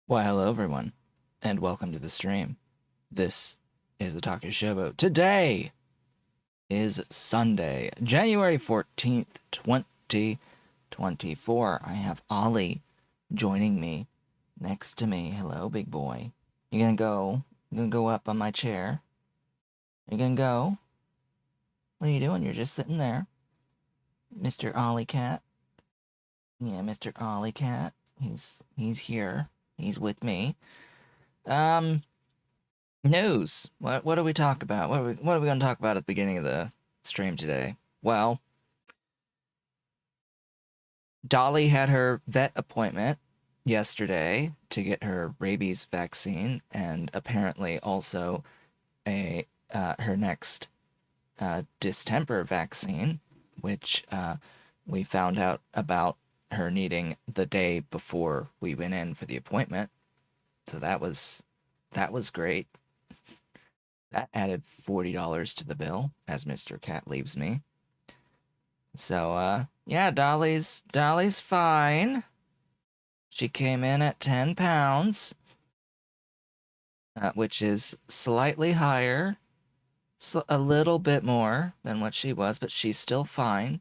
Why, hello everyone, and welcome to the stream. This is the Talkie Showboat. Today is Sunday, January 14th, 2024. I have Ollie joining me next to me. Hello, big boy. You gonna go? You gonna go up on my chair? You gonna go? What are you doing? You're just sitting there. Mr. Ollie Cat. Yeah, Mr. Ollie Cat. He's here. He's with me. News. What do we talk about? What are we going to talk about at the beginning of the stream today? Well, Dolly had her vet appointment yesterday to get her rabies vaccine, and apparently also her next distemper vaccine, which we found out about her needing the day before we went in for the appointment. So that was great. That added $40 to the bill as Mr. Cat leaves me. So yeah, Dolly's fine. She came in at 10 pounds, which is slightly higher, a little bit more than what she was, but she's still fine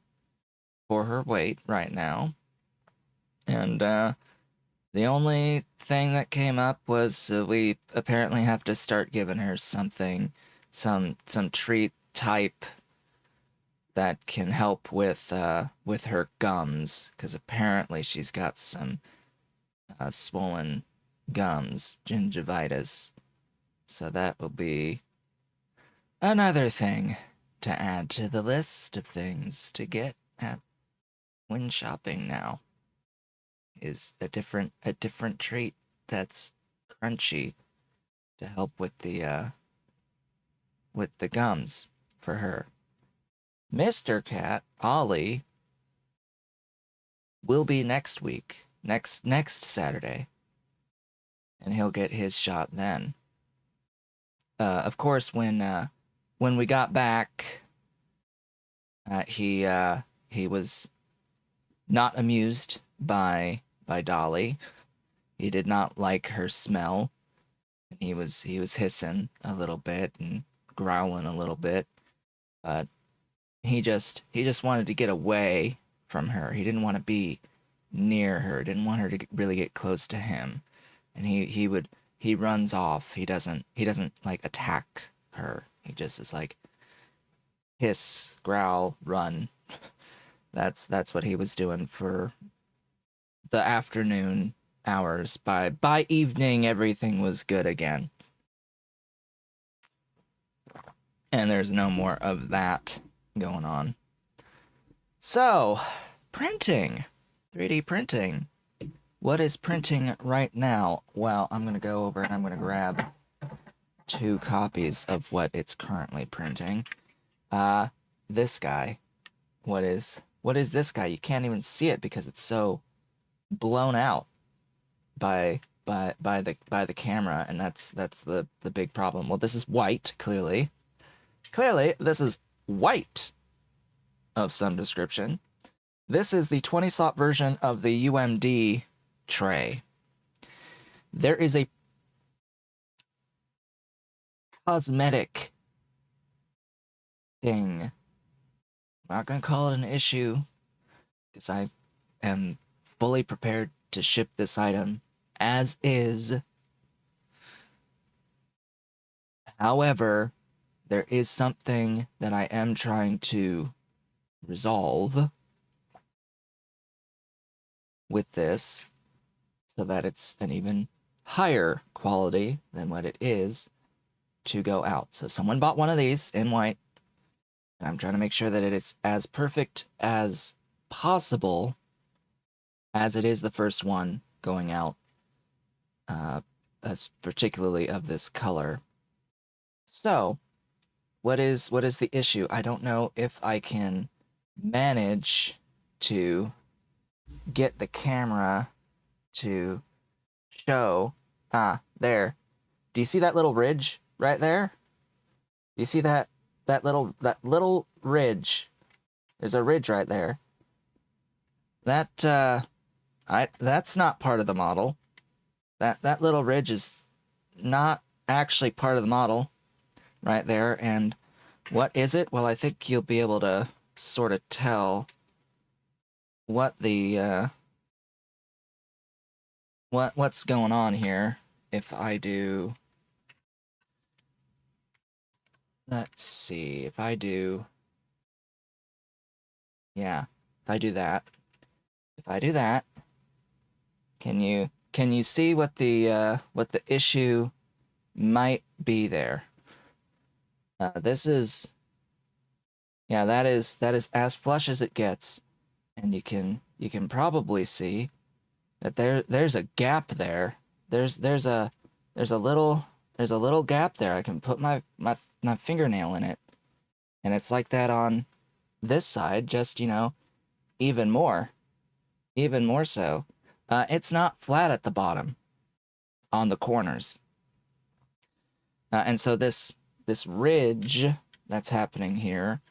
for her weight right now. And the only thing that came up was we apparently have to start giving her something, some treat type that can help with her gums, because apparently she's got some swollen gums, gingivitis. So that will be another thing to add to the list of things to get at when shopping now. Is a different treat that's crunchy to help with the gums for her. Mr. Cat, Ollie, will be next week, next Saturday, and he'll get his shot then. Of course, when we got back, he was not amused by Dolly. He did not like her smell. He was hissing a little bit and growling a little bit. But he just wanted to get away from her. He didn't want to be near her. Didn't want her to really get close to him. And he runs off. He doesn't like attack her. He just is like hiss, growl, run. That's what he was doing for the afternoon hours. By evening, everything was good again. And there's no more of that going on. So, printing. 3D printing. What is printing right now? Well, I'm going to go over and I'm going to grab 2 copies of what it's currently printing. This guy. What is this guy? You can't even see it because it's so blown out by the camera, and that's the big problem. Well, this is white, clearly. Clearly, this is white of some description. This is the 20-slot version of the UMD tray. There is a cosmetic thing. I'm not going to call it an issue because I am fully prepared to ship this item as is. However, there is something that I am trying to resolve with this so that it's an even higher quality than what it is to go out. So someone bought one of these in white, and I'm trying to make sure that it is as perfect as possible as it is the first one going out, as particularly of this color. So, what is the issue? I don't know if I can manage to get the camera to show. There. Do you see that little ridge right there? Do you see that little ridge? There's a ridge right there. That's not part of the model. That little ridge is not actually part of the model right there. And what is it? Well, I think you'll be able to sort of tell what the what's going on here if I do. Let's see. If I do, yeah, if I do that, can you see what the issue might be there? This is, yeah, that is as flush as it gets, and you can probably see that there's a gap there. There's a little gap there. I can put my fingernail in it, and it's like that on this side, just, even more so. It's not flat at the bottom on the corners. And so this ridge that's happening here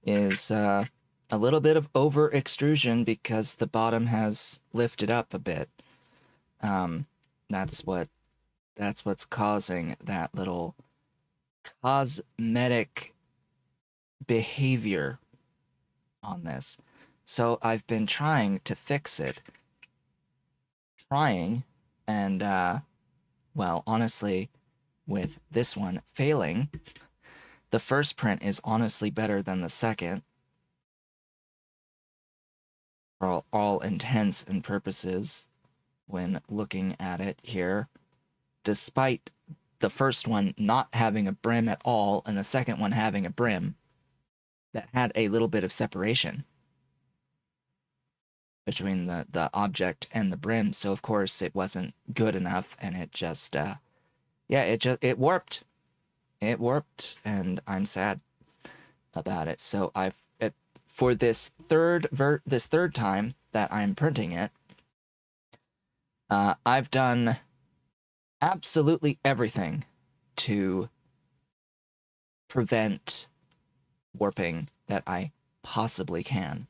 is a little bit of over extrusion because the bottom has lifted up a bit. That's what's causing that little cosmetic behavior on this. So I've been trying to fix it. And well, honestly, with this one failing, the first print is honestly better than the second. For all intents and purposes when looking at it here, despite the first one not having a brim at all and the second one having a brim that had a little bit of separation between the object and the brim. So of course it wasn't good enough, and it just it warped. It warped, and I'm sad about it. So for this third time that I'm printing it, I've done absolutely everything to prevent warping that I possibly can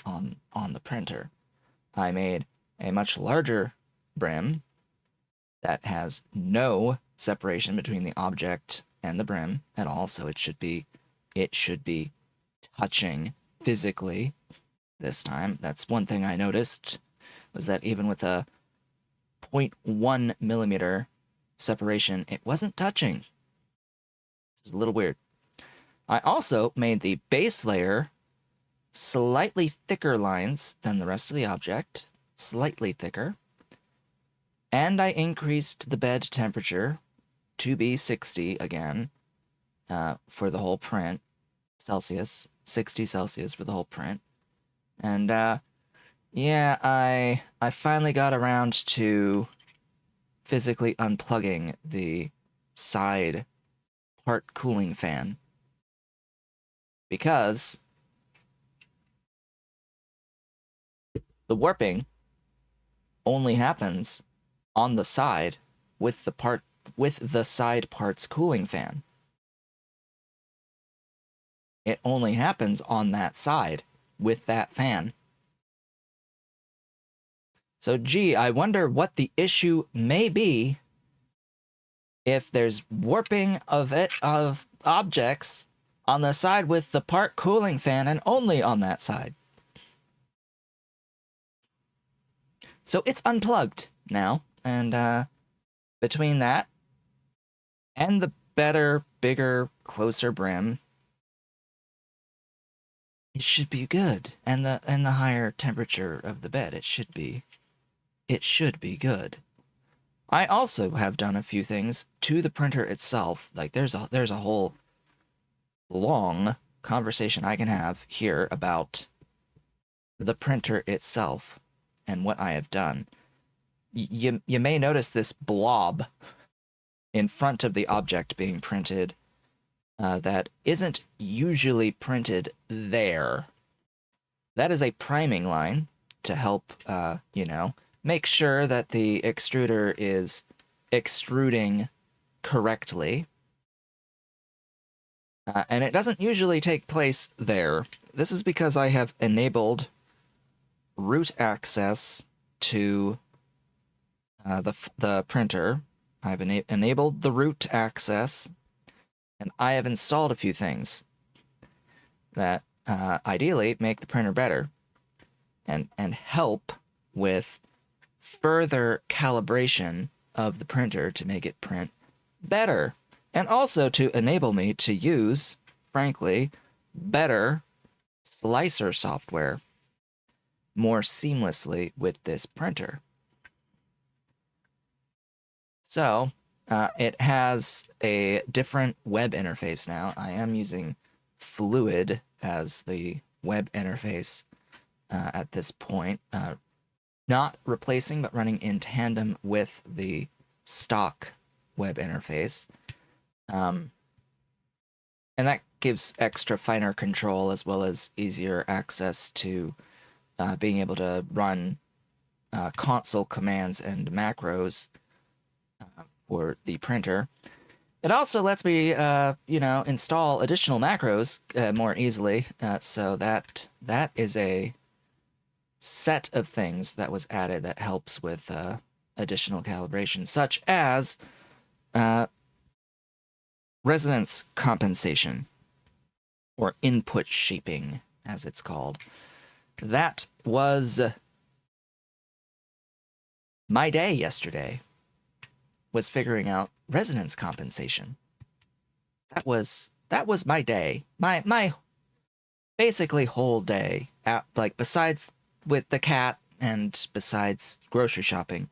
on the printer. I made a much larger brim that has no separation between the object and the brim at all, so it should be it should be touching physically this time. That's one thing I noticed, was that even with a 0.1 millimeter separation, it wasn't touching. It's a little weird. I also made the base layer slightly thicker lines than the rest of the object, slightly thicker. And I increased the bed temperature to be 60 again for the whole print. Celsius, 60 Celsius for the whole print. And yeah, I finally got around to physically unplugging the side part cooling fan, because the warping only happens on the side with the side parts cooling fan. It only happens on that side with that fan. So gee, I wonder what the issue may be if there's warping of objects on the side with the part cooling fan and only on that side. So it's unplugged now, and between that and the better, bigger, closer brim, it should be good. And the higher temperature of the bed, it should be good. I also have done a few things to the printer itself. Like there's a whole long conversation I can have here about the printer itself and what I have done. You may notice this blob in front of the object being printed that isn't usually printed there. That is a priming line to help, make sure that the extruder is extruding correctly. And it doesn't usually take place there. This is because I have enabled root access to the printer. I've enabled the root access, and I have installed a few things that ideally make the printer better and help with further calibration of the printer to make it print better, and also to enable me to use, frankly, better slicer software more seamlessly with this printer. So it has a different web interface now. I am using Fluid as the web interface at this point. Not replacing, but running in tandem with the stock web interface. And that gives extra finer control as well as easier access to being able to run console commands and macros for the printer. It also lets me, install additional macros more easily. So that is a set of things that was added that helps with additional calibration, such as resonance compensation, or input shaping, as it's called. That was my day yesterday, was figuring out resonance compensation. That was my day. My basically whole day, like besides with the cat and besides grocery shopping,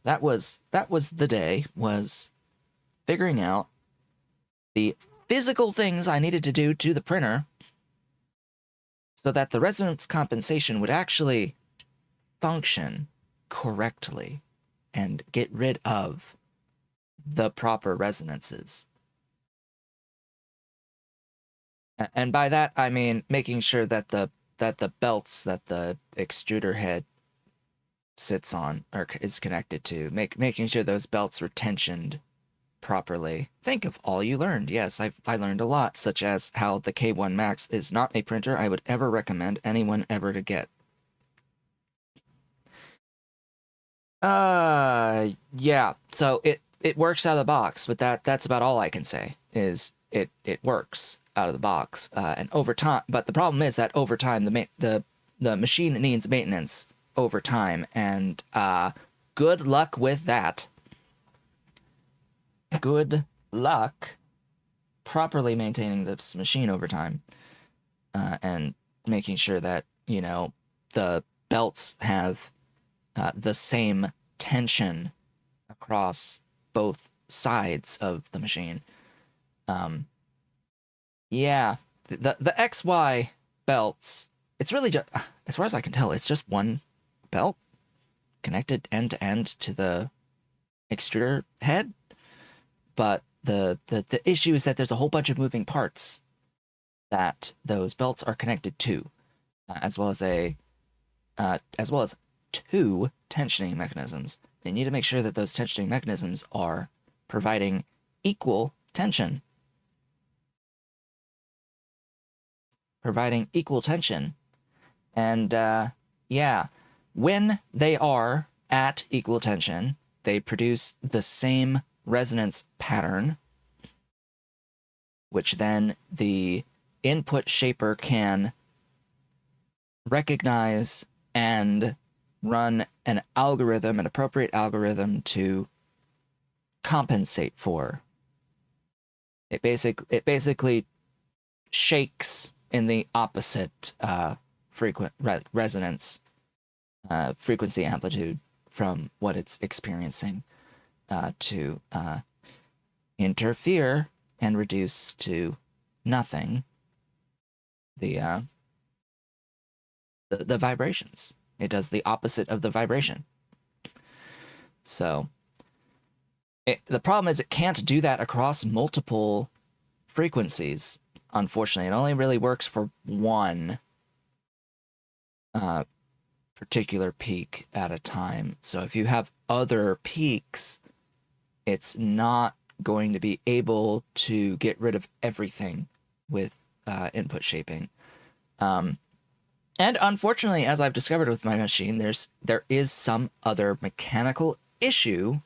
that was the day, was figuring out the physical things I needed to do to the printer so that the resonance compensation would actually function correctly and get rid of the proper resonances. And by that, I mean making sure that the belts that the extruder head sits on or is connected to, making sure those belts were tensioned properly. Think of all you learned. Yes, I learned a lot, such as how the K1 Max is not a printer I would ever recommend anyone ever to get. Yeah, so it works out of the box, but that's about all I can say, is it works. out of the box. And over time, but the problem is that over time, the machine needs maintenance over time, and good luck with that. Good luck properly maintaining this machine over time, and making sure that, you know, the belts have the same tension across both sides of the machine. Yeah, the XY belts, it's really just, as far as I can tell, it's just one belt connected end to end to the extruder head. But the issue is that there's a whole bunch of moving parts that those belts are connected to, as well as two tensioning mechanisms. They need to make sure that those tensioning mechanisms are providing equal tension. And yeah, when they are at equal tension, they produce the same resonance pattern, which then the input shaper can recognize and run an appropriate algorithm to compensate for. It basically shakes in the opposite resonance frequency amplitude from what it's experiencing, to interfere and reduce to nothing the vibrations. It does the opposite of the vibration. So the problem is it can't do that across multiple frequencies. Unfortunately, it only really works for one particular peak at a time. So if you have other peaks, it's not going to be able to get rid of everything with input shaping. And unfortunately, as I've discovered with my machine, there is some other mechanical issue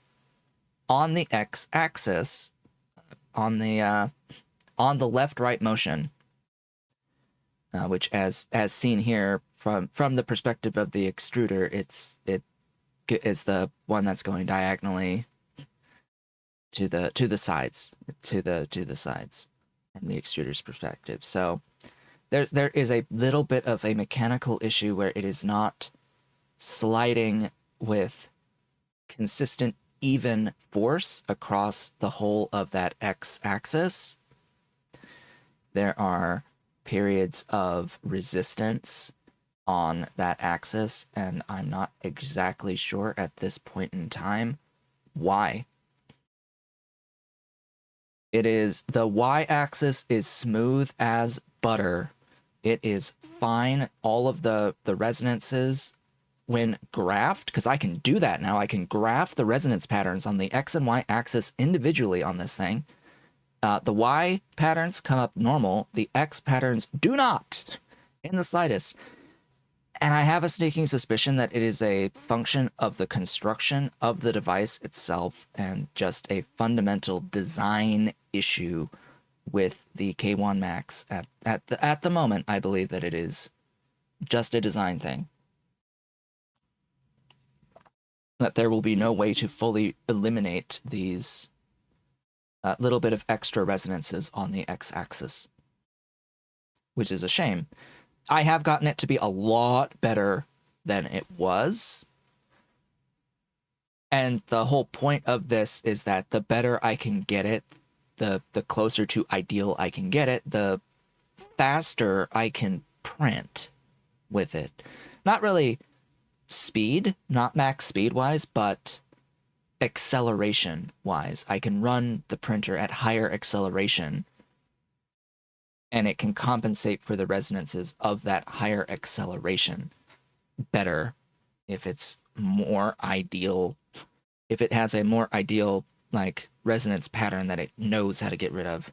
on the x-axis, on the left-right motion, which, as seen here from the perspective of the extruder, it is the one that's going diagonally to the sides from the extruder's perspective. So there is a little bit of a mechanical issue where it is not sliding with consistent, even force across the whole of that x-axis. There are periods of resistance on that axis, and I'm not exactly sure at this point in time why. The y-axis is smooth as butter. It is fine. All of the resonances when graphed, because I can do that now, I can graph the resonance patterns on the x and y axis individually on this thing. The y patterns come up normal. The x patterns do not in the slightest. And I have a sneaking suspicion that it is a function of the construction of the device itself and just a fundamental design issue with the K1 Max. At the moment, I believe that it is just a design thing. That there will be no way to fully eliminate these little bit of extra resonances on the x-axis, which is a shame. I have gotten it to be a lot better than it was. And the whole point of this is that the better I can get it, the closer to ideal I can get it, the faster I can print with it. Not really speed, not max speed wise, but acceleration wise. I can run the printer at higher acceleration, and it can compensate for the resonances of that higher acceleration better if it's more ideal, if it has a more ideal like resonance pattern that it knows how to get rid of,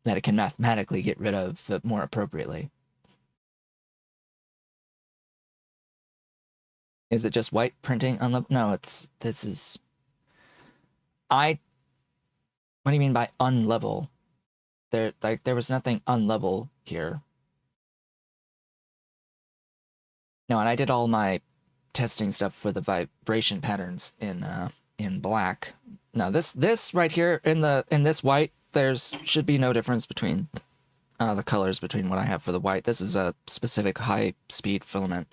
that it can mathematically get rid of more appropriately. Is it just white printing on the... No, what do you mean by unlevel? there was nothing unlevel here. No, and I did all my testing stuff for the vibration patterns in black. Now this right here in this white, there's should be no difference between the colors between what I have for the white. This is a specific high speed filament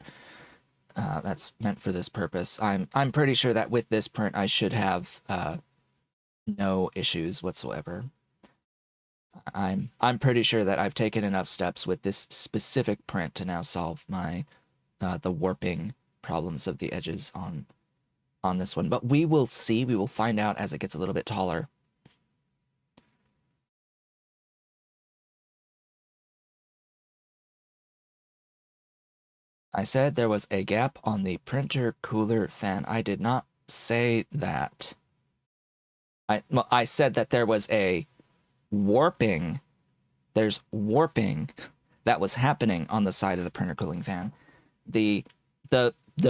that's meant for this purpose. I'm pretty sure that with this print I should have no issues whatsoever. I'm pretty sure that I've taken enough steps with this specific print to now solve my the warping problems of the edges on this one. But we will see. We will find out as it gets a little bit taller. I said there was a gap on the printer cooler fan. I did not say that. I said that there was a warping. There's warping that was happening on the side of the printer cooling fan. The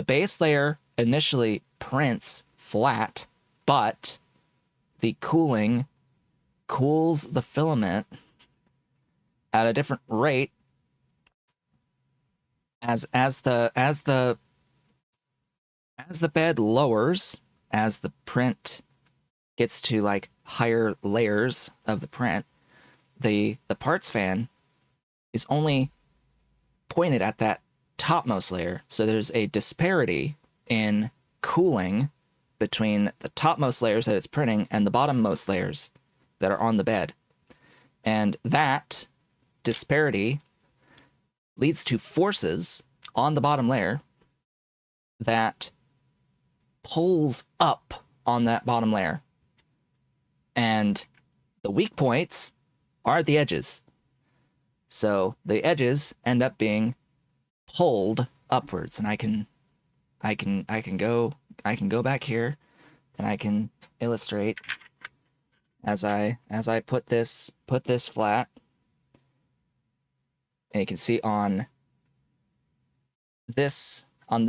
base layer initially prints flat, but the cooling cools the filament at a different rate as the bed lowers, as the print gets to like higher layers of the print, the parts fan is only pointed at that topmost layer. So there's a disparity in cooling between the topmost layers that it's printing and the bottommost layers that are on the bed. And that disparity leads to forces on the bottom layer that pulls up on that bottom layer. And the weak points are the edges. So the edges end up being pulled upwards, and I can go back here and I can illustrate as I put this flat. And you can see on this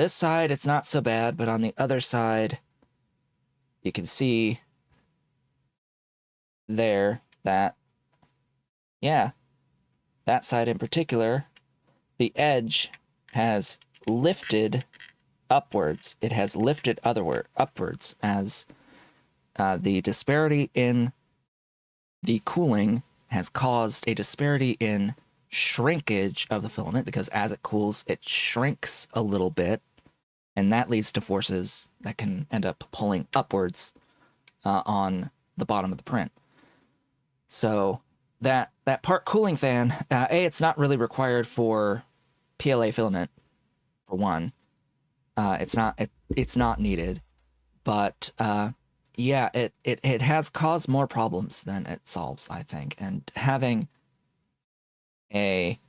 side it's not so bad, but on the other side you can see there that, yeah, that side in particular, the edge has lifted upwards. It has lifted upwards as the disparity in the cooling has caused a disparity in shrinkage of the filament, because as it cools, it shrinks a little bit, and that leads to forces that can end up pulling upwards on the bottom of the print. So that part cooling fan, it's not really required for PLA filament, for one. It's not needed, but yeah, it has caused more problems than it solves, I think. And having a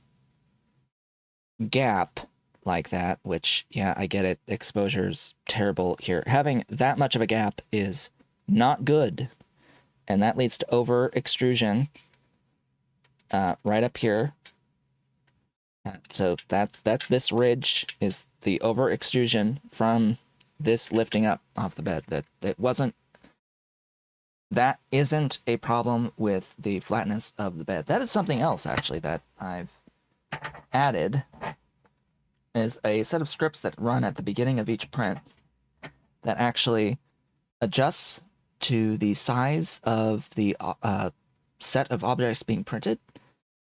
gap like that, which, yeah, I get it, exposure's terrible here. Having that much of a gap is not good, and that leads to over extrusion right up here. So that's this ridge is the over extrusion from this lifting up off the bed. That isn't a problem with the flatness of the bed. That is something else, actually, that I've added, is a set of scripts that run at the beginning of each print that actually adjusts to the size of the set of objects being printed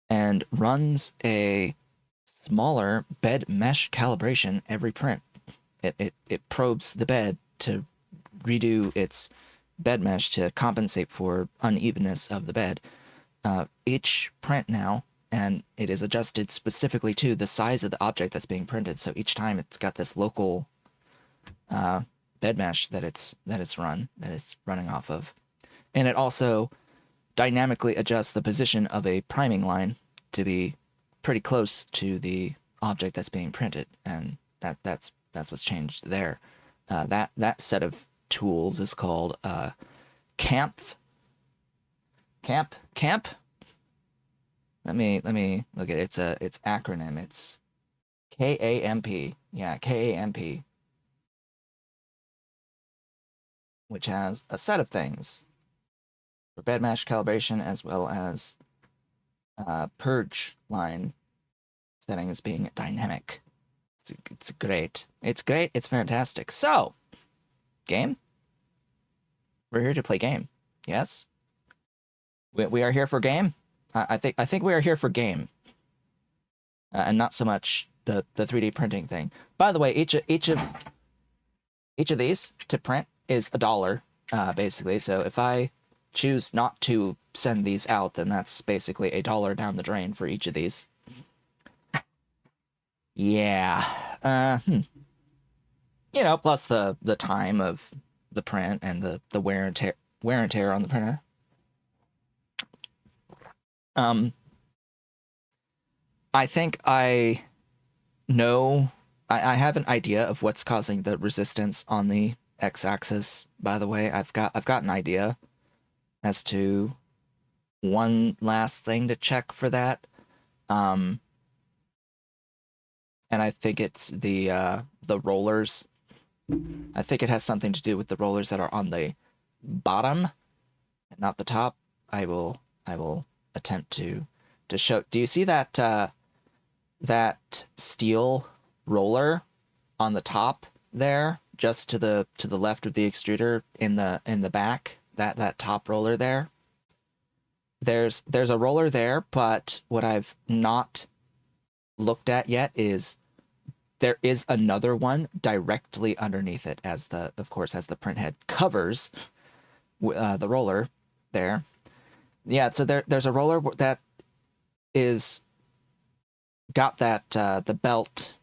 and runs a smaller bed mesh calibration every print. It probes the bed to redo its bed mesh to compensate for unevenness of the bed each print now, and it is adjusted specifically to the size of the object that's being printed. So each time it's got this local bed mesh that it's running off of, and it also dynamically adjusts the position of a priming line to be pretty close to the object that's being printed, and that's what's changed there. That set of tools is called camp. Let me look at it. It's acronym. It's KAMP. Yeah, KAMP, which has a set of things for bed mesh calibration as well as purge line settings being dynamic. It's great. It's great. It's fantastic. So, game. We're here to play game. Yes. We are here for game. I think we are here for game, and not so much the 3D printing thing. By the way, each of these to print is $1, basically. So if I choose not to send these out, then that's basically $1 down the drain for each of these. Yeah. You know, plus the time of the print and the wear and tear on the printer. I think I know. I have an idea of what's causing the resistance on the x-axis. By the way, I've got an idea as to one last thing to check for that. And I think it's the rollers. I think it has something to do with the rollers that are on the bottom, not the top. I will attempt to show. Do you see that that steel roller on the top there, just to the left of the extruder in the back? That top roller there. There's a roller there, but what I've not looked at yet is there is another one directly underneath it, as of course as the print head covers the roller there. Yeah, so there's a roller that is got that the belt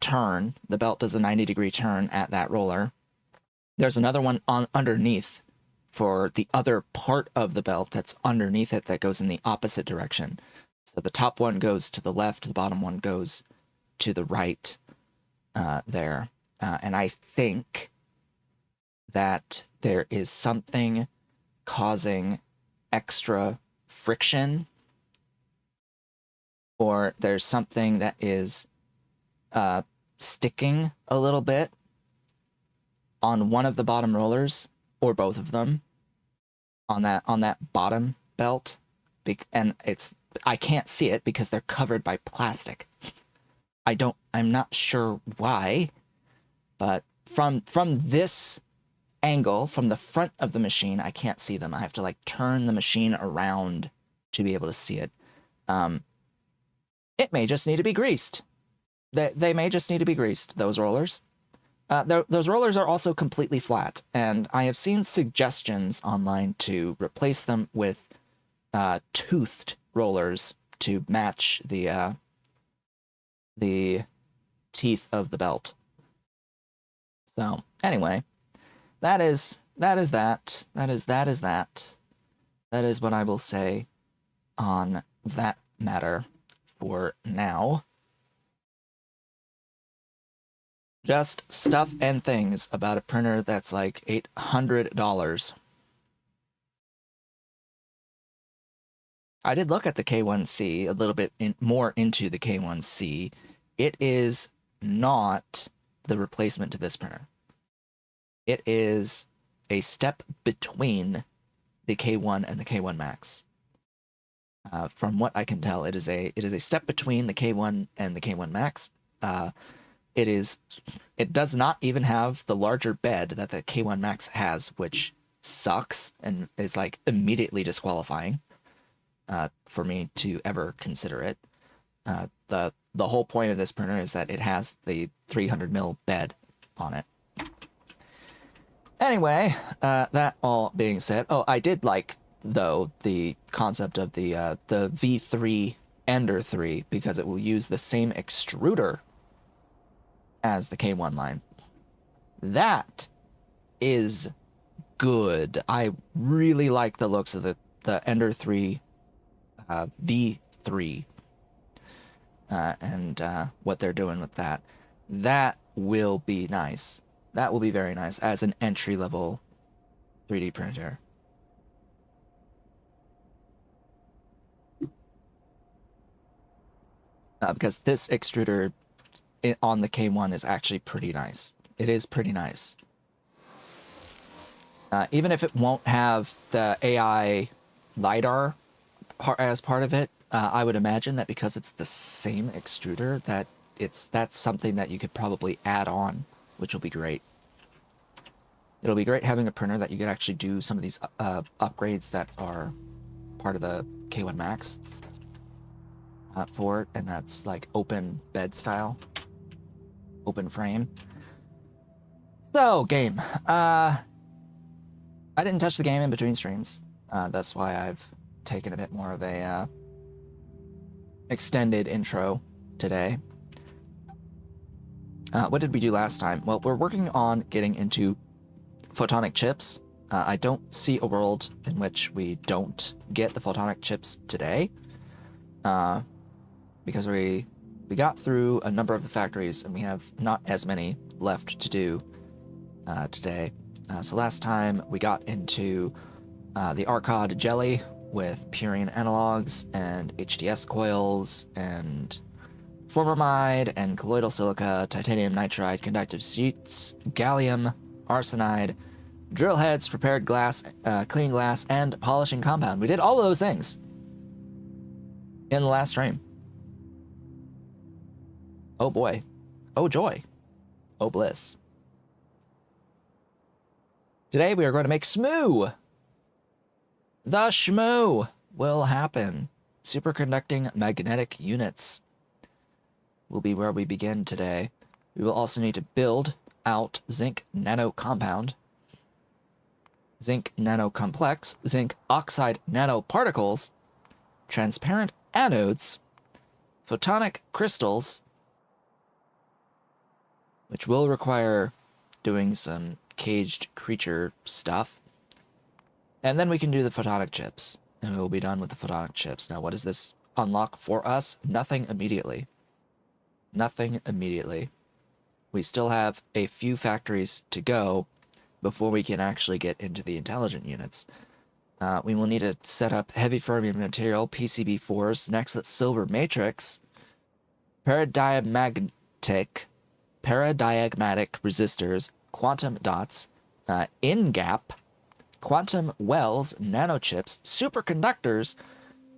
turn. The belt does a 90-degree turn at that roller. There's another one underneath for the other part of the belt that's underneath it that goes in the opposite direction. So the top one goes to the left, the bottom one goes to the right there. And I think that there is something causing extra friction, or there's something that is sticking a little bit on one of the bottom rollers, or both of them, on that bottom belt. And I can't see it because they're covered by plastic. I'm not sure why, but from this angle, from the front of the machine, I can't see them. I have to like turn the machine around to be able to see it. It may just need to be greased. They may just need to be greased, those rollers. Those rollers are also completely flat, and I have seen suggestions online to replace them with toothed rollers to match the teeth of the belt. So anyway, that is that. That is what I will say on that matter for now. Just stuff and things about a printer that's like $800. I did look at the K1C a little bit more into the K1C. It is not the replacement to this printer. It is a step between the K1 and the K1 Max. From what I can tell, it is a step between the K1 and the K1 Max. It does not even have the larger bed that the K1 Max has, which sucks and is like immediately disqualifying for me to ever consider it. The whole point of this printer is that it has the 300mm bed on it. Anyway, that all being said, I did like, though, the concept of the V3 Ender 3, because it will use the same extruder as the K1 line. That is good. I really like the looks of the Ender 3 V3 and what they're doing with that. That will be nice. That will be very nice as an entry-level 3D printer. Because this extruder on the K1 is actually pretty nice. It is pretty nice. Even if it won't have the AI LiDAR as part of it, I would imagine that because it's the same extruder, that's something that you could probably add on, which will be great. It'll be great having a printer that you could actually do some of these upgrades that are part of the K1 Max for it, and that's like open bed style, open frame. So, game. I didn't touch the game in between streams. That's why I've taken a bit more of a extended intro today. What did we do last time? Well, we're working on getting into photonic chips. I don't see a world in which we don't get the photonic chips today, because we got through a number of the factories and we have not as many left to do today. So last time we got into the Arcod jelly with purine analogs and HDS coils and formamide and colloidal silica, titanium nitride, conductive sheets, gallium, arsenide, drill heads, prepared glass, clean glass, and polishing compound. We did all of those things in the last stream. Oh boy. Oh joy. Oh bliss. Today we are going to make SMOO. The SMOO will happen. Superconducting magnetic units will be where we begin today. We will also need to build out zinc nano compound, zinc nano complex, zinc oxide nanoparticles, transparent anodes, photonic crystals, which will require doing some caged creature stuff. And then we can do the photonic chips, and we'll be done with the photonic chips. Now, what does this unlock for us? Nothing immediately. Nothing immediately. We still have a few factories to go before we can actually get into the intelligent units. We will need to set up heavy fermium material, PCB4s, next silver matrix, paradiagmatic resistors, quantum dots, in-gap, quantum wells, nanochips, superconductors,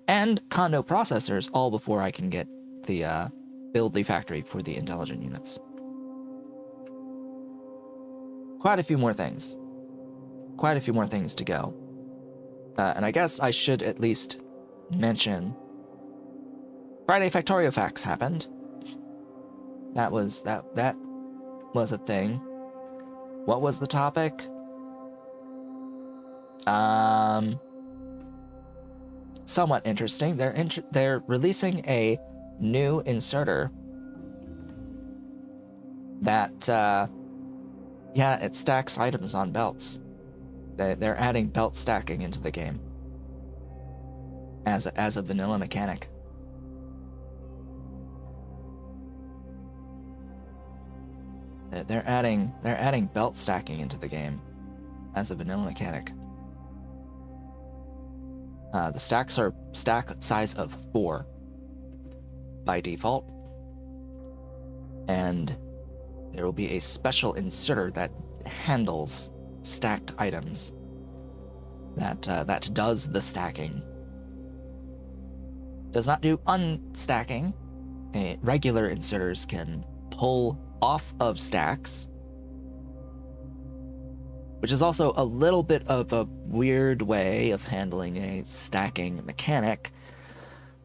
and condo processors, all before I can get the build the factory for the intelligent units. Quite a few more things. Quite a few more things to go. And I guess I should at least mention Friday Factorio Facts happened. That was a thing. What was the topic? Somewhat interesting. They're releasing a new inserter that yeah, it stacks items on belts. They're adding belt stacking into the game as a vanilla mechanic. They're adding belt stacking into the game as a vanilla mechanic. The stacks are stack size of 4 by default, and there will be a special inserter that handles stacked items that does the stacking. Does not do unstacking. Regular inserters can pull off of stacks, which is also a little bit of a weird way of handling a stacking mechanic.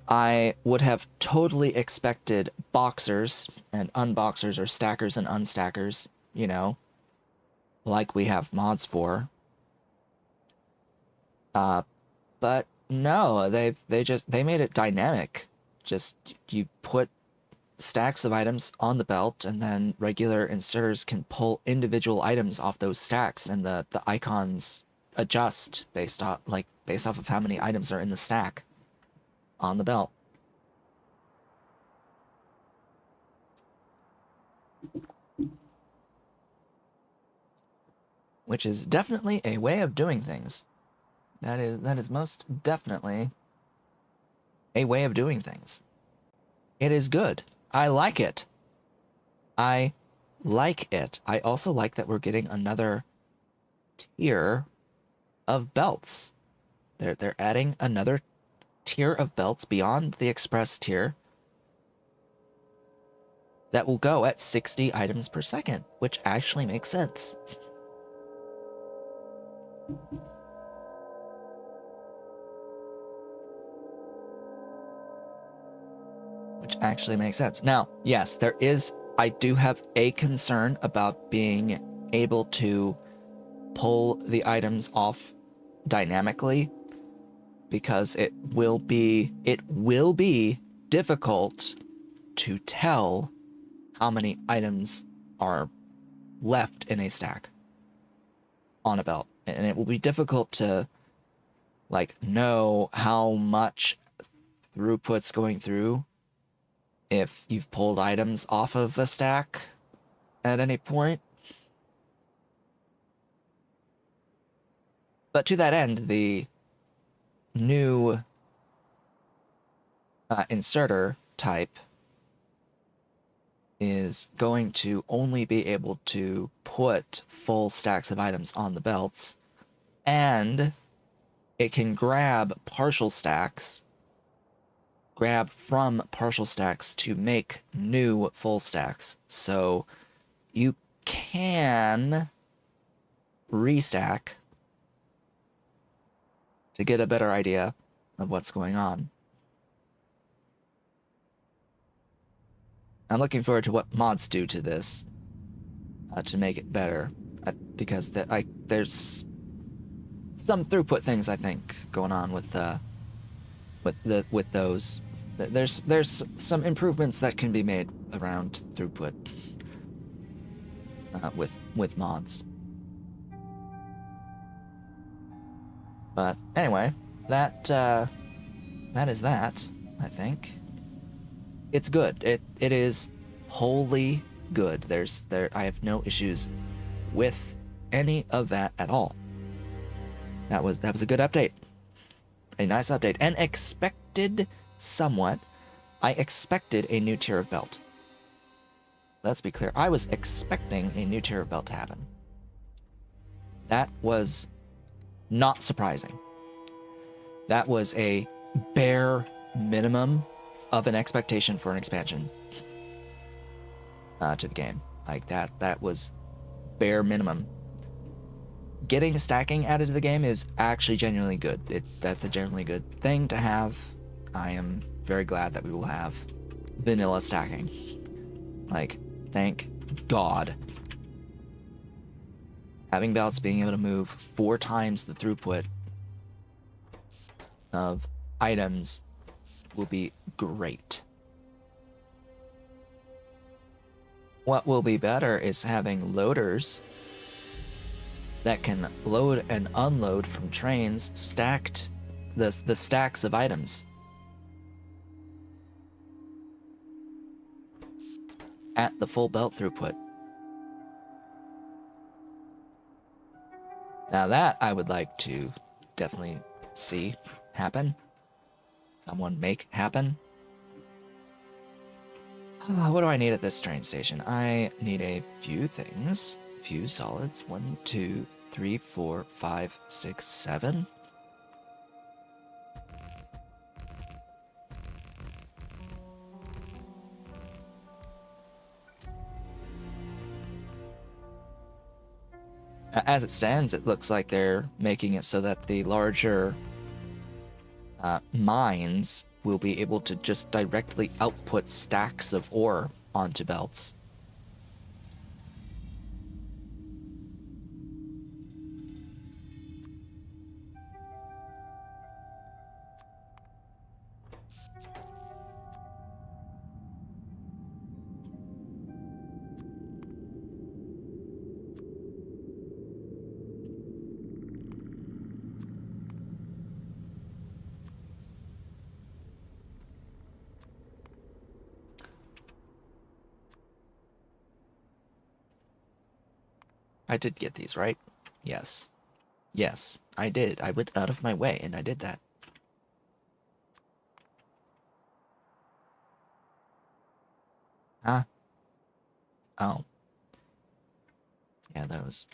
I would have totally expected boxers and unboxers, or stackers and unstackers, you know, like we have mods for. But no, they made it dynamic. Just you put stacks of items on the belt, and then regular inserters can pull individual items off those stacks, and the icons adjust based off of how many items are in the stack on the belt. Which is definitely a way of doing things. That is most definitely a way of doing things. It is good. I like it. I like it. I also like that we're getting another tier of belts. They're adding another tier of belts beyond the express tier that will go at 60 items per second, which actually makes sense. Which actually makes sense. Now, yes, I do have a concern about being able to pull the items off dynamically, because it will be difficult to tell how many items are left in a stack on a belt, and it will be difficult to like know how much throughput's going through if you've pulled items off of a stack at any point. But to that end, the new inserter type is going to only be able to put full stacks of items on the belts, and it can grab from partial stacks to make new full stacks. So you can restack to get a better idea of what's going on. I'm looking forward to what mods do to this to make it better, because there's some throughput things I think going on with those. There's some improvements that can be made around throughput with mods. But anyway, that is that. I think it's good. It is wholly good. I have no issues with any of that at all. That was a good update. A nice update, and expected somewhat. I expected a new tier of belt. Let's be clear. I was expecting a new tier of belt to happen. That was not surprising. That was a bare minimum of an expectation for an expansion to the game. Like that was bare minimum. Getting stacking added to the game is actually genuinely good. That's a genuinely good thing to have. I am very glad that we will have vanilla stacking. Like, thank God. Having belts being able to move 4 times the throughput of items will be great. What will be better is having loaders that can load and unload from trains stacked the stacks of items at the full belt throughput. Now that I would like to definitely see happen. Someone make happen. What do I need at this train station? I need a few things. Few solids. 1, 2, 3, 4, 5, 6, 7. As it stands, it looks like they're making it so that the larger mines will be able to just directly output stacks of ore onto belts. I did get these, right? Yes. Yes, I did. I went out of my way and I did that. Huh? Oh. Yeah, those.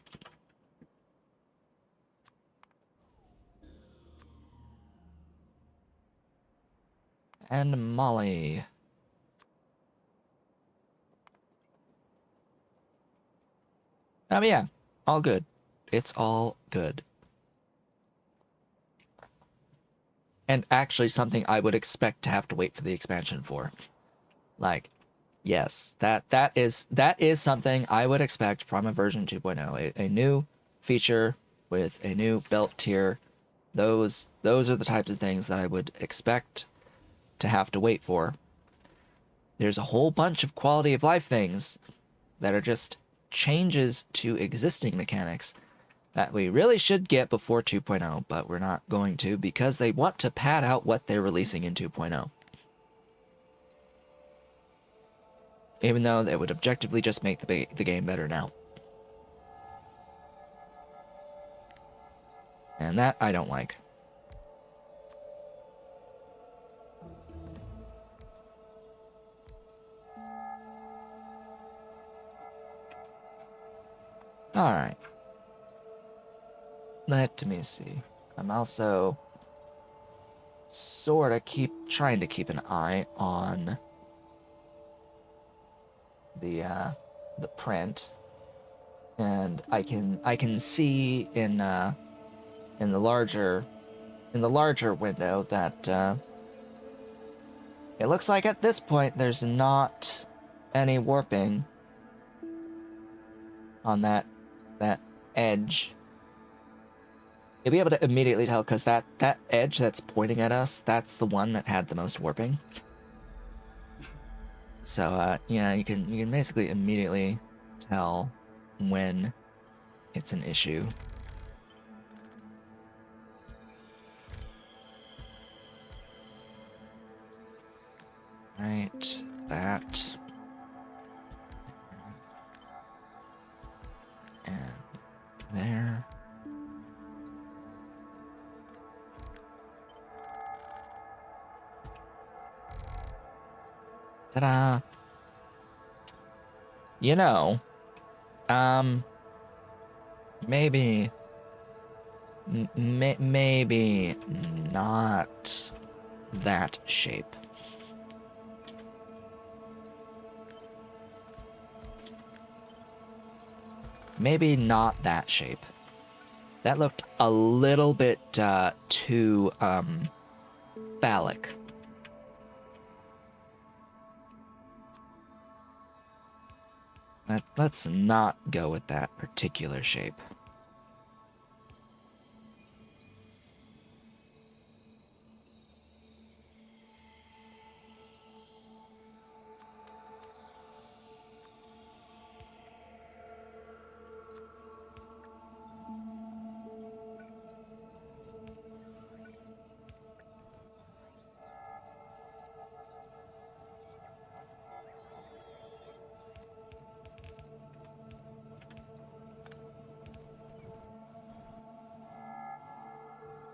And Molly. Yeah, all good. It's all good. And actually something I would expect to have to wait for the expansion for. Like, yes, that is something I would expect from a version 2.0. A new feature with a new belt tier. Those are the types of things that I would expect to have to wait for. There's a whole bunch of quality of life things that are just changes to existing mechanics that we really should get before 2.0, but we're not going to because they want to pad out what they're releasing in 2.0. Even though they would objectively just make the game better now. And that I don't like. Alright. Let me see. I'm also sort of trying to keep an eye on the print, and I can see in the larger window that it looks like at this point there's not any warping on that edge. You'll be able to immediately tell because that edge that's pointing at us, that's the one that had the most warping. So yeah, you can basically immediately tell when it's an issue. Right, that. And there. Ta-da! You know, maybe maybe not that shape. Maybe not that shape. That looked a little bit too phallic. Let's not go with that particular shape.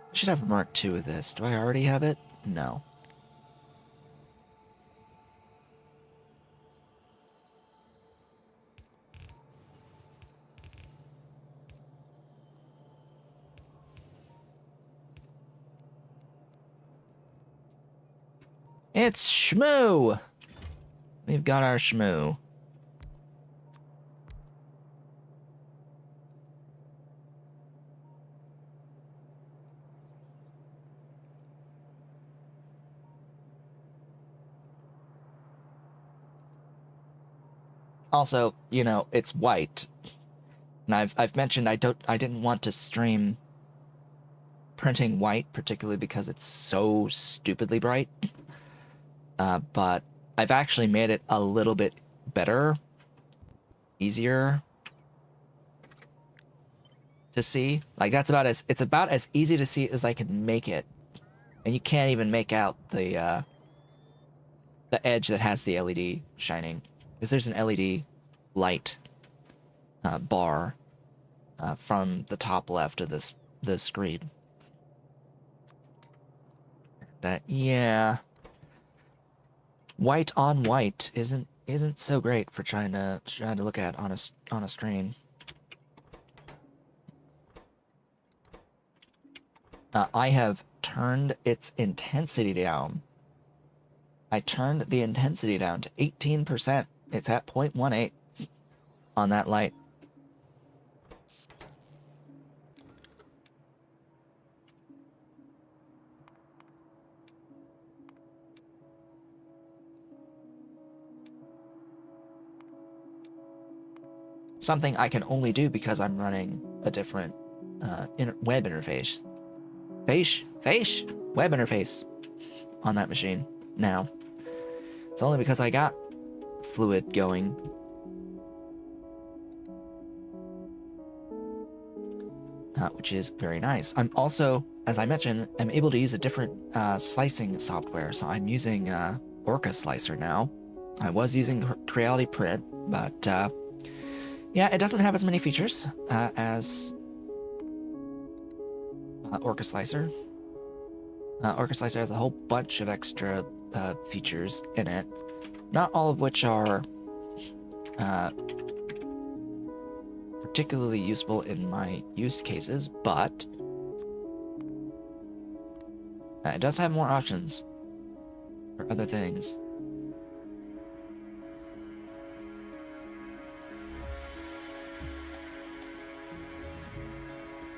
I should have a Mark II of this. Do I already have it? No. It's Shmoo! We've got our Shmoo. Also, you know, it's white. And I've mentioned I didn't want to stream printing white, particularly because it's so stupidly bright. But I've actually made it a little bit better, easier to see. Like it's about as easy to see as I can make it. And you can't even make out the edge that has the LED shining. Because there's an LED light bar from the top left of the screen. Yeah, white on white isn't so great for trying to look at on a screen. I have turned its intensity down I turned the intensity down to 18%. It's at 0.18 on that light. Something I can only do because I'm running a different web interface. Web interface on that machine now. It's only because I got fluid going. Which is very nice. I'm also, as I mentioned, I'm able to use a different slicing software. So I'm using Orca Slicer now. I was using Creality Print, but yeah, it doesn't have as many features as Orca Slicer. Orca Slicer has a whole bunch of extra features in it, not all of which are particularly useful in my use cases, but it does have more options for other things.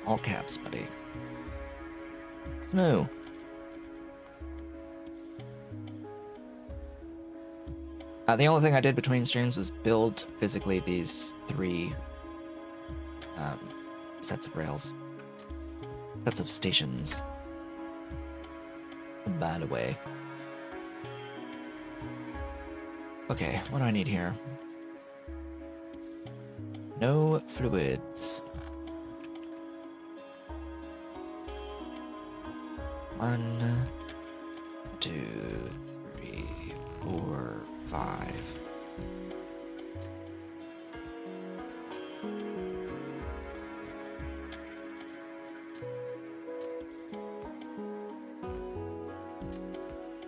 All caps, buddy. Smooth. The only thing I did between streams was build physically these 3 sets of rails. Sets of stations. By the way. Okay, what do I need here? No fluids. 1, 2, 3, 4, 5.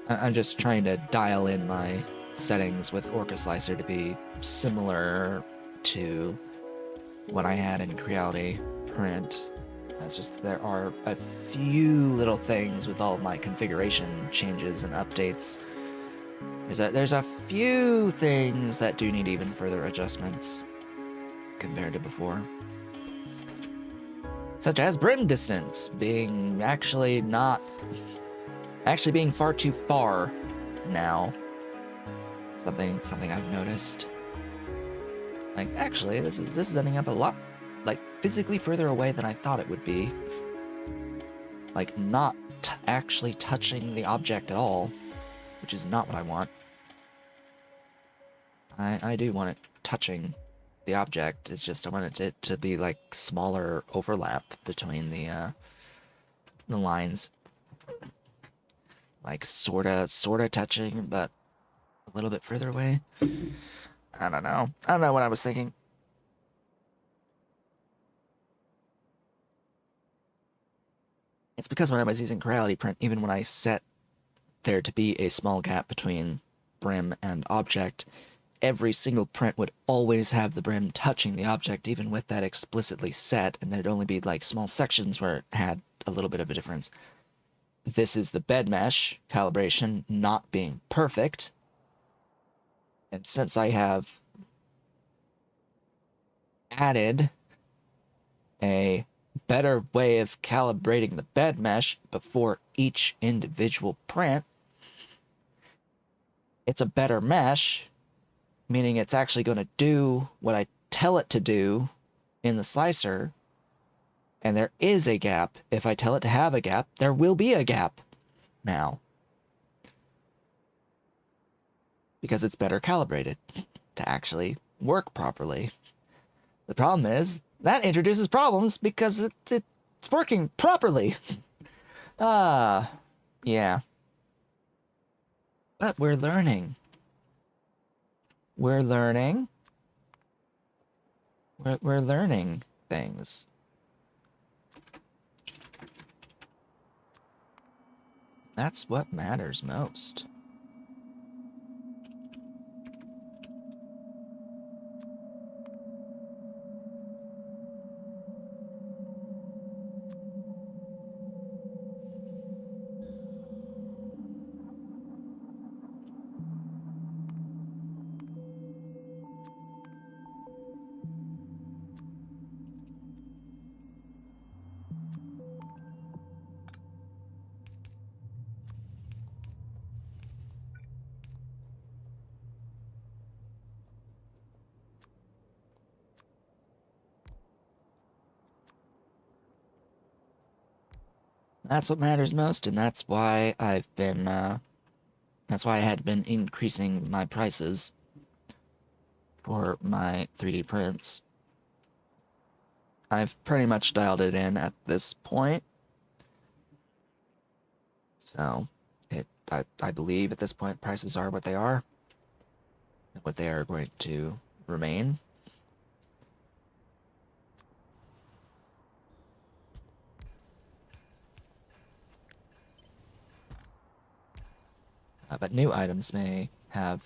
I'm just trying to dial in my settings with Orca Slicer to be similar to what I had in Creality Print. That's just, there are a few little things with all of my configuration changes and updates. There's a few things that do need even further adjustments compared to before. Such as brim distance being being far too far now. Something I've noticed. Like, actually, this is ending up a lot, like, physically further away than I thought it would be. Like, not actually touching the object at all, which is not what I want. I do want it touching the object. It's just I want it to be, like, smaller overlap between the lines. Like, sorta touching, but a little bit further away. I don't know. I don't know what I was thinking. It's because when I was using Creality Print, even when I set there to be a small gap between brim and object, every single print would always have the brim touching the object, even with that explicitly set, and there'd only be, like, small sections where it had a little bit of a difference. This is the bed mesh calibration not being perfect. And since I have added a better way of calibrating the bed mesh before each individual print, it's a better mesh, meaning it's actually going to do what I tell it to do in the slicer. And there is a gap. If I tell it to have a gap, there will be a gap now. Because it's better calibrated to actually work properly. The problem is, that introduces problems because it's working properly. Yeah. But we're learning. We're learning. We're learning things. That's what matters most. That's what matters most, and that's why that's why I had been increasing my prices for my 3D prints. I've pretty much dialed it in at this point. So, I believe at this point prices are what they are, and what they are going to remain. But new items may have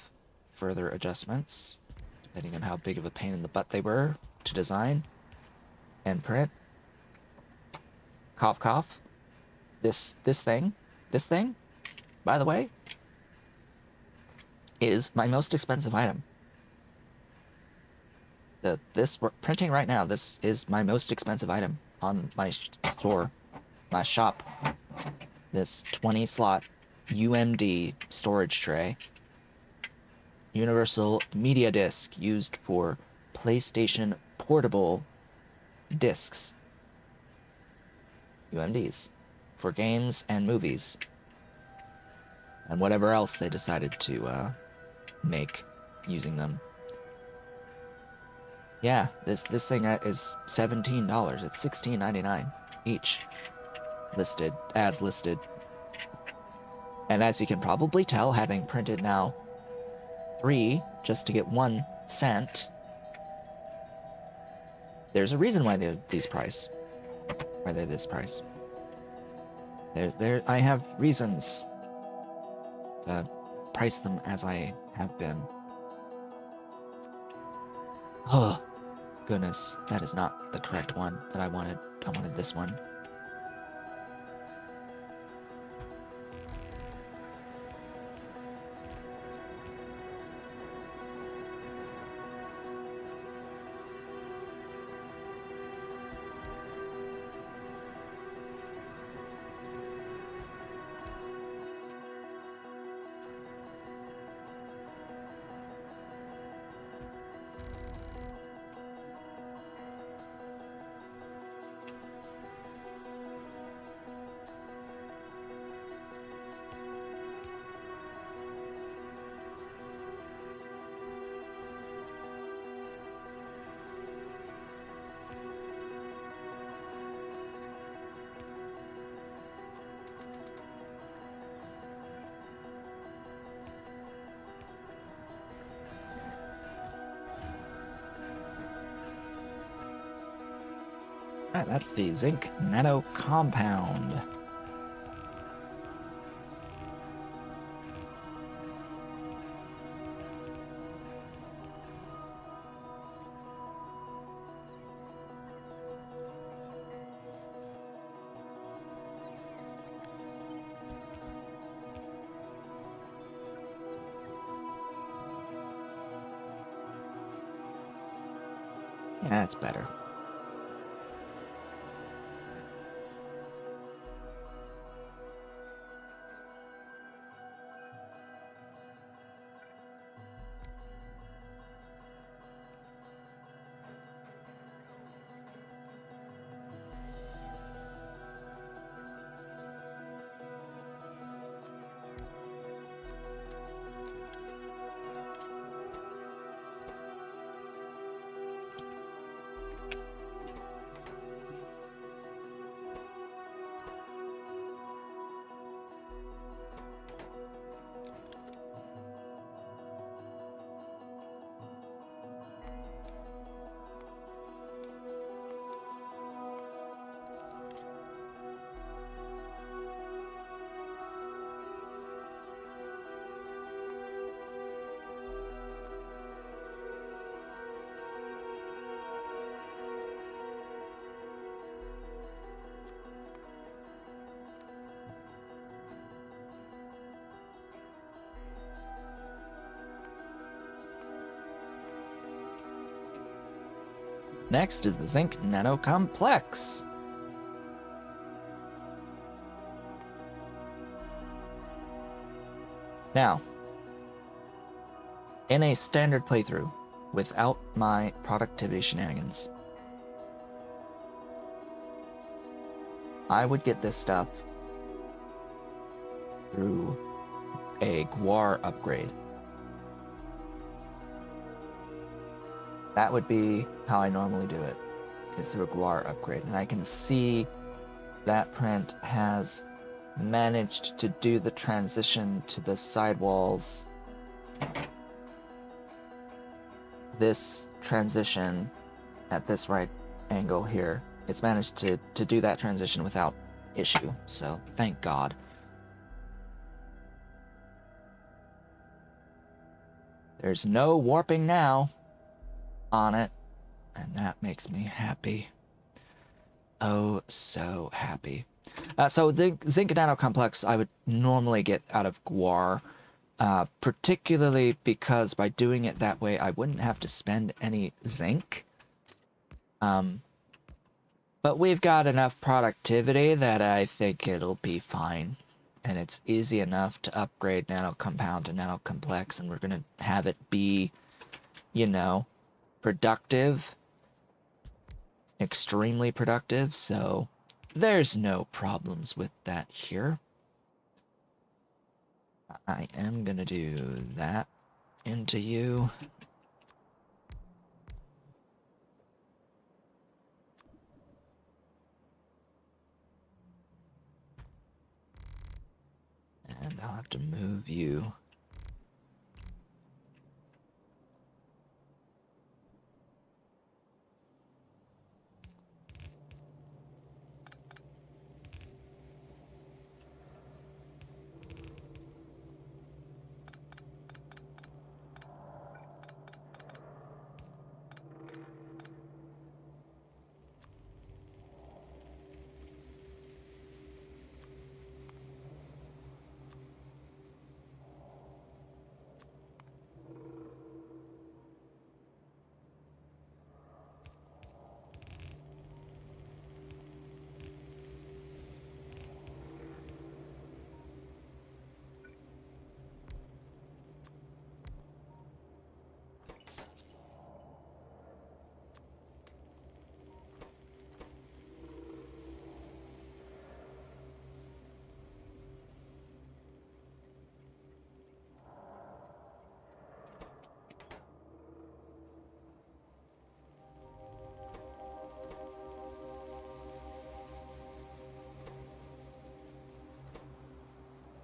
further adjustments, depending on how big of a pain in the butt they were to design and print. Cough, cough. This thing, by the way, is my most expensive item. This we're printing right now, this is my most expensive item on my store, my shop. This 20 slot UMD storage tray. Universal Media Disc used for PlayStation portable discs. UMDs. For games and movies. And whatever else they decided to make using them. Yeah, this thing is $17. It's $16.99 each. Listed, as listed. And as you can probably tell, having printed now 3 just to get 1 cent, there's a reason why they're this price. Why they're this price. I have reasons to price them as I have been. Oh, goodness, that is not the correct one that I wanted. I wanted this one. Alright, that's the zinc nano compound. Yeah, that's better. Next is the zinc nano complex. Now, in a standard playthrough, without my productivity shenanigans, I would get this stuff through a guar upgrade. That would be how I normally do it, is through a guar upgrade. And I can see that print has managed to do the transition to the sidewalls. This transition at this right angle here, it's managed to do that transition without issue, so thank God. There's no warping now on it, and that makes me happy. Oh, so happy. So the zinc nano complex I would normally get out of guar, particularly because by doing it that way I wouldn't have to spend any zinc. But we've got enough productivity that I think it'll be fine. And it's easy enough to upgrade nano compound to nano complex, and we're gonna have it be, you know, productive. Extremely productive, so there's no problems with that here. I am gonna do that into you. And I'll have to move you.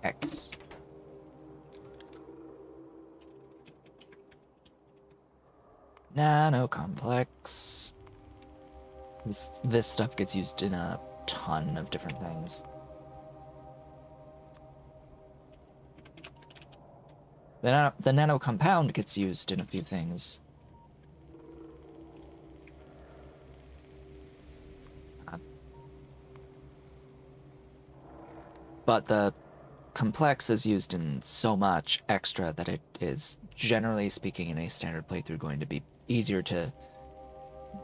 X. Nano complex. This stuff gets used in a ton of different things. The nano compound gets used in a few things. But the complex is used in so much extra that it is, generally speaking, in a standard playthrough going to be easier to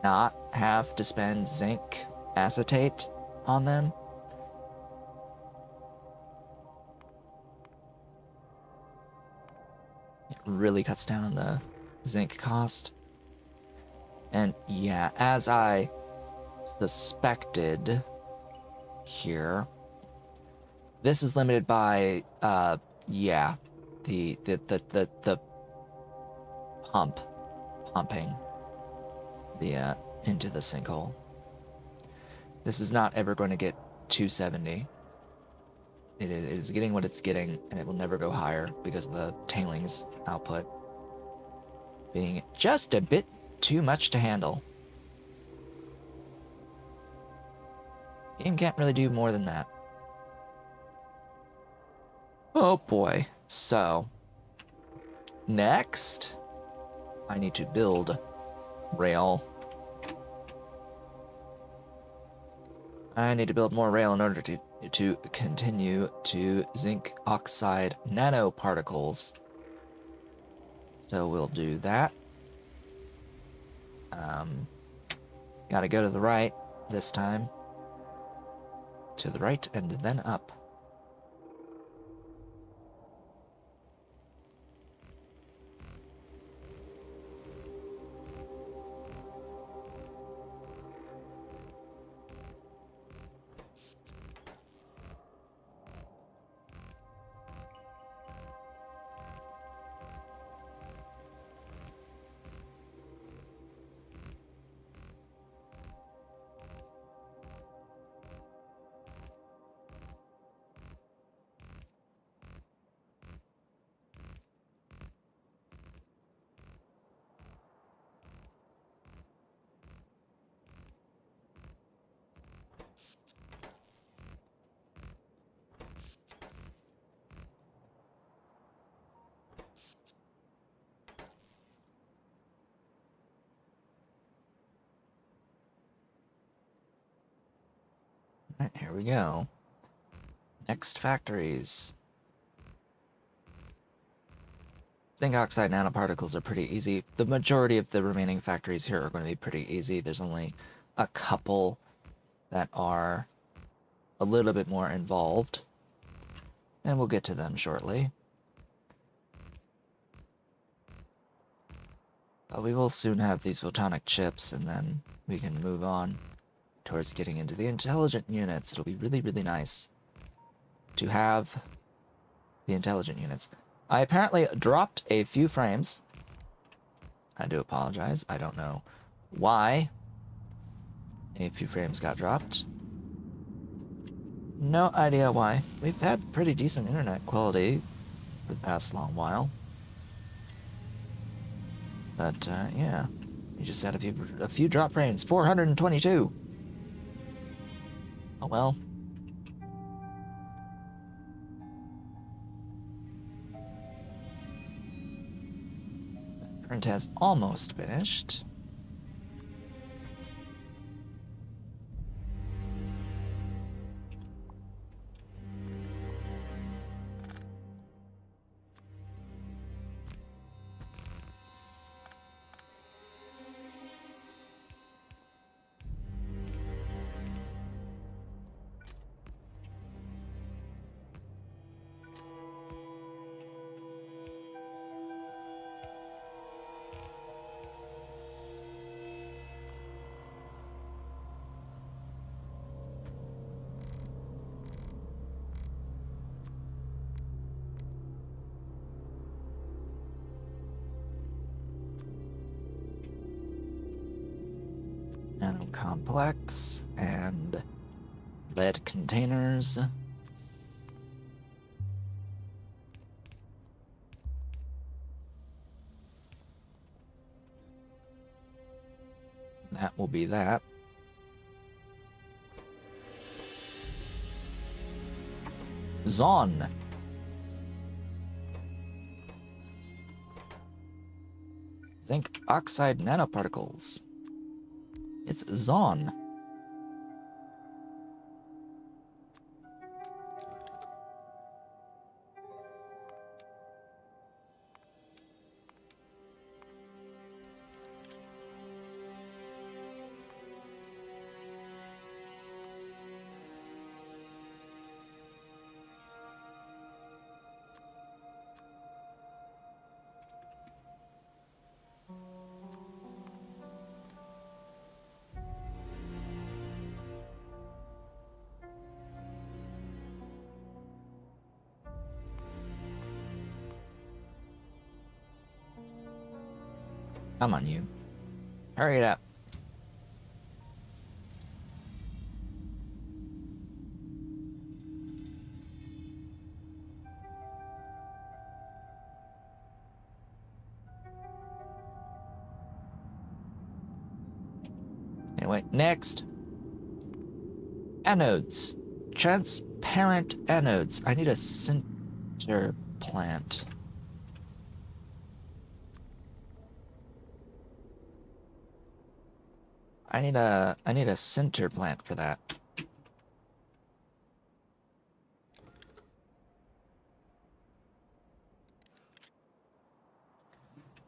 not have to spend zinc acetate on them. It really cuts down on the zinc cost. And yeah, as I suspected here, this is limited by, yeah, the pumping the, into the sinkhole. This is not ever going to get 270. It is getting what it's getting, and it will never go higher because of the tailings output being just a bit too much to handle. Game can't really do more than that. Oh boy. So, next, I need to build rail. I need to build more rail in order to continue to zinc oxide nanoparticles. So we'll do that. Gotta go to the right this time. To the right and then up. Alright, here we go. Next factories. Zinc oxide nanoparticles are pretty easy. The majority of the remaining factories here are going to be pretty easy. There's only a couple that are a little bit more involved, and we'll get to them shortly. But we will soon have these photonic chips, and then we can move on towards getting into the intelligent units. It'll be really, really nice to have the intelligent units. I apparently dropped a few frames. I do apologize. I don't know why a few frames got dropped. No idea why. We've had pretty decent internet quality for the past long while. But, yeah. We just had a few drop frames. 422! Oh well. Print has almost finished. Nano complex and lead containers. That will be that. Zon. Zinc oxide nanoparticles. It's Zon. Come on, you. Hurry it up. Anyway, next. Anodes. Transparent anodes. I need a sinter plant. I need a sinter plant for that.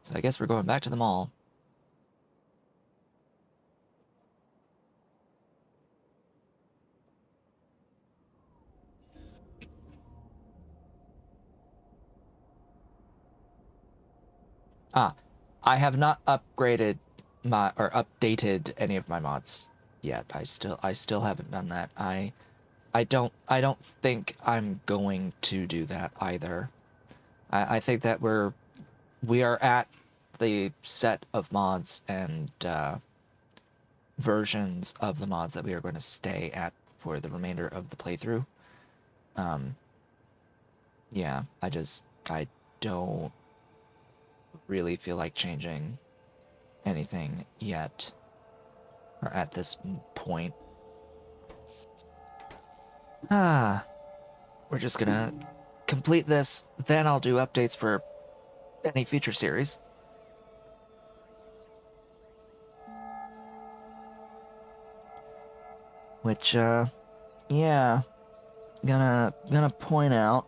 So I guess we're going back to the mall. Ah, I have not upgraded my or updated any of my mods yet. I still haven't done that. I don't think I'm going to do that either. I think that we are at the set of mods and versions of the mods that we are going to stay at for the remainder of the playthrough. Yeah, I don't really feel like changing anything yet, or at this point. We're just gonna complete this, then I'll do updates for any future series. Which, yeah, gonna point out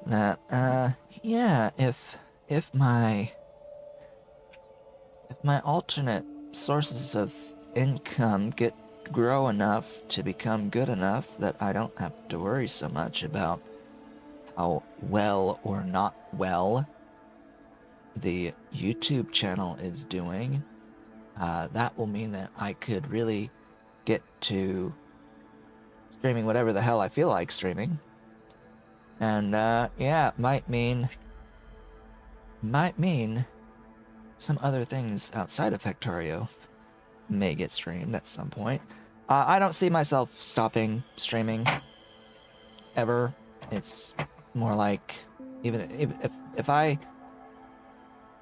that yeah, if my alternate sources of income grow enough to become good enough that I don't have to worry so much about how well or not well the YouTube channel is doing, that will mean that I could really get to streaming whatever the hell I feel like streaming. And yeah, might mean some other things outside of Factorio may get streamed at some point. I don't see myself stopping streaming ever. It's more like even if I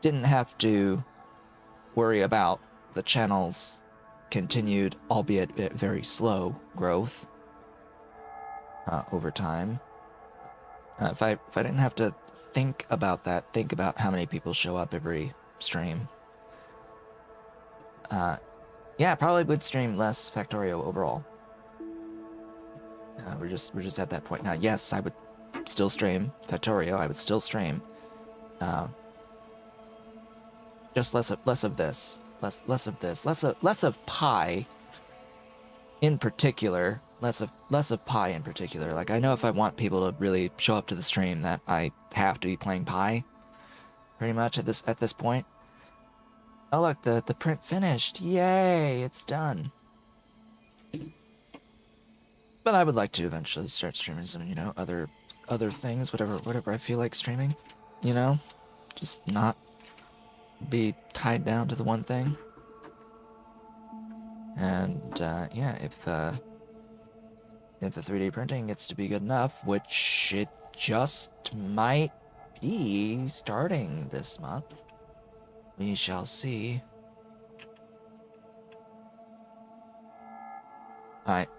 didn't have to worry about the channel's continued, albeit very slow, growth over time. If I didn't have to think about that, think about how many people show up every stream. Yeah, probably would stream less Factorio overall. We're just at that point now. Yes, I would still stream Factorio. I would still stream. Just less of this, less of Pi in particular. Less of Pi in particular. Like, I know if I want people to really show up to the stream, that I have to be playing Pi, pretty much at this point. Oh look, the print finished! Yay, it's done. But I would like to eventually start streaming some, you know, other things, whatever I feel like streaming. You know, just not be tied down to the one thing. And yeah, if the 3D printing gets to be good enough, which it just might be starting this month, we shall see. Alright.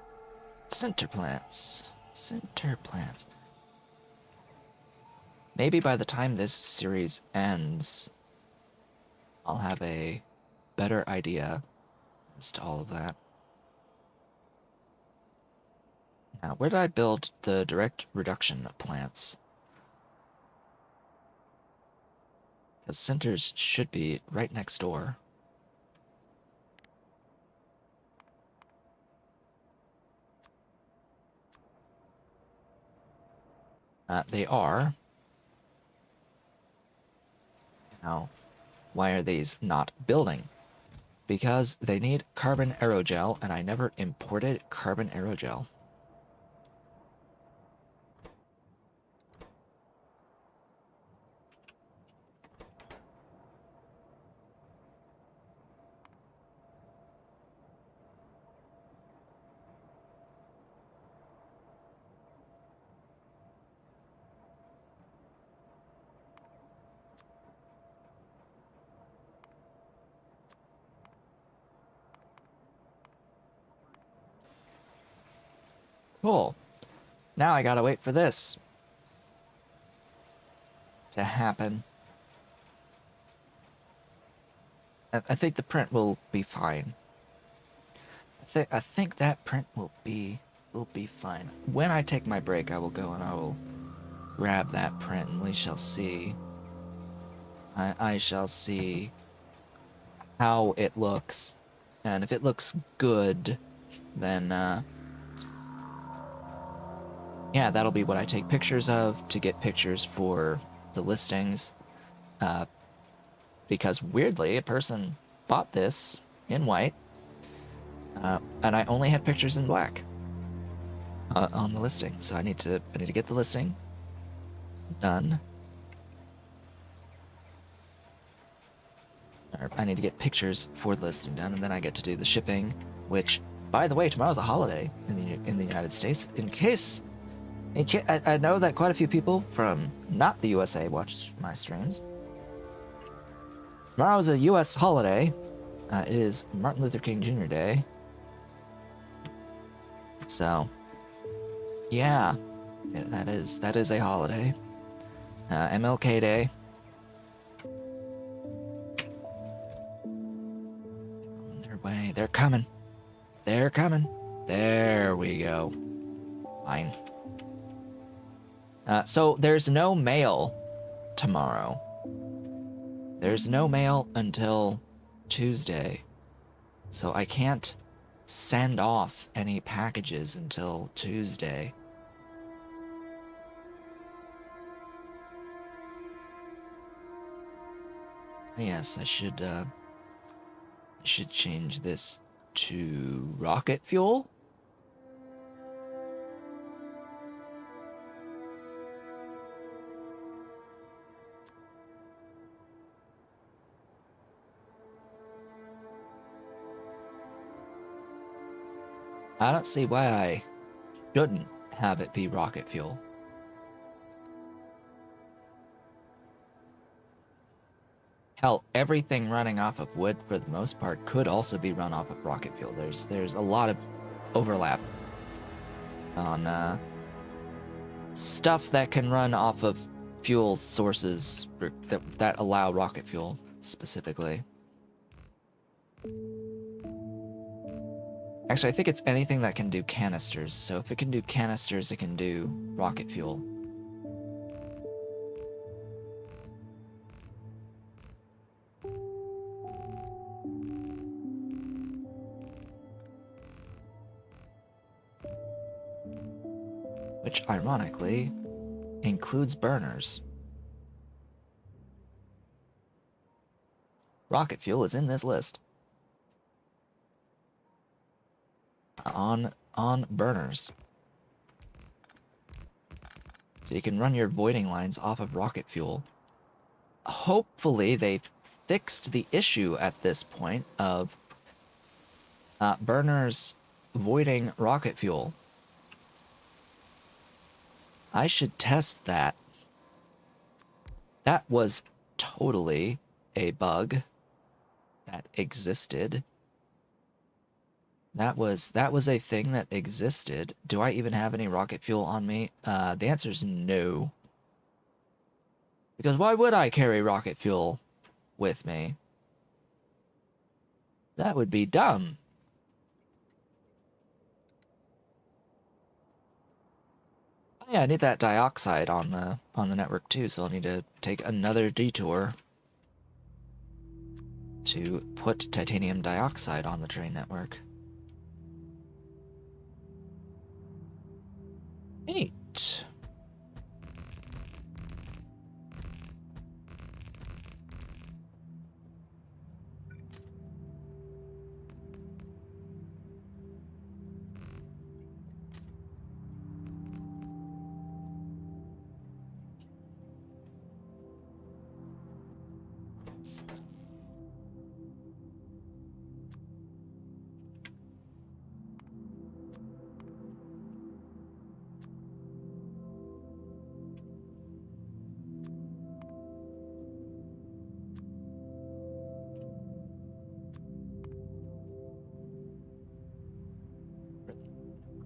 Center plants. Maybe by the time this series ends, I'll have a better idea as to all of that. Now, where did I build the direct reduction plants? Because centers should be right next door. They are. Now, why are these not building? Because they need carbon aerogel, and I never imported carbon aerogel. Cool. Now I gotta wait for this to happen. I think the print will be fine. I think that print will be fine. When I take my break, I will go and I will grab that print, and we shall see. I shall see how it looks, and if it looks good, then yeah, that'll be what I take pictures of to get pictures for the listings. Because weirdly, a person bought this in white, and I only had pictures in black on the listing. So I need to get the listing done. Or I need to get pictures for the listing done, and then I get to do the shipping. Which, by the way, tomorrow's a holiday in the United States. I know that quite a few people from not the USA watch my streams. Tomorrow is a U.S. holiday. It is Martin Luther King Jr. Day. So, yeah, that is a holiday. MLK Day. they're coming. They're coming. There we go. Fine. So there's no mail tomorrow. There's no mail until Tuesday. So I can't send off any packages until Tuesday. Yes, I should change this to rocket fuel. I don't see why I shouldn't have it be rocket fuel. Hell, everything running off of wood, for the most part, could also be run off of rocket fuel. There's a lot of overlap on stuff that can run off of fuel sources that allow rocket fuel specifically. Actually, I think it's anything that can do canisters. So if it can do canisters, it can do rocket fuel. Which, ironically, includes burners. Rocket fuel is in this list. On burners. So you can run your voiding lines off of rocket fuel. Hopefully they've fixed the issue at this point of burners voiding rocket fuel. I should test that. That was totally a bug that existed. That was a thing that existed. Do I even have any rocket fuel on me? The answer is no. Because why would I carry rocket fuel with me? That would be dumb. Oh, yeah, I need that dioxide on the network too, so I'll need to take another detour to put titanium dioxide on the train network. Neat.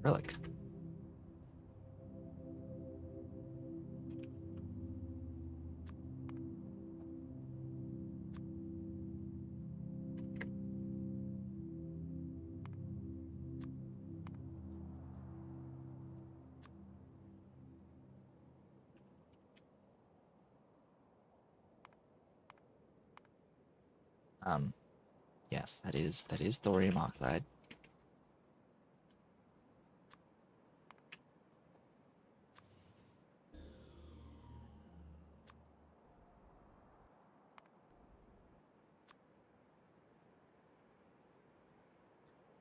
Acrylic. Yes, that is thorium oxide.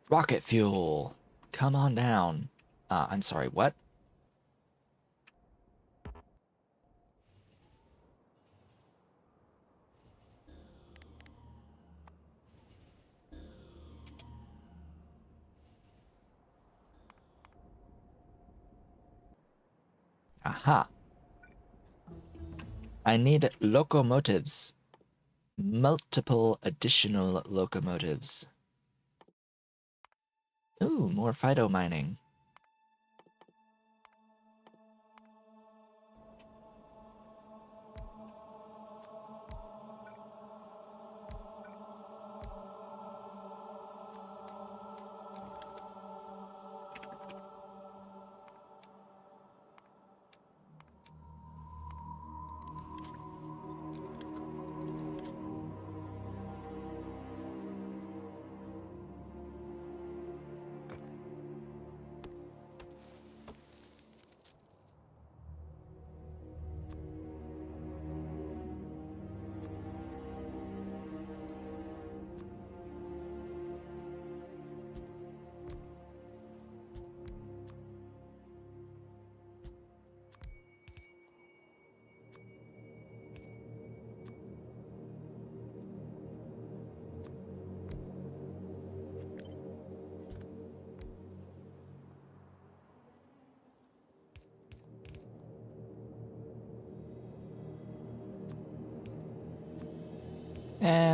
Rocket fuel. Come on down. I'm sorry, what? Aha. I need locomotives. Multiple additional locomotives. Ooh, more phyto mining.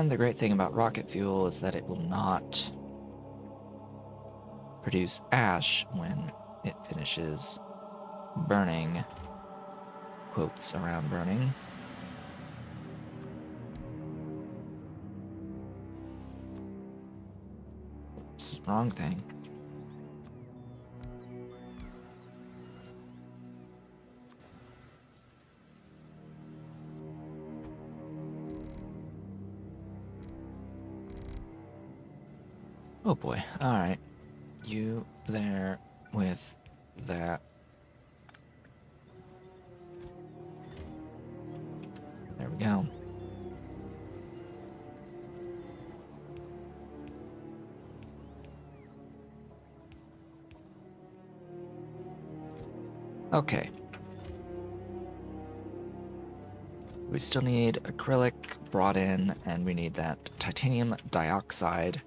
And the great thing about rocket fuel is that it will not produce ash when it finishes burning. Quotes around burning. Oops, wrong thing. Oh boy, alright. You there with that. There we go. Okay. So we still need acrylic brought in, and we need that titanium dioxide.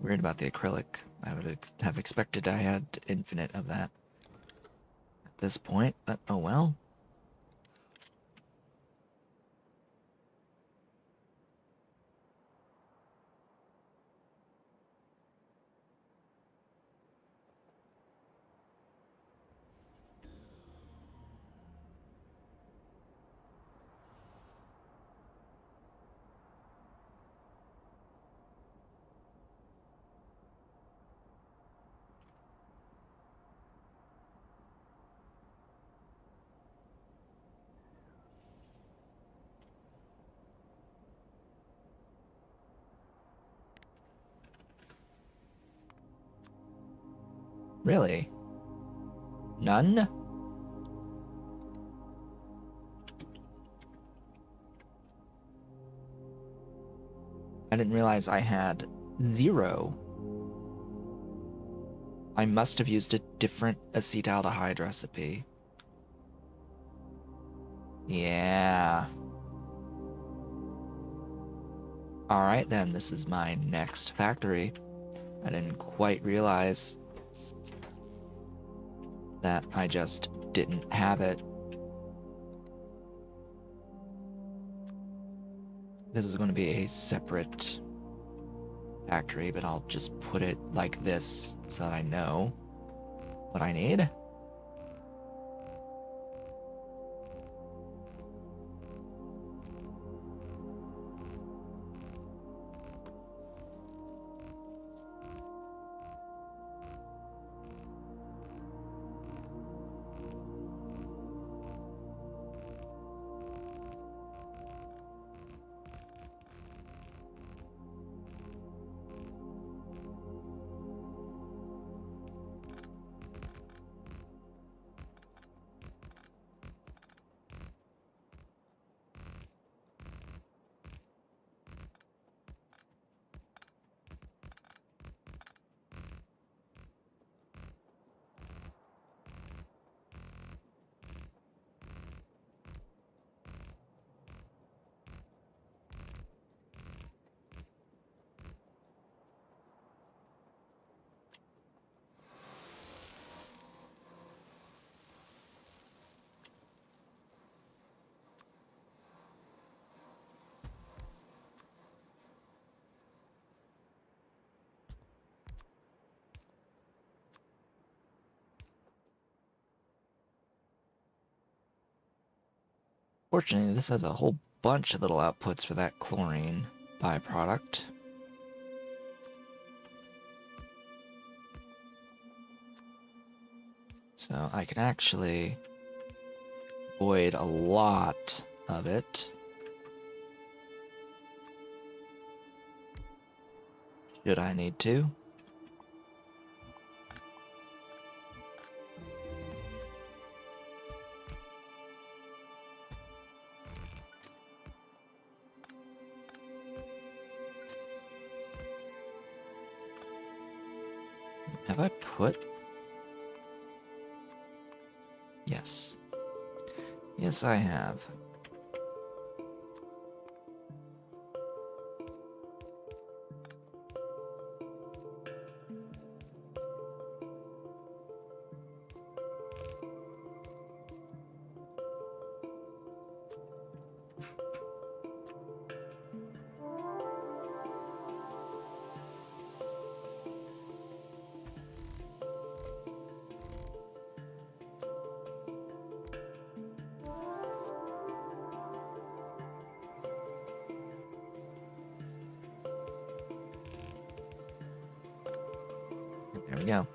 Weird about the acrylic. I would have expected I had infinite of that at this point, but oh well. Really? None? I didn't realize I had 0. I must have used a different acetaldehyde recipe. Yeah. Alright then, this is my next factory. I didn't quite realize that I just didn't have it. This is going to be a separate factory, but I'll just put it like this so that I know what I need. Fortunately, this has a whole bunch of little outputs for that chlorine byproduct. So I can actually avoid a lot of it. Should I need to. Have I put? Yes. Yes, I have. There we go.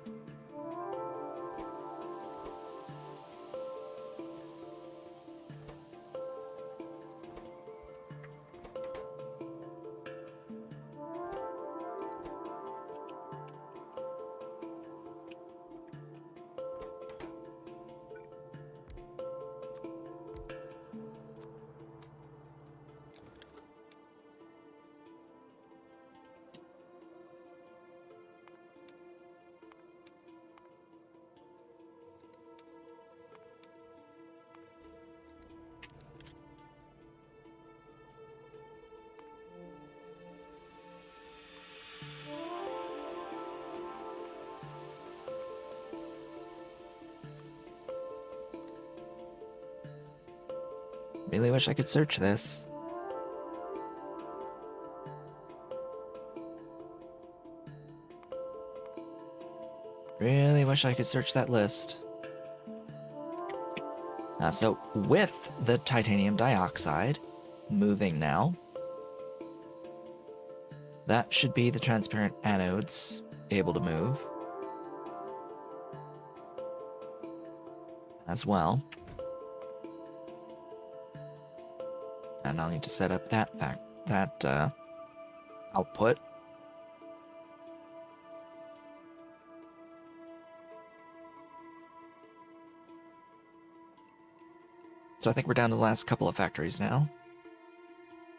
Really wish I could search this. Really wish I could search that list. So with the titanium dioxide moving now, that should be the transparent anodes able to move as well. And I'll need to set up that output. So I think we're down to the last couple of factories now,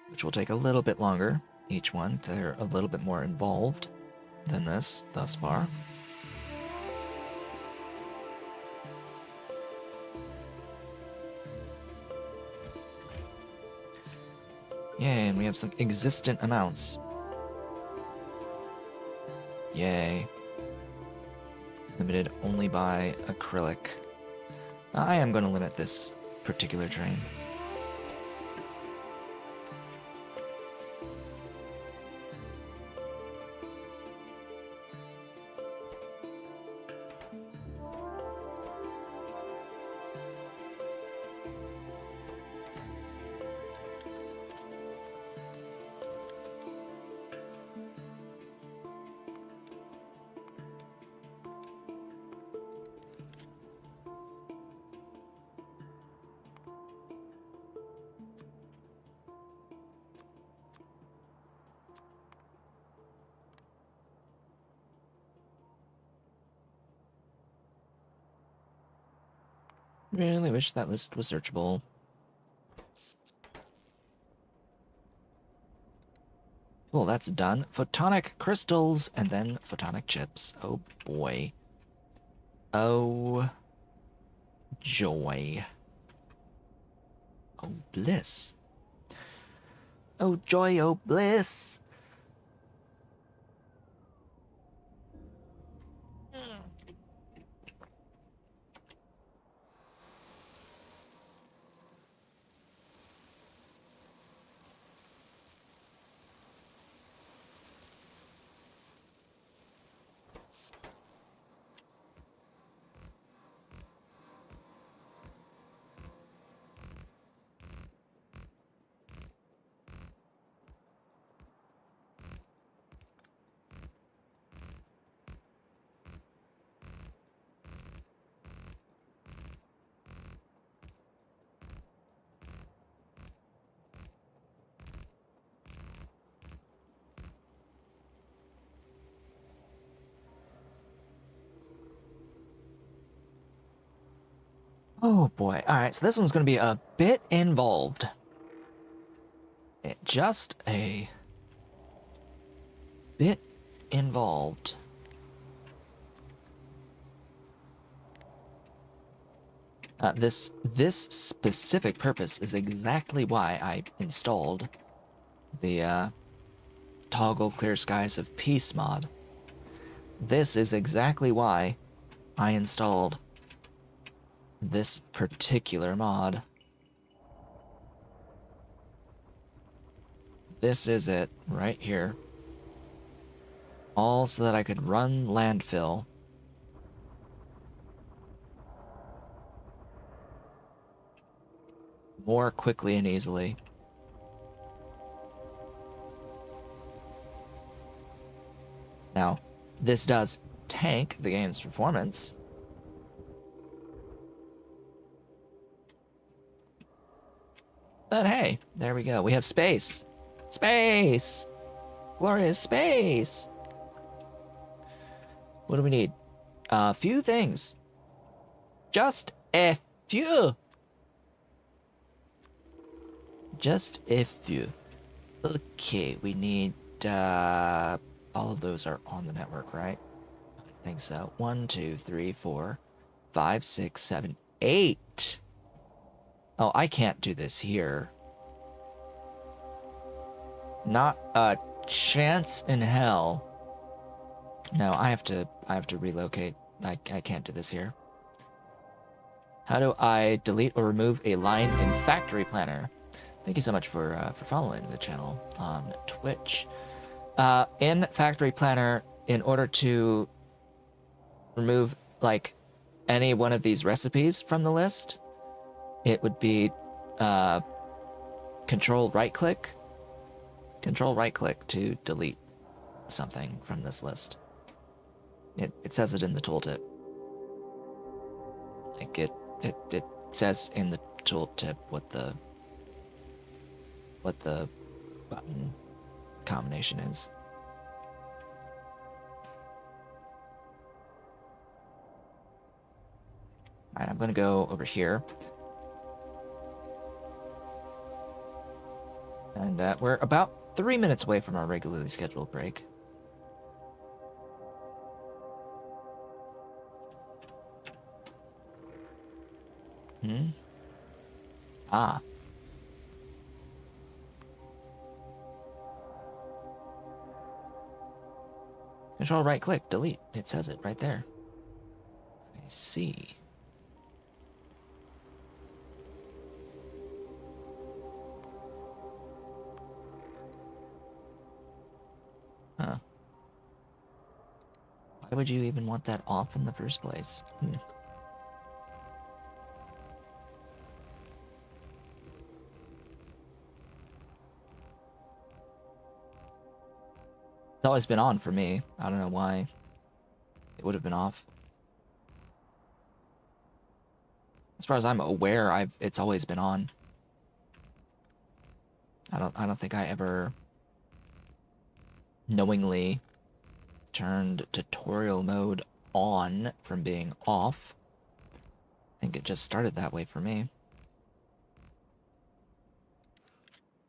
which will take a little bit longer, each one. They're a little bit more involved than this thus far. Yay, and we have some existent amounts. Yay. Limited only by acrylic. I am going to limit this particular train. Really wish that list was searchable. Cool, that's done. Photonic crystals and then photonic chips. Oh boy. Oh joy. Oh bliss. Oh joy, oh bliss. Oh boy. Alright, so this one's going to be a bit involved. Just a bit involved. This specific purpose is exactly why I installed the Toggle Clear Skies of Peace mod. This is exactly why I installed this particular mod. This is it, right here. All so that I could run landfill. More quickly and easily. Now, this does tank the game's performance. But hey, there we go. We have space. Space! Glorious space! What do we need? A few things. Just a few. Just a few. Okay, we need, all of those are on the network, right? I think so. 1, 2, 3, 4, 5, 6, 7, 8. Oh, I can't do this here. Not a chance in hell. No, I have to relocate. I can't do this here. How do I delete or remove a line in Factory Planner? Thank you so much for following the channel on Twitch. In Factory Planner, in order to remove like any one of these recipes from the list, it would be control right click to delete something from this list. It says it in the tooltip. Like it says in the tooltip what the button combination is. All right, I'm gonna go over here. And we're about 3 minutes away from our regularly scheduled break. Ah. Control right click, delete. It says it right there. I see. Huh. Why would you even want that off in the first place? It's always been on for me. I don't know why it would have been off. As far as I'm aware, it's always been on. I don't think I ever knowingly turned tutorial mode on from being off. I think it just started that way for me.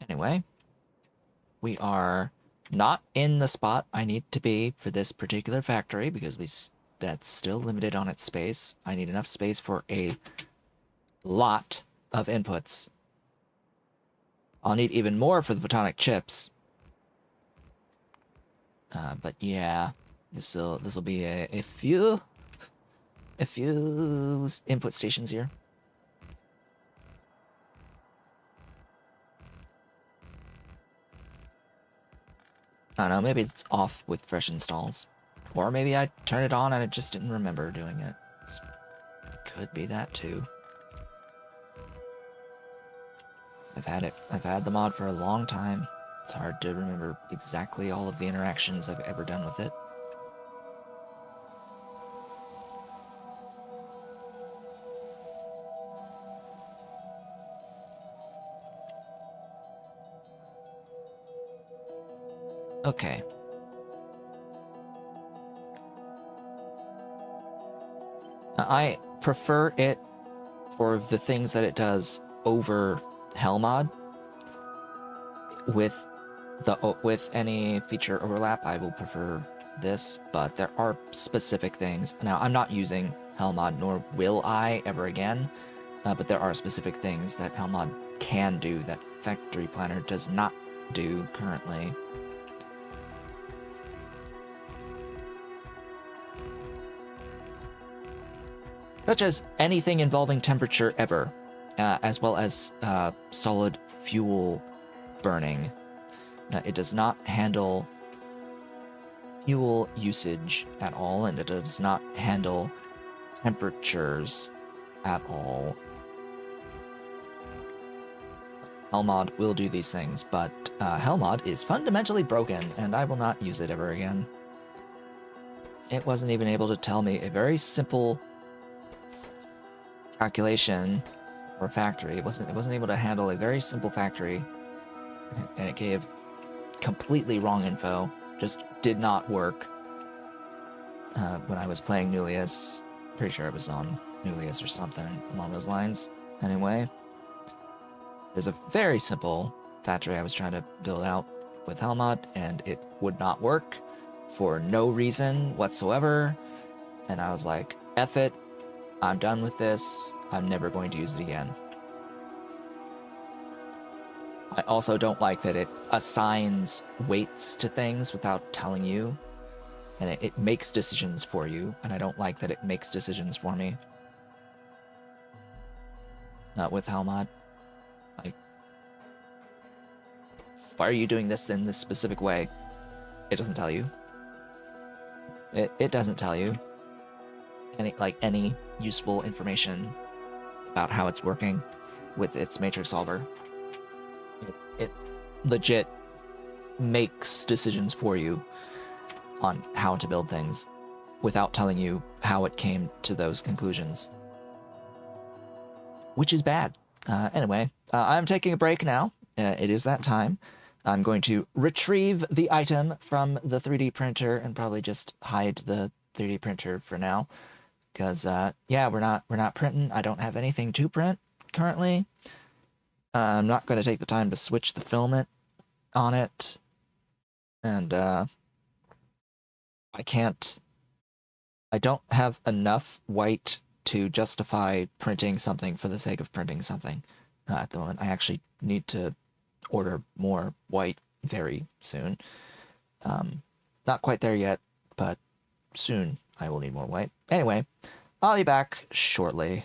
Anyway, we are not in the spot I need to be for this particular factory because that's still limited on its space. I need enough space for a lot of inputs. I'll need even more for the photonic chips. But yeah, this will be a few input stations here. I don't know, maybe it's off with fresh installs. Or maybe I turned it on and I just didn't remember doing it. Could be that too. I've had the mod for a long time. It's hard to remember exactly all of the interactions I've ever done with it. Okay. I prefer it for the things that it does over Hellmod. With any feature overlap, I will prefer this, but there are specific things. Now, I'm not using Hellmod, nor will I ever again, but there are specific things that Hellmod can do that Factory Planner does not do currently. Such as anything involving temperature ever, as well as solid fuel burning. It does not handle fuel usage at all, and it does not handle temperatures at all. Hellmod will do these things, but Hellmod is fundamentally broken, and I will not use it ever again. it wasn't even able to tell me a very simple calculation for a factory. It wasn't able to handle a very simple factory, and it gave completely wrong info. Just did not work when I was playing Newlius. Pretty sure it was on Newlius or something along those lines. Anyway, there's a very simple factory I was trying to build out with Helmut, and it would not work for no reason whatsoever. And I was like, F it, I'm done with this. I'm never going to use it again. I also don't like that it assigns weights to things without telling you, and it makes decisions for you, and I don't like that it makes decisions for me. Not with Helmut. Like, why are you doing this in this specific way? It doesn't tell you. It doesn't tell you any useful information about how it's working with its matrix solver. It legit makes decisions for you on how to build things without telling you how it came to those conclusions, which is bad. Anyway, I'm taking a break now. It is that time. I'm going to retrieve the item from the 3D printer and probably just hide the 3D printer for now, because yeah, we're not printing. I don't have anything to print currently. I'm not going to take the time to switch the filament on it, and I don't have enough white to justify printing something for the sake of printing something at the moment. I actually need to order more white very soon. Not quite there yet, but soon I will need more white. Anyway, I'll be back shortly.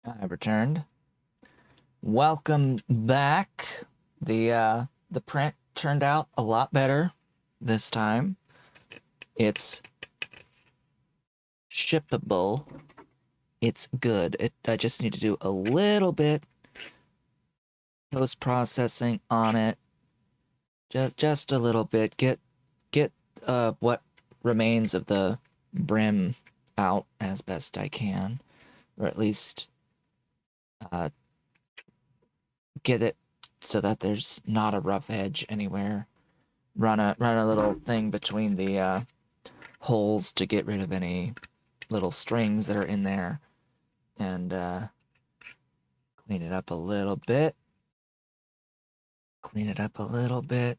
I returned. Welcome back. The print turned out a lot better this time. It's shippable. It's good. I just need to do a little bit post-processing on it. Just a little bit. Get what remains of the brim out as best I can, or at least get it so that there's not a rough edge anywhere. Run a little thing between the holes to get rid of any little strings that are in there, and clean it up a little bit. Clean it up a little bit.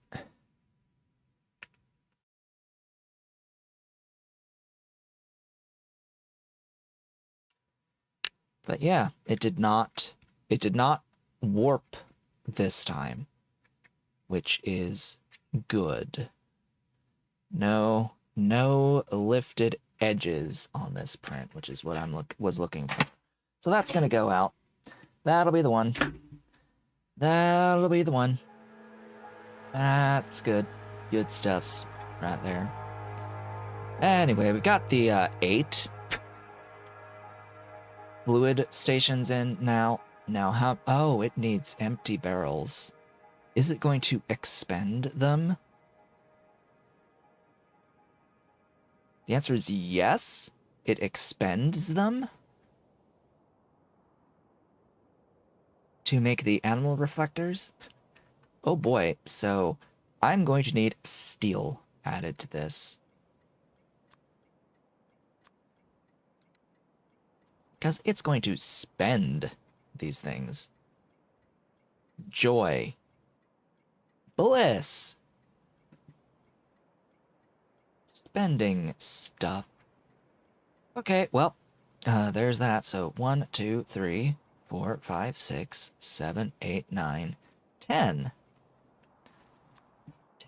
But yeah, it did not warp this time, which is good. No lifted edges on this print, which is what I was looking for. So that's gonna go out. That'll be the one. That'll be the one. That's good. Good stuffs right there. Anyway, we got the 8 fluid stations in now. Now how... Oh, it needs empty barrels. Is it going to expend them? The answer is yes. It expends them to make the animal reflectors. Oh boy, so I'm going to need steel added to this. Because it's going to spend these things. Joy. Bliss. Spending stuff. Okay, well, there's that. So 1, 2, 3, 4, 5, 6, 7, 8, 9, 10.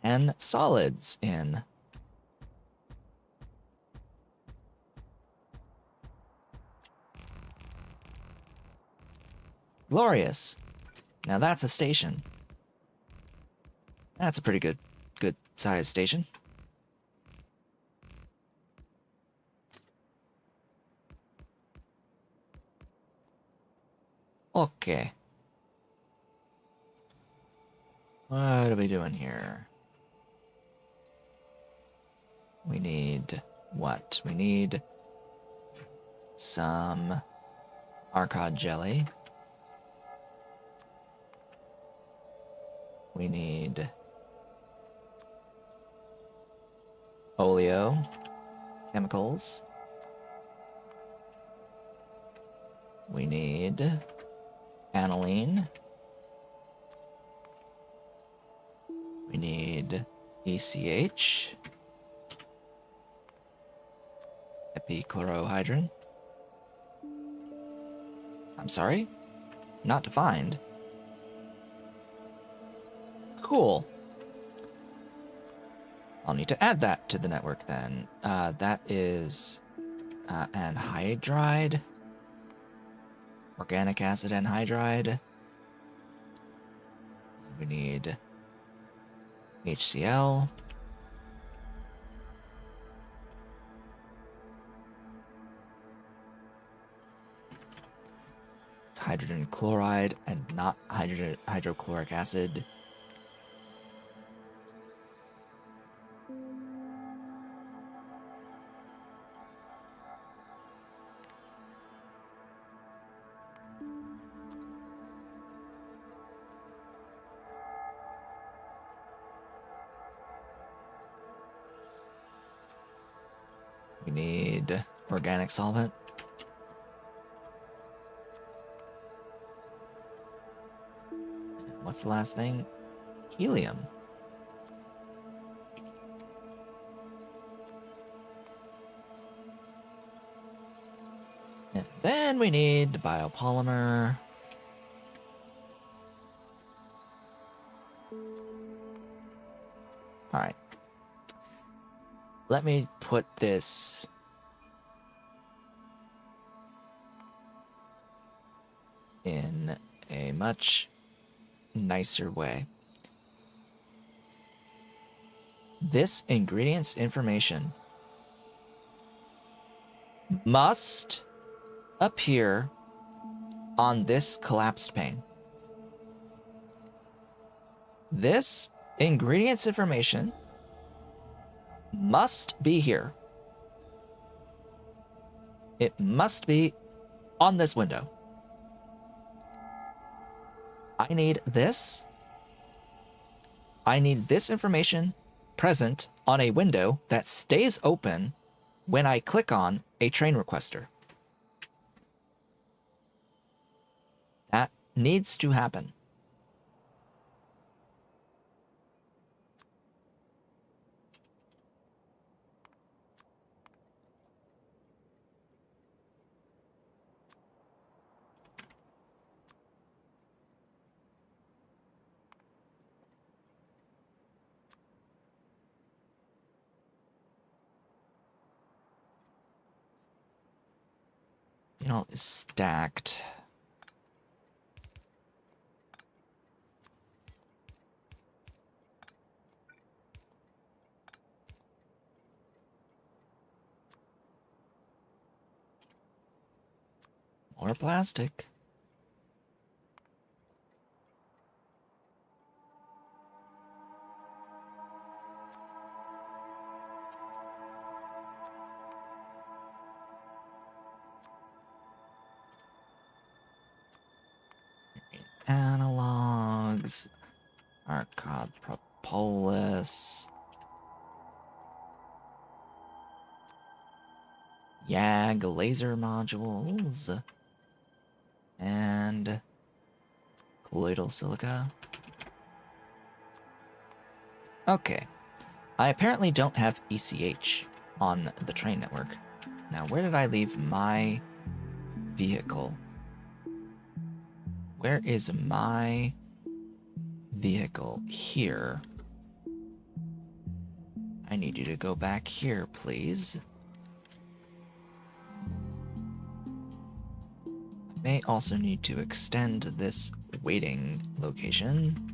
10 solids in. Glorious. Now that's a station. That's a pretty good sized station. Okay. What are we doing here? We need what? We need some Arcod jelly. We need oleo, chemicals. We need aniline. We need ECH, epichlorohydrin. I'm sorry? Not defined. Cool. I'll need to add that to the network then. That is anhydride. Organic acid anhydride. We need HCl. It's hydrogen chloride and not hydrochloric acid. We need organic solvent. What's the last thing? Helium. And then we need biopolymer. All right. Let me put this in a much nicer way. This ingredients information must appear on this collapsed pane. This ingredients information must be here. It must be on this window. I need this. I need this information present on a window that stays open when I click on a train requester. That needs to happen. You know, it's stacked. More plastic. Analogs. Archive propolis. YAG laser modules. And colloidal silica. Okay. I apparently don't have ECH on the train network. Now, where did I leave my vehicle? Where is my vehicle? Here. I need you to go back here, please. I may also need to extend this waiting location.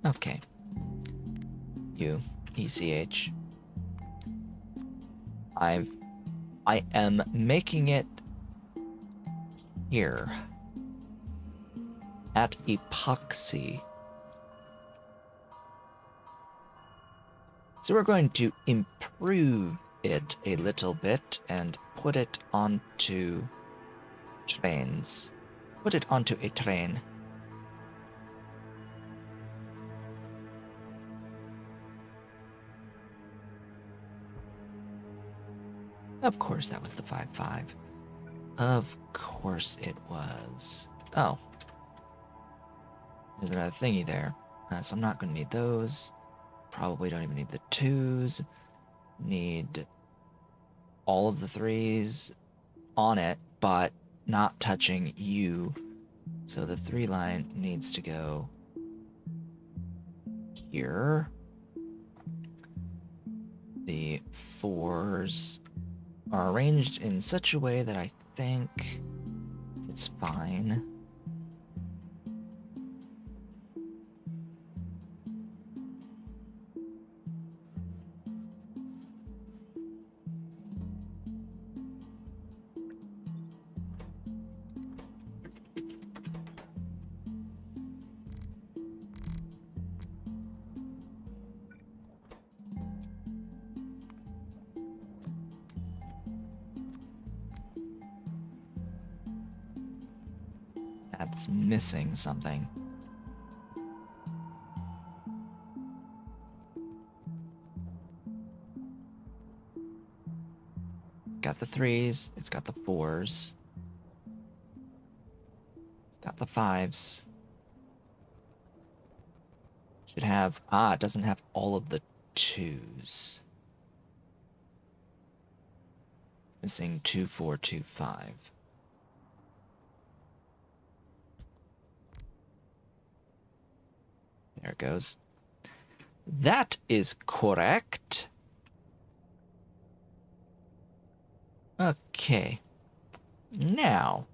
Okay. You, ECH. I am making it here at epoxy. So we're going to improve it a little bit and put it onto trains. Put it onto a train. Of course that was the 5-5. Of course it was. Oh. There's another thingy there. So I'm not going to need those. Probably don't even need the 2s. Need all of the 3s on it, but not touching you. So the 3 line needs to go here. The 4s are arranged in such a way that I think it's fine. That's missing something. Got the 3s, it's got the 4s. It's got the 5s. Should have, it doesn't have all of the 2s. It's Missing 2425. There it goes. That is correct. Okay. Now.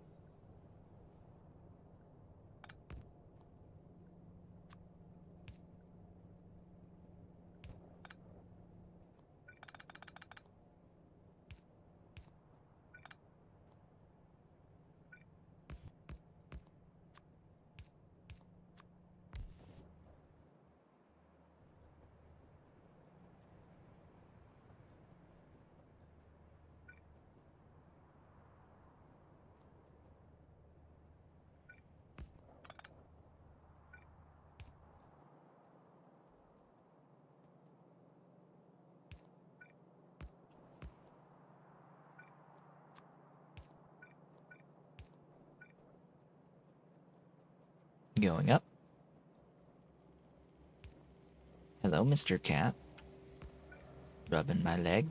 Going up. Hello, Mr. Cat. Rubbing my leg.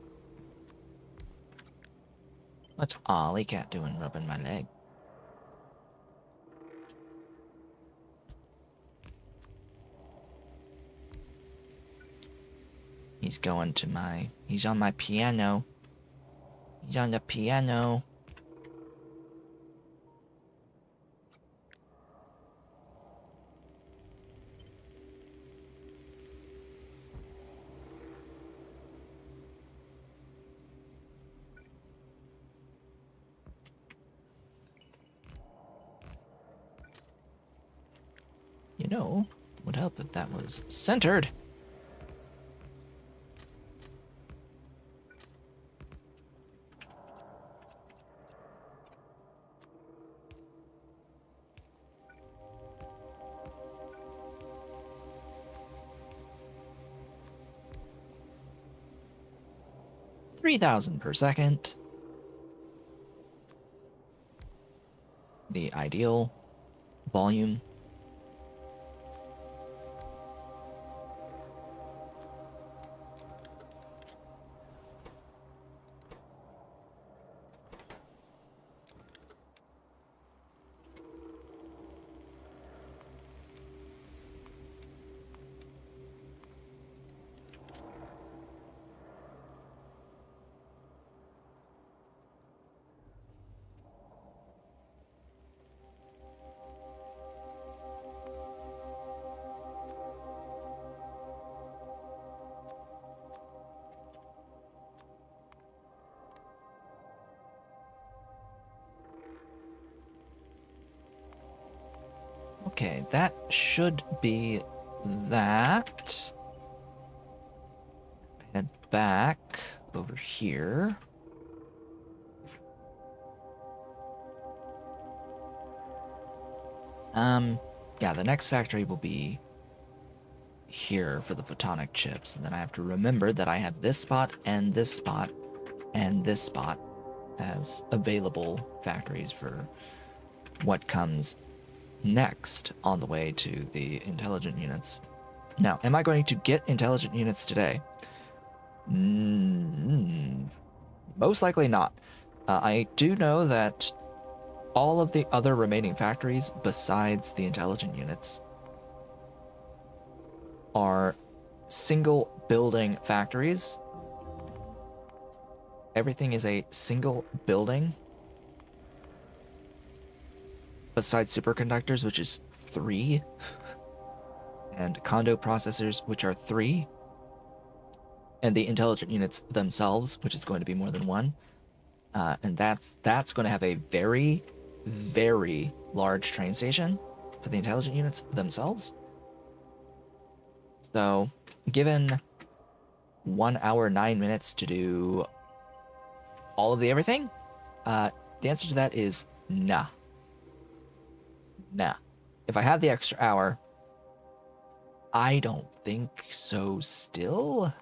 What's Ollie Cat doing rubbing my leg? He's going to my... He's on my piano. He's on the piano. You know, would help if that was centered. $3,000 per second. The ideal volume. Okay, that should be that. Head back over here. Yeah, the next factory will be here for the photonic chips, and then I have to remember that I have this spot and this spot and this spot as available factories for what comes next on the way to the intelligent units. Now, am I going to get intelligent units today? Most likely not. I do know that all of the other remaining factories besides the intelligent units are single building factories. Everything is a single building besides superconductors, which is 3, and condo processors, which are 3, and the intelligent units themselves, which is going to be more than 1. And that's going to have a very, very large train station for the intelligent units themselves. So, given 1 hour, 9 minutes to do all of the everything, the answer to that is nah. Nah. If I had the extra hour, I don't think so still.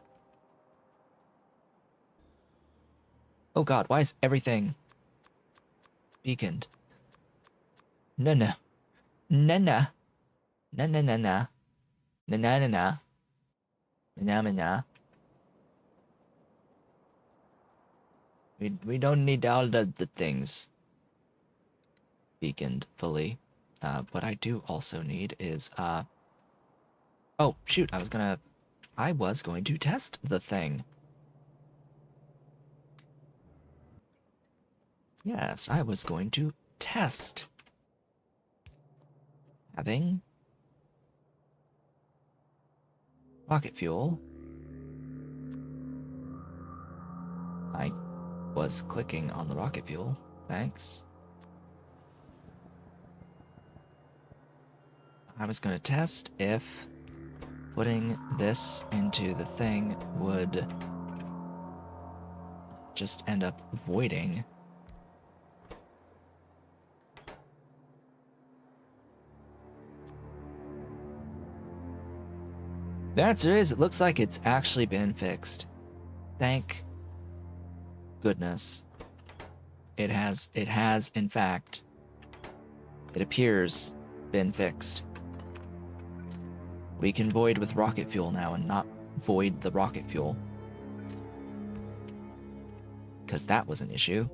Oh god, why is everything beaconed? No, no. No, no. No, no, no, no. No, no, no, no. No, no, no. We don't need all the things beaconed fully. What I do also need is oh shoot, I was going to test the thing. Yes, I was going to test having rocket fuel. I was clicking on the rocket fuel. Thanks. I was going to test if putting this into the thing would just end up voiding. The answer is, it looks like it's actually been fixed. Thank goodness. It has, in fact, it appears, been fixed. We can void with rocket fuel now and not void the rocket fuel. Because that was an issue.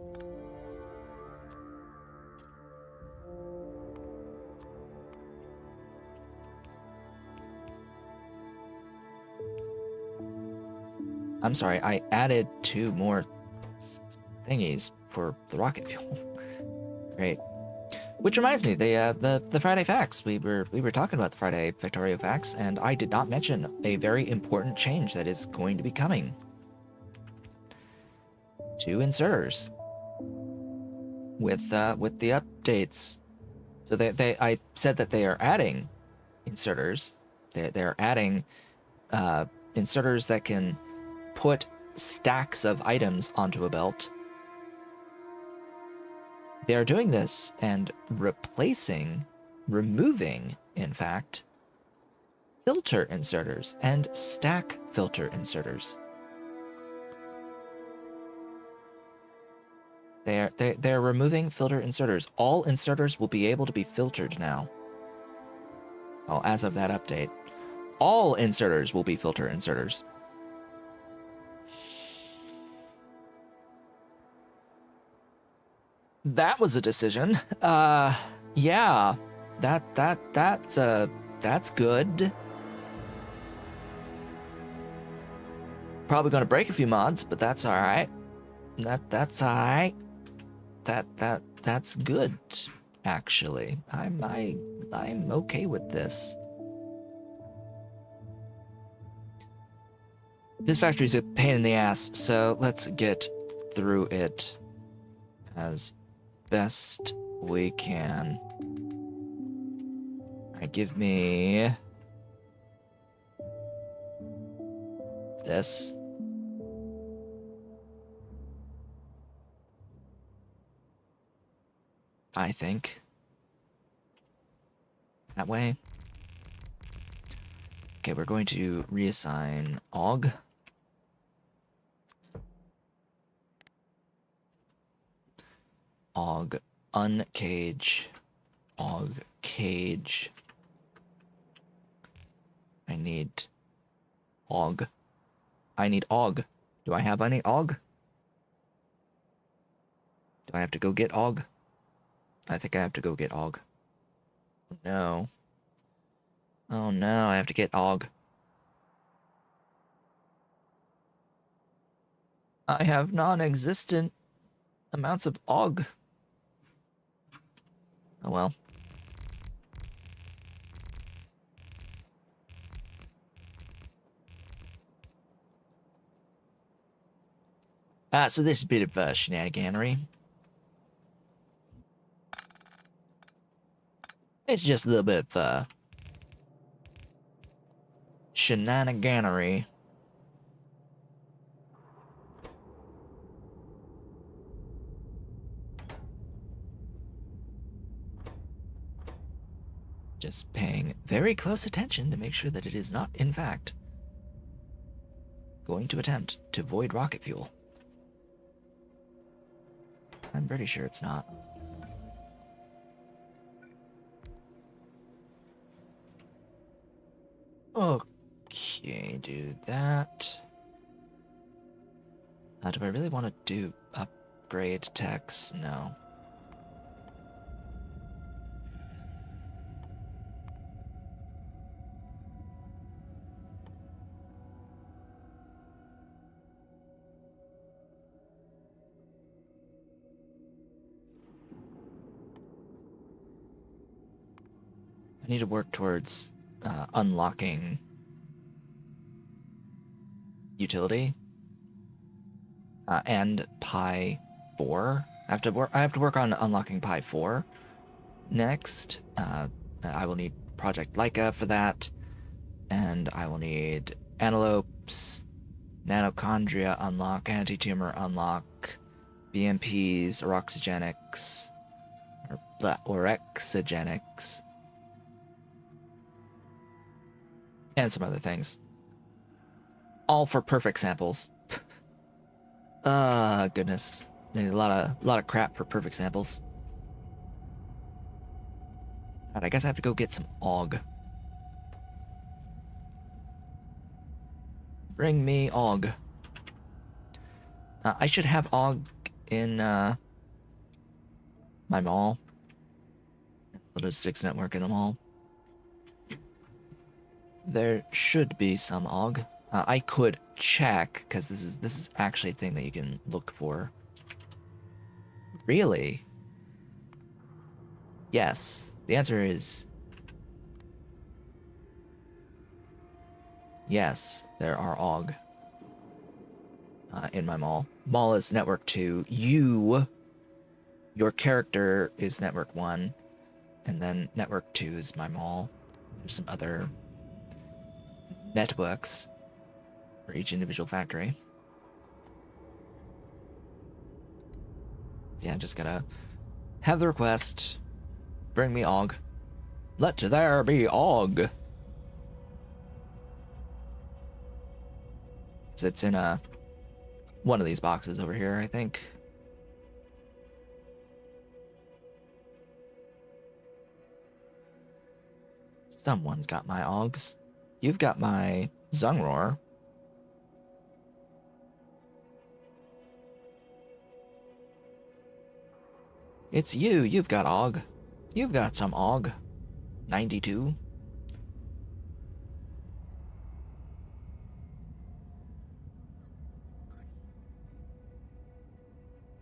I'm sorry, I added 2 more thingies for the rocket fuel. Great. Which reminds me, the Friday facts. We were talking about the Friday Factorio facts, and I did not mention a very important change that is going to be coming to inserters with the updates. So I said that they are adding inserters. They're adding inserters that can put stacks of items onto a belt. They are doing this and removing, in fact, filter inserters and stack filter inserters. They're removing filter inserters. All inserters will be able to be filtered now. Well, as of that update, all inserters will be filter inserters. That was a decision. Yeah, that's good. Probably gonna break a few mods, but that's all right. That's all right. That's good, actually. I'm okay with this. This factory's a pain in the ass, so let's get through it as best we can. Alright, give me this. I think. That way. Okay, we're going to reassign AUG. AUG uncage. AUG cage. I need AUG. I need AUG. Do I have any AUG? Do I have to go get AUG? I think I have to go get AUG. No. Oh no, I have to get AUG. I have non-existent amounts of AUG. Oh well. So this is a bit of shenaniganery. It's just a little bit of shenaniganery. Just paying very close attention to make sure that it is not, in fact, going to attempt to void rocket fuel. I'm pretty sure it's not. Okay, do that. Do I really want to do upgrade techs? No. I need to work towards unlocking utility and Pi 4. I have to work on unlocking Pi 4 next. I will need Project Leica for that, and I will need antelopes, nanochondria unlock, anti-tumor unlock, BMPs, oxygenics, or exogenics, and some other things. All for perfect samples. Goodness. I need a lot of crap for perfect samples. Alright, I guess I have to go get some AUG. Bring me AUG. I should have AUG in my mall. Logistics network in the mall. There should be some AUG. I could check, because this is actually a thing that you can look for. Really? Yes. The answer is yes, there are AUG in my mall. Mall is network 2. Your character is network 1, and then network 2 is my mall. There's some other networks for each individual factory. Yeah, just gotta have the request. Bring me AUG. Let there be AUG. It's in one of these boxes over here, I think. Someone's got my AUGs. You've got my Zungroar. It's you. You've got AUG. You've got some AUG. 92.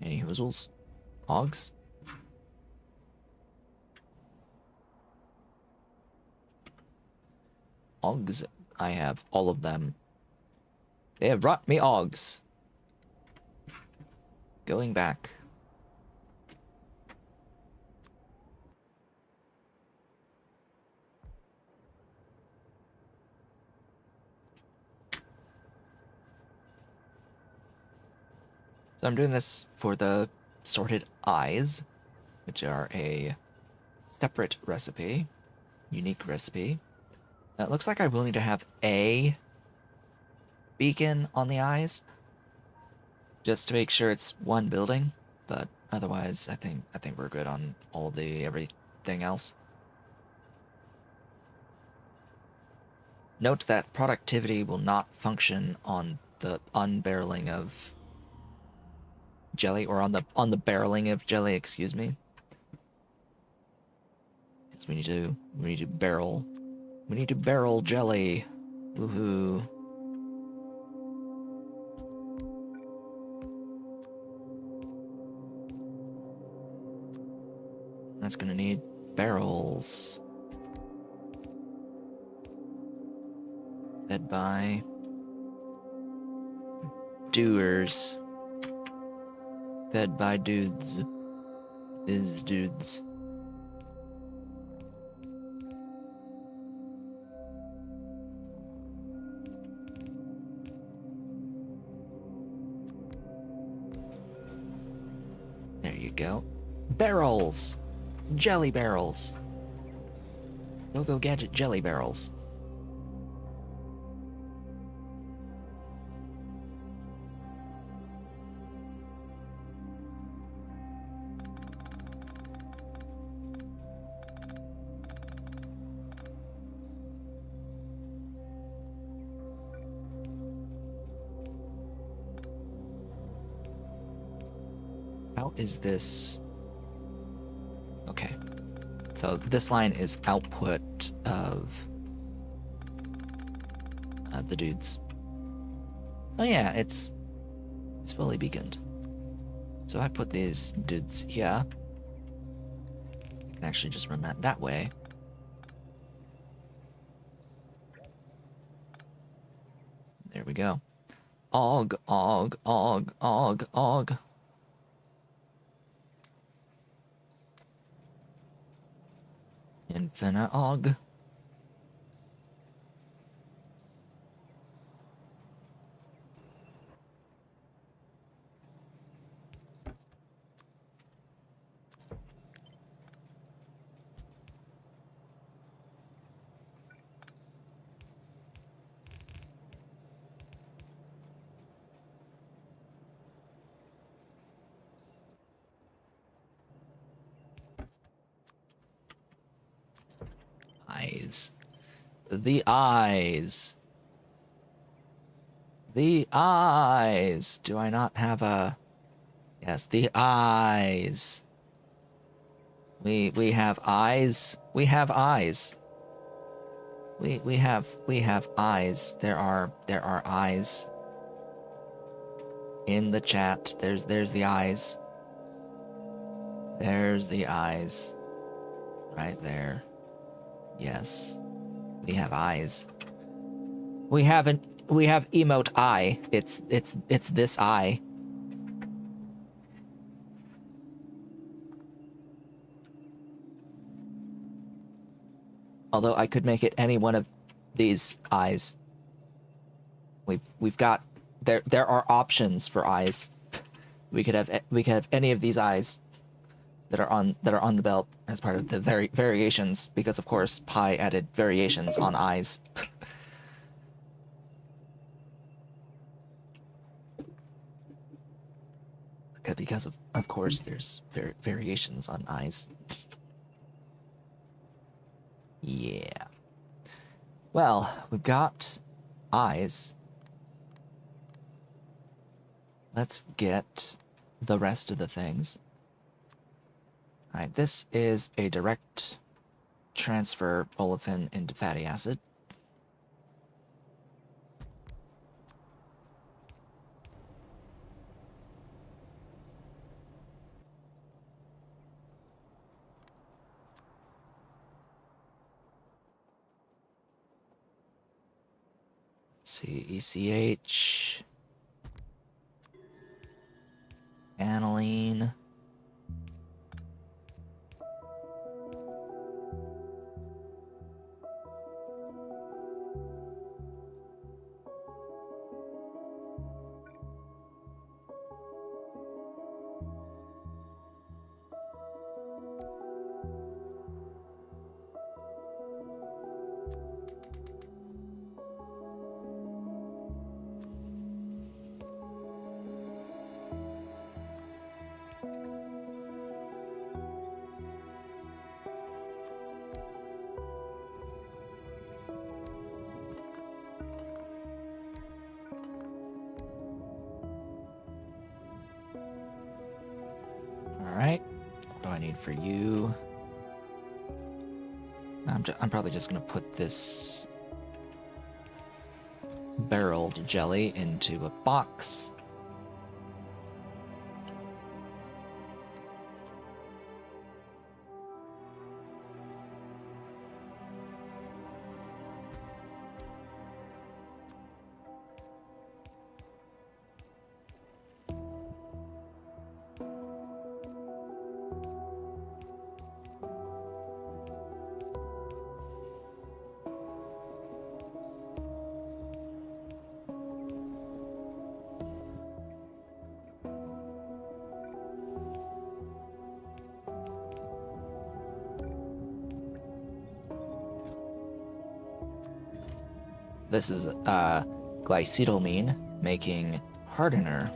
Any hoozles? AUGs? AUGs. I have all of them. They have brought me AUGs. Going back. So I'm doing this for the sorted eyes, which are a separate recipe, unique recipe. It looks like I will need to have a beacon on the eyes, just to make sure it's one building. But otherwise, I think we're good on all of the everything else. Note that productivity will not function on the unbarreling of jelly, or on the barreling of jelly, excuse me. Because we need to barrel. We need to barrel jelly. Woohoo. That's gonna need barrels. Fed by doers. Fed by dudes. Is dudes. There you go. Barrels! Jelly barrels. Go gadget jelly barrels. How is this? Okay. So this line is output of the dudes. Oh yeah, it's fully beaconed. So I put these dudes here. I can actually just run that way. There we go. Og, og, og, og, og. Infinite og. Eyes. The eyes. The eyes. Do I not have a... Yes, the eyes. We have eyes. We have eyes. We have eyes. There are eyes. In the chat. There's the eyes. There's the eyes. Right there. Yes. We have eyes. We have emote eye. It's this eye. Although I could make it any one of these eyes. We've got there are options for eyes. We could have any of these eyes that are on the belt as part of the variations, because of course Pi added variations on eyes. Because of course there's variations on eyes. Yeah. Well, we've got eyes. Let's get the rest of the things. Alright, this is a direct transfer olefin into fatty acid. Let's see, ECH, aniline. Alright, what do I need for you? I'm probably just gonna put this barreled jelly into a box. This is glycetylamine making hardener.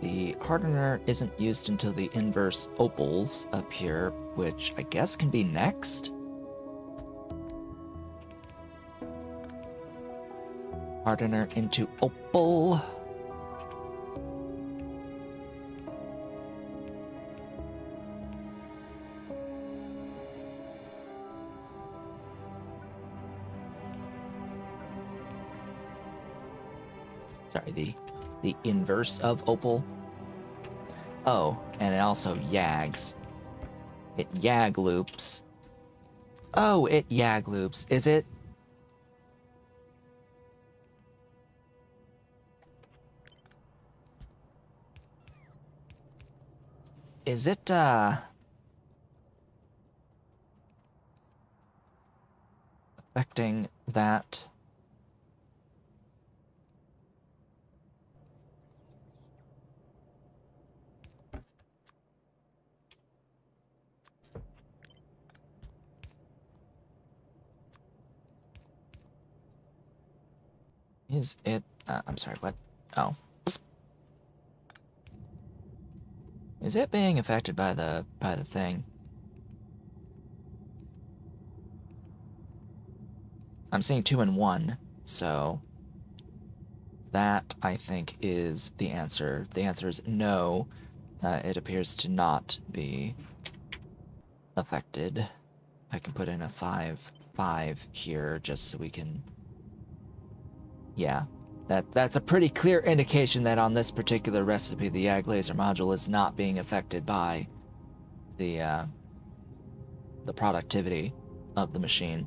The hardener isn't used until the inverse opals appear, which I guess can be next. Hardener into opal. Sorry, the inverse of opal. Oh, and it also yags. It yag loops. Oh, it yag loops. Is it? Is it, affecting that? Is it, I'm sorry, what? Oh. Is it being affected by the thing? I'm seeing 2 and 1, so that, I think, is the answer. The answer is no. It appears to not be affected. I can put in a 5 here just so we can... Yeah, that's a pretty clear indication that on this particular recipe, the YAG laser module is not being affected by the productivity of the machine.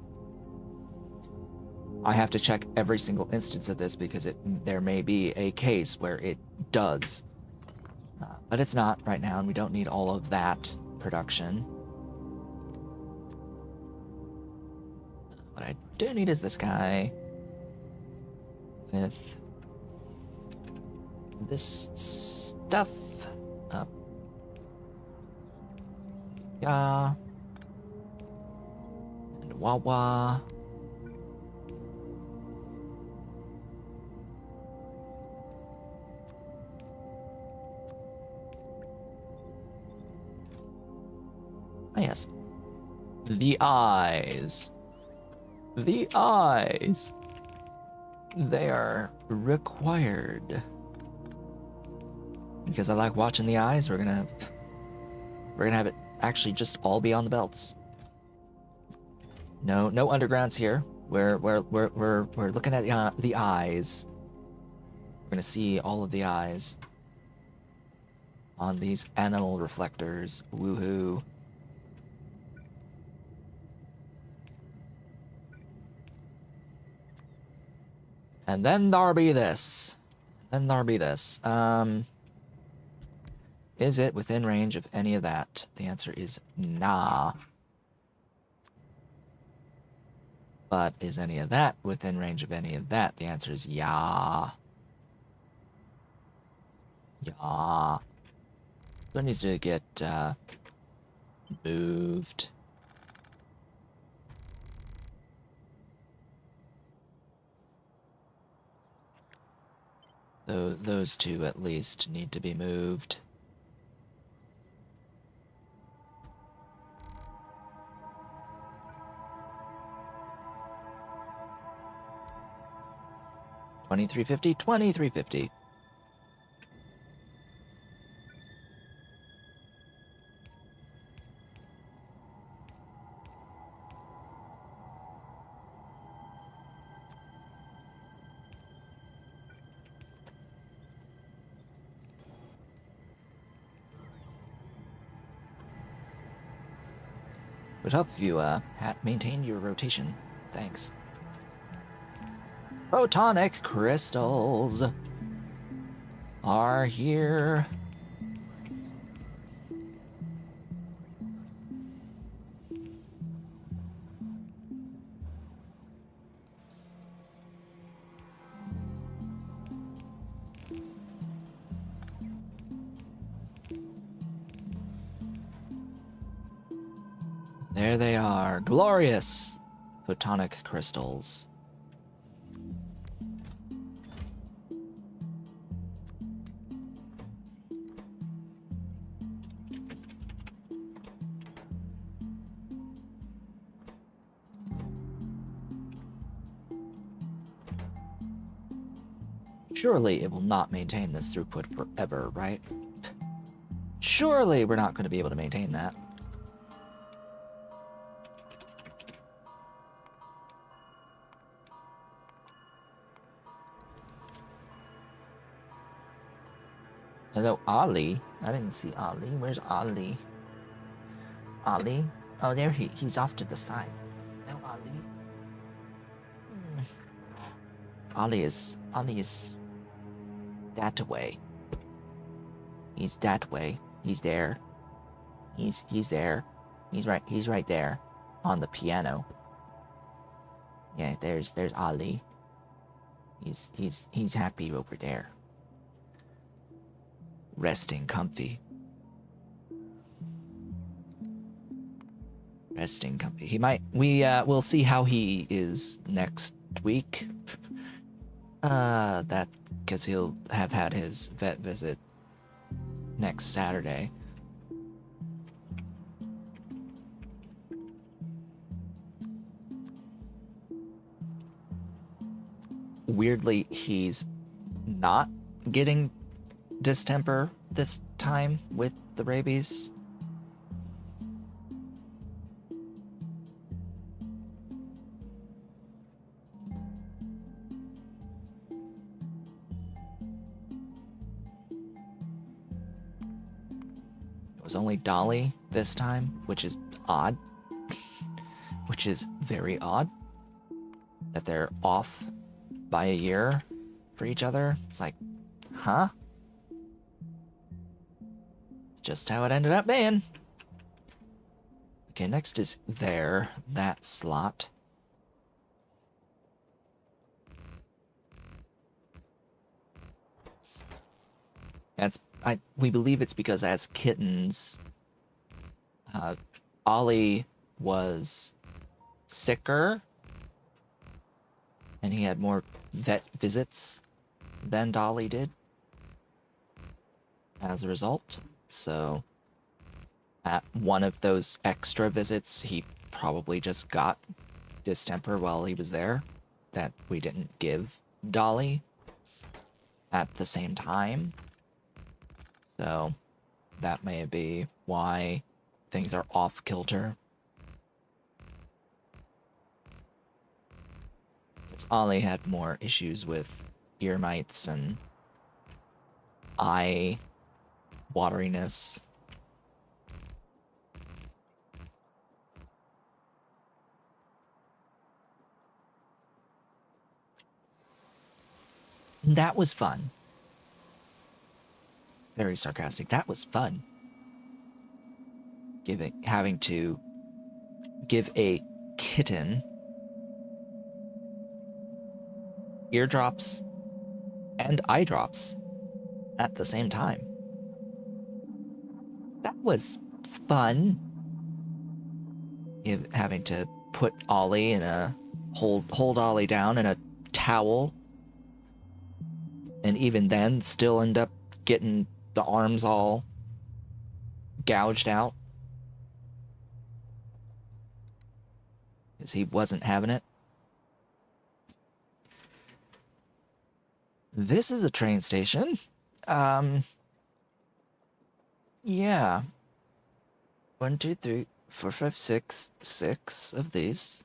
I have to check every single instance of this because there may be a case where it does. But it's not right now, and we don't need all of that production. What I do need is this guy with this stuff. Yeah. And wah-wah. Ah, yes. The eyes. The eyes. They are required. Because I like watching the eyes, we're gonna have it actually just all be on the belts. No undergrounds here. We're looking at the eyes. We're gonna see all of the eyes on these animal reflectors. Woohoo! And then there be this. Then there be this. Is it within range of any of that? The answer is nah. But is any of that within range of any of that? The answer is yeah. Yeah. So it needs to get moved. So those two at least need to be moved. $23.50, $23.50. Would help if you maintained your rotation. Thanks. Photonic crystals are here. There they are. Glorious photonic crystals. Surely it will not maintain this throughput forever, right? Surely we're not going to be able to maintain that. Hello, Ollie. I didn't see Ollie. Where's Ollie? Ollie? Oh, there he's off to the side. Hello, Ollie. Hmm. Ollie is that way. He's that way. He's there. He's there. He's right there on the piano. Yeah, there's Ollie. He's happy over there. Resting comfy. Resting comfy. He might we'll see how he is next week. That because he'll have had his vet visit next Saturday. Weirdly, he's not getting distemper this time with the rabies. It was only Dolly this time, which is odd. Which is very odd. That they're off by a year for each other. It's like, huh? Just how it ended up being. Okay, next is that slot. We believe it's because as kittens, Ollie was sicker and he had more vet visits than Dolly did as a result. So at one of those extra visits, he probably just got distemper while he was there that we didn't give Dolly at the same time. So that may be why things are off kilter. Because Ollie had more issues with ear mites and eye wateriness. That was fun. Very sarcastic. That was fun. Having to give a kitten eardrops and eye drops at the same time. That was fun. Having to put Ollie in a hold Ollie down in a towel, and even then still end up getting the arms all gouged out because he wasn't having it. This is a train station. Yeah. 1, 2, 3, 4, 5, 6. 6 of these.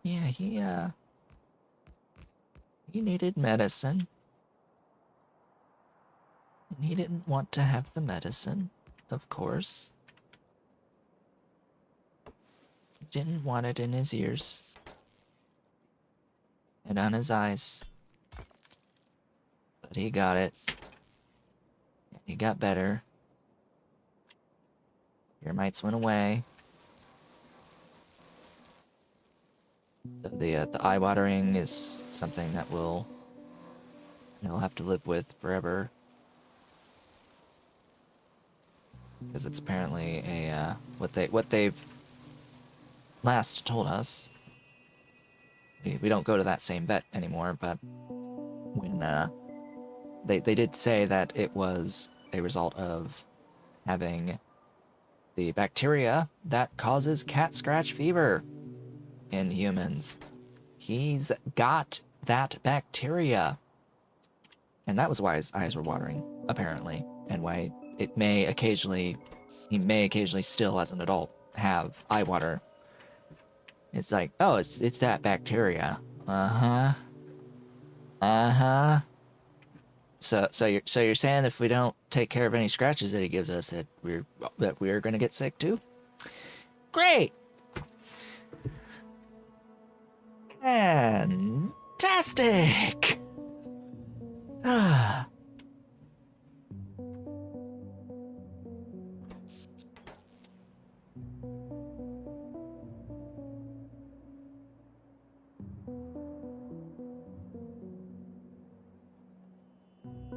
Yeah, he needed medicine. And he didn't want to have the medicine, of course. He didn't want it in his ears. And on his eyes. But he got it. And he got better. Ear mites went away. The eye watering is something that he'll have to live with forever. Because it's apparently a what they've last told us. We don't go to that same vet anymore, but when they did say that it was a result of having the bacteria that causes cat scratch fever in humans. He's got that bacteria. And that was why his eyes were watering, apparently, and why he may occasionally still as an adult have eye water. It's like, oh, it's that bacteria. Uh-huh. Uh-huh. So you're saying if we don't take care of any scratches that he gives us that we're gonna get sick too? Great! Fantastic! Ah.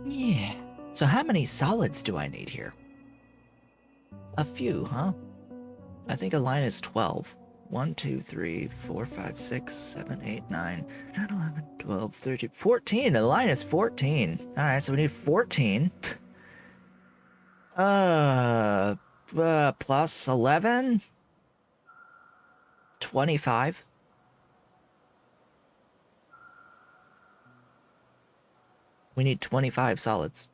Yeah. So how many solids do I need here? A few, huh? I think a line is 12. 1, 2, 3, 4, 5, 6, 7, 8, 9, 10, 11, 12, 13, 14. The line is 14. Alright, so we need 14. Plus 11? 25? We need 25 solids.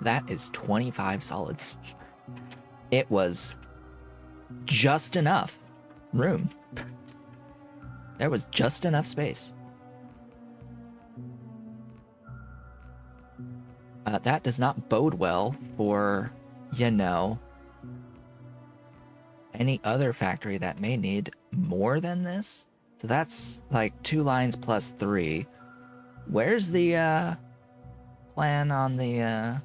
That is 25 solids. It was just enough room. There was just enough space. That does not bode well for, you know, any other factory that may need more than this. So that's like 2 lines plus 3. Where's the plan on the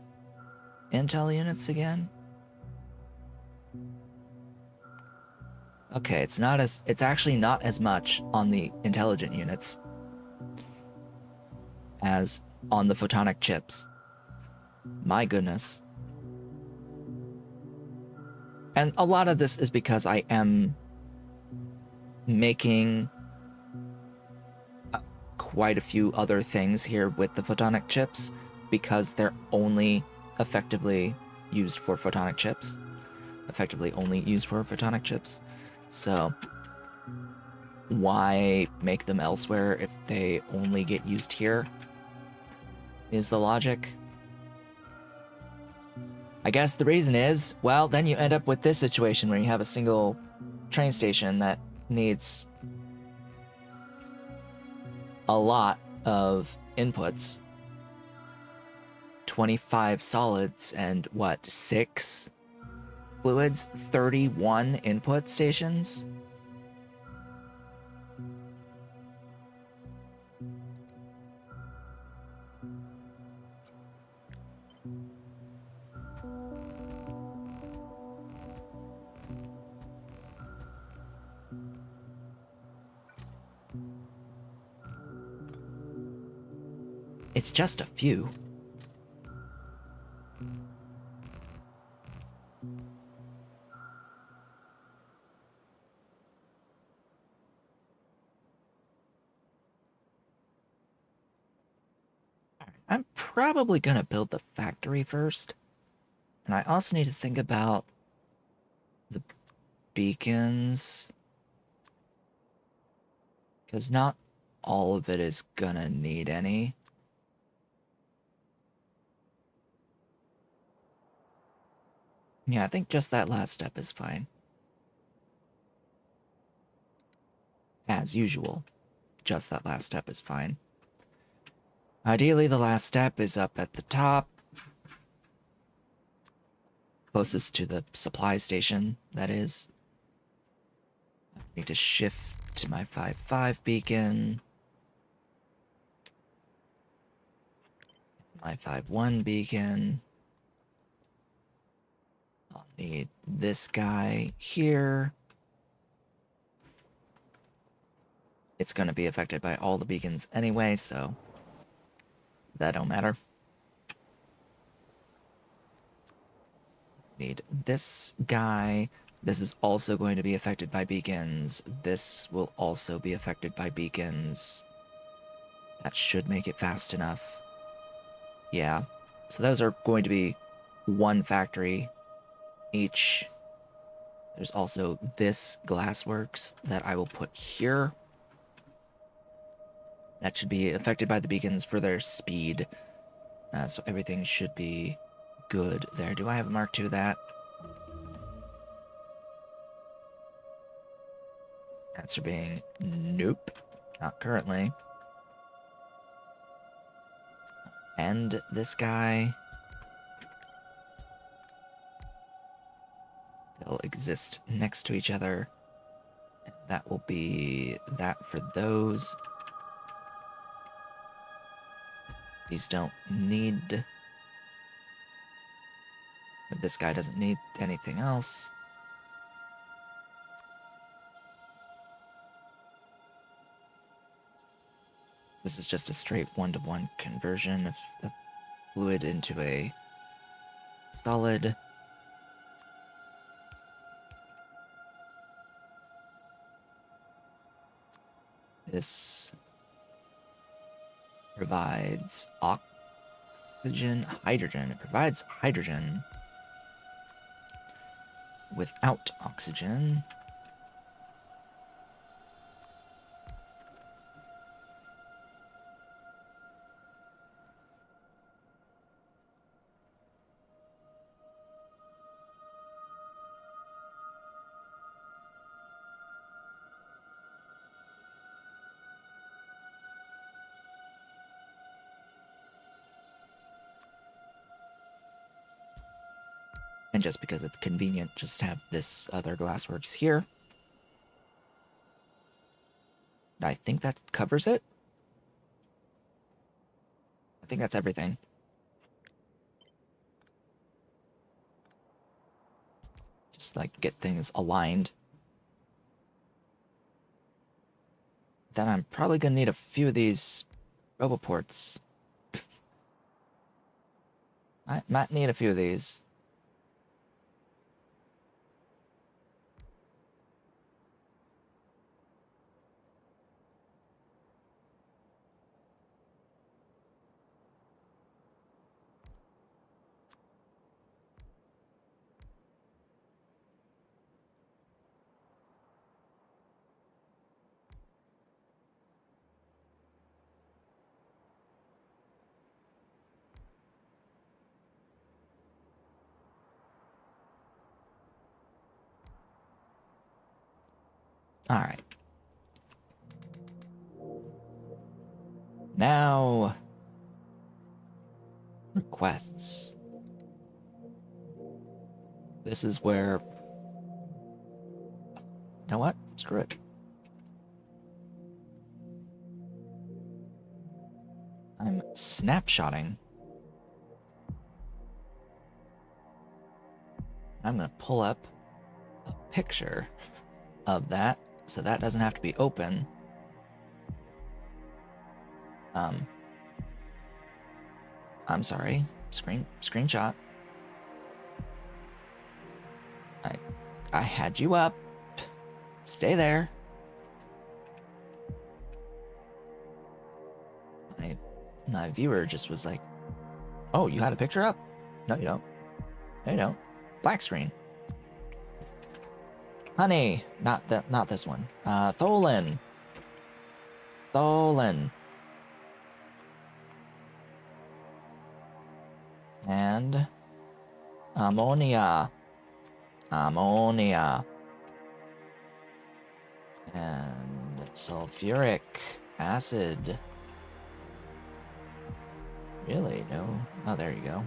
intel units again? Okay, it's actually not as much on the intelligent units as on the photonic chips. My goodness. And a lot of this is because I am making quite a few other things here with the photonic chips because they're only effectively used for photonic chips. Effectively only used for photonic chips. So why make them elsewhere if they only get used here? Is the logic. I guess the reason is, well, then you end up with this situation where you have a single train station that needs a lot of inputs. 25 solids and what, 6 fluids? 31 input stations? It's just a few. I'm probably gonna build the factory first. And I also need to think about the beacons. Because not all of it is gonna need any. Yeah, I think just that last step is fine. As usual, just that last step is fine. Ideally, the last step is up at the top. Closest to the supply station, that is. I need to shift to my 5-5 beacon. My 5-1 beacon. I'll need this guy here. It's going to be affected by all the beacons anyway, so that don't matter. Need this guy. This is also going to be affected by beacons. This will also be affected by beacons. That should make it fast enough. Yeah. So those are going to be one factory each. There's also this glassworks that I will put here. That should be affected by the beacons for their speed. So everything should be good there. Do I have a mark to that? Answer being nope. Not currently. And this guy, they'll exist next to each other. That will be that for those. These don't need... But this guy doesn't need anything else. This is just a straight one-to-one conversion of a fluid into a solid. This provides oxygen, hydrogen. It provides hydrogen without oxygen. And just because it's convenient, just have this other glassworks here. I think that covers it. I think that's everything. Just like get things aligned. Then I'm probably gonna need a few of these roboports. I might need a few of these. All right. Now, requests. This is where... You know what? Screw it. I'm snapshotting. I'm gonna pull up a picture of that, so that doesn't have to be open. I'm sorry. Screenshot. I had you up. Stay there. My viewer just was like, "Oh, you had a picture up? No, you don't. No, you don't. Black screen." Honey, not this one. Tholin. And ammonia. And sulfuric acid. Really? No? Oh, there you go.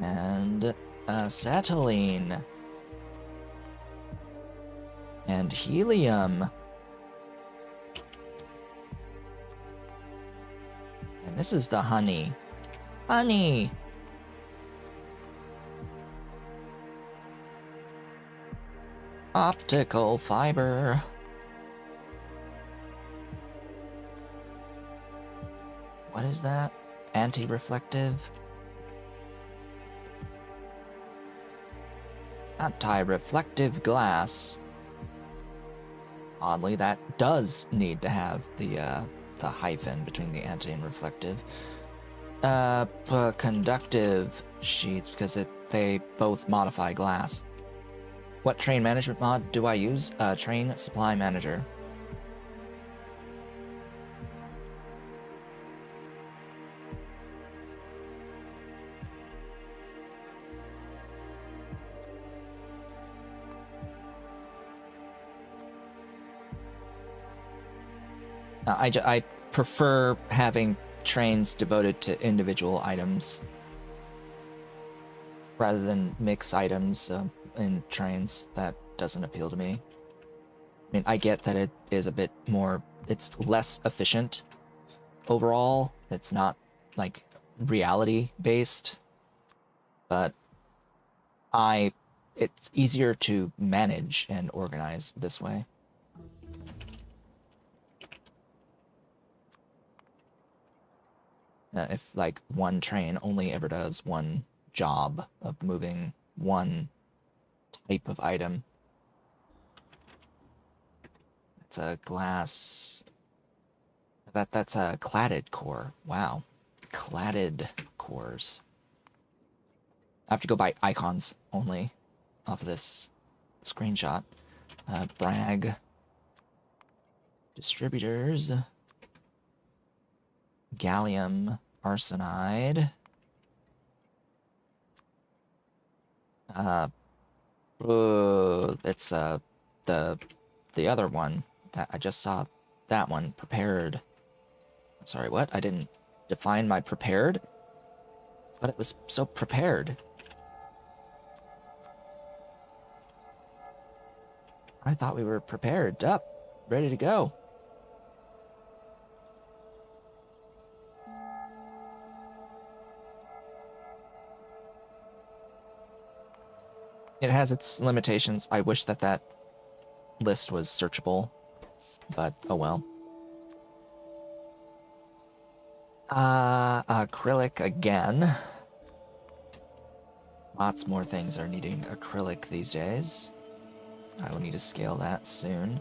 And acetylene. And helium. And this is the honey. Honey! Optical fiber. What is that? Anti-reflective? Anti-reflective glass. Oddly, that does need to have the the hyphen between the anti and reflective. Conductive sheets, because they both modify glass. What train management mod do I use? Train supply manager. I prefer having trains devoted to individual items rather than mix items in trains. That doesn't appeal to me. I mean, I get that it is a bit more, it's less efficient overall. It's not like reality based, but it's easier to manage and organize this way. If like one train only ever does one job of moving one type of item. It's a glass. That's a cladded core. Wow, cladded cores. I have to go by icons only off of this screenshot. Bragg distributors. Gallium arsenide. It's the other one that I just saw. That one prepared. Sorry, what? I didn't define my prepared, but it was so prepared. I thought we were prepared up, ready to go. It has its limitations. I wish that list was searchable, but oh well. Acrylic again. Lots more things are needing acrylic these days. I will need to scale that soon.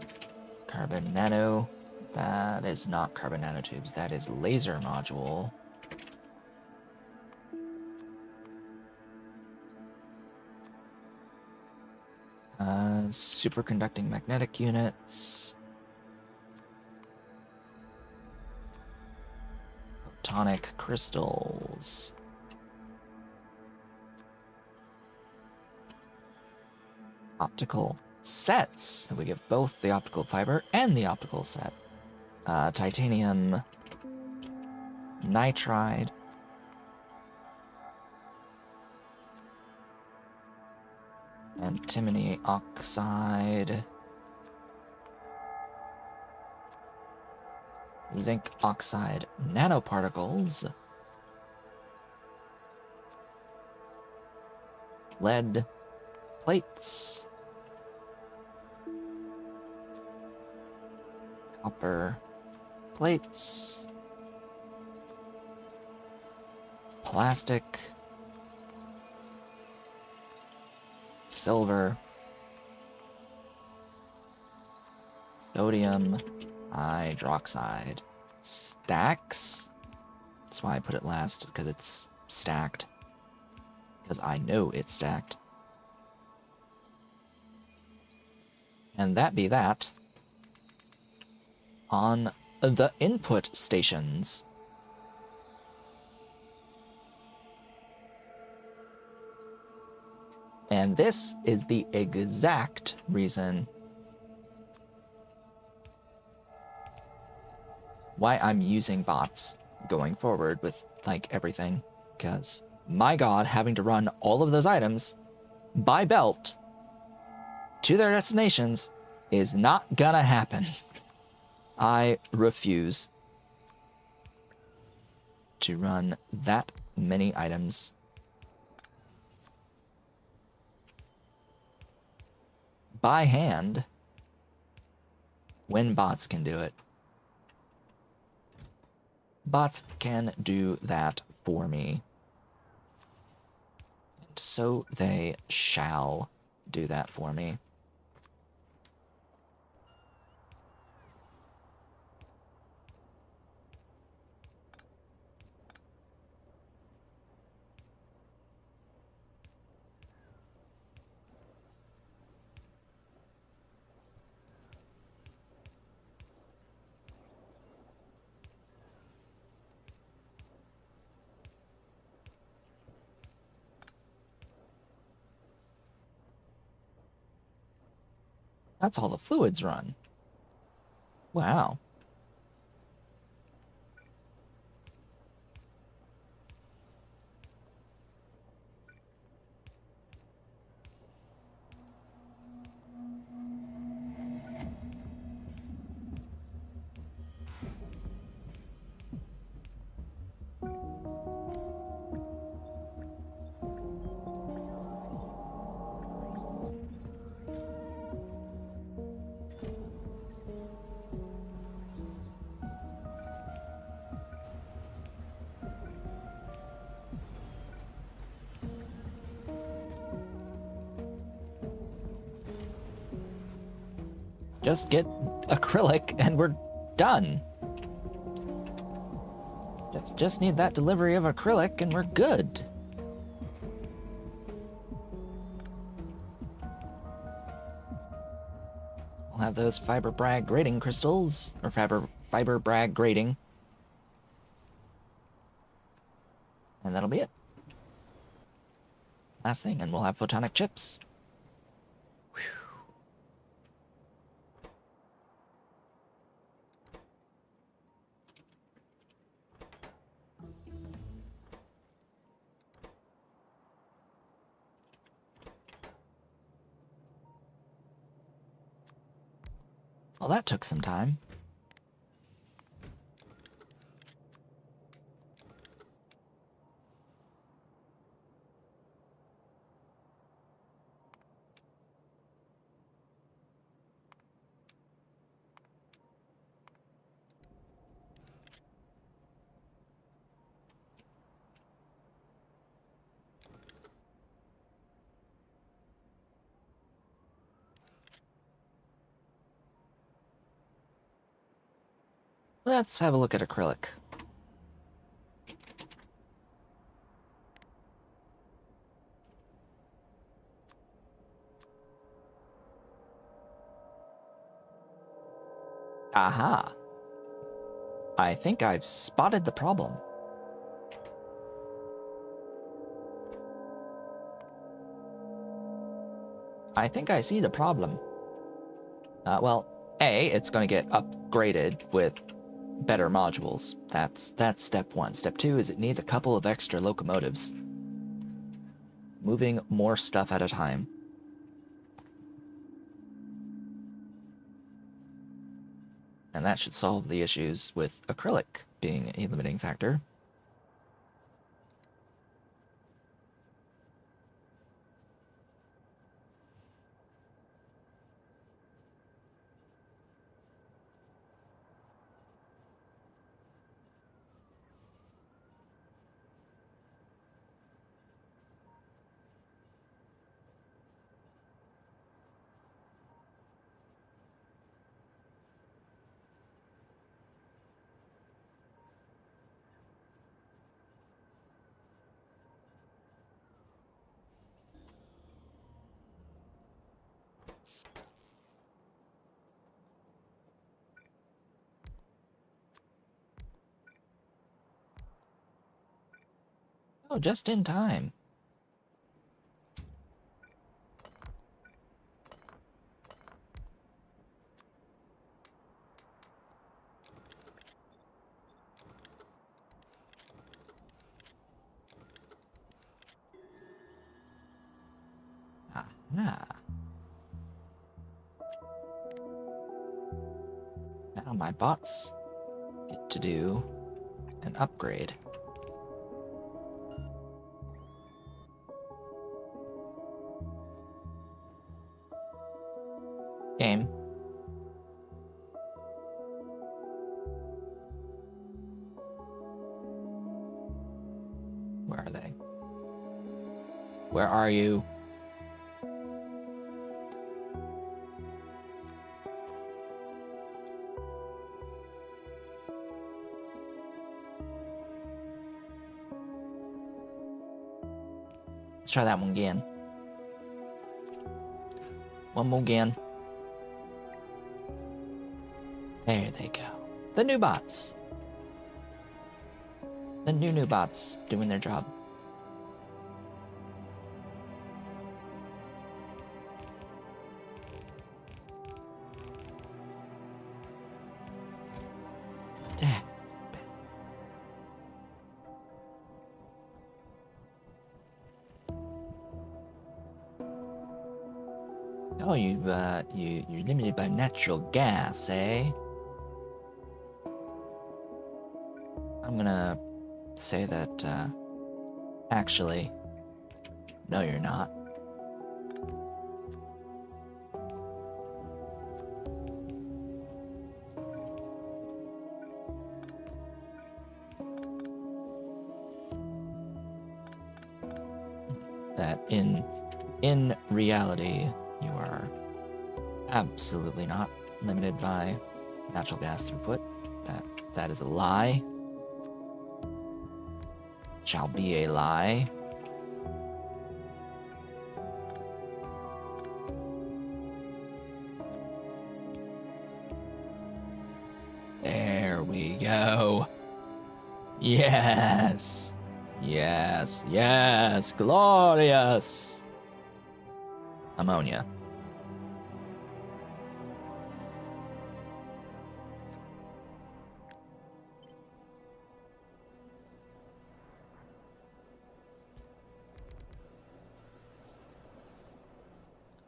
Carbon nano. That is not carbon nanotubes. That is laser module. Superconducting magnetic units. Photonic crystals. Optical sets. So we get both the optical fiber and the optical set. Titanium nitride. Antimony oxide. Zinc oxide nanoparticles. Lead plates. Copper plates. Plastic. Silver. Sodium hydroxide. Stacks. That's why I put it last, because it's stacked. Because I know it's stacked. And that be that. On the input stations. And this is the exact reason why I'm using bots going forward with, like, everything. Because, my god, having to run all of those items by belt to their destinations is not gonna happen. I refuse to run that many items by hand when bots can do it. Bots can do that for me. And so they shall do that for me. That's all the fluids run. Wow. Just get acrylic and we're done. Just need that delivery of acrylic and we're good. We'll have those fiber brag grating crystals, or fiber brag grating. And that'll be it. Last thing, and we'll have photonic chips. Whew. Well, that took some time. Let's have a look at acrylic. Aha! I think I've spotted the problem. I think I see the problem. Well, A, it's going to get upgraded with better modules. That's step one. Step two is it needs a couple of extra locomotives. Moving more stuff at a time. And that should solve the issues with acrylic being a limiting factor. Oh, just in time. Ah. Now my bots get to do an upgrade. Game. Where are they? Where are you? Let's try that one again. One more again. There they go. The new bots. The new bots doing their job. Damn. Oh, you're limited by natural gas, eh? I'm gonna say that, actually, no, you're not. That in reality, you are absolutely not limited by natural gas throughput. That is a lie. Shall be a lie. There we go. Yes. Yes. Yes. Glorious. Ammonia.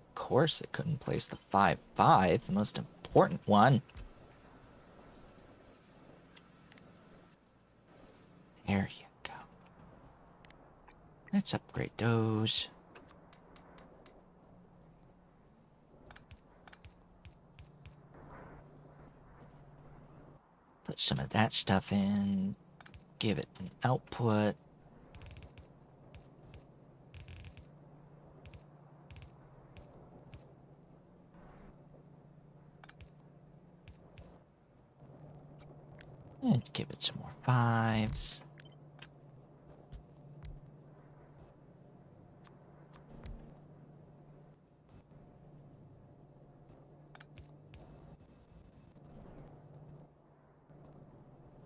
Of course it couldn't place the 5-5, the most important one. There you go. Let's upgrade those. Put some of that stuff in. Give it an output. And give it some more 5s.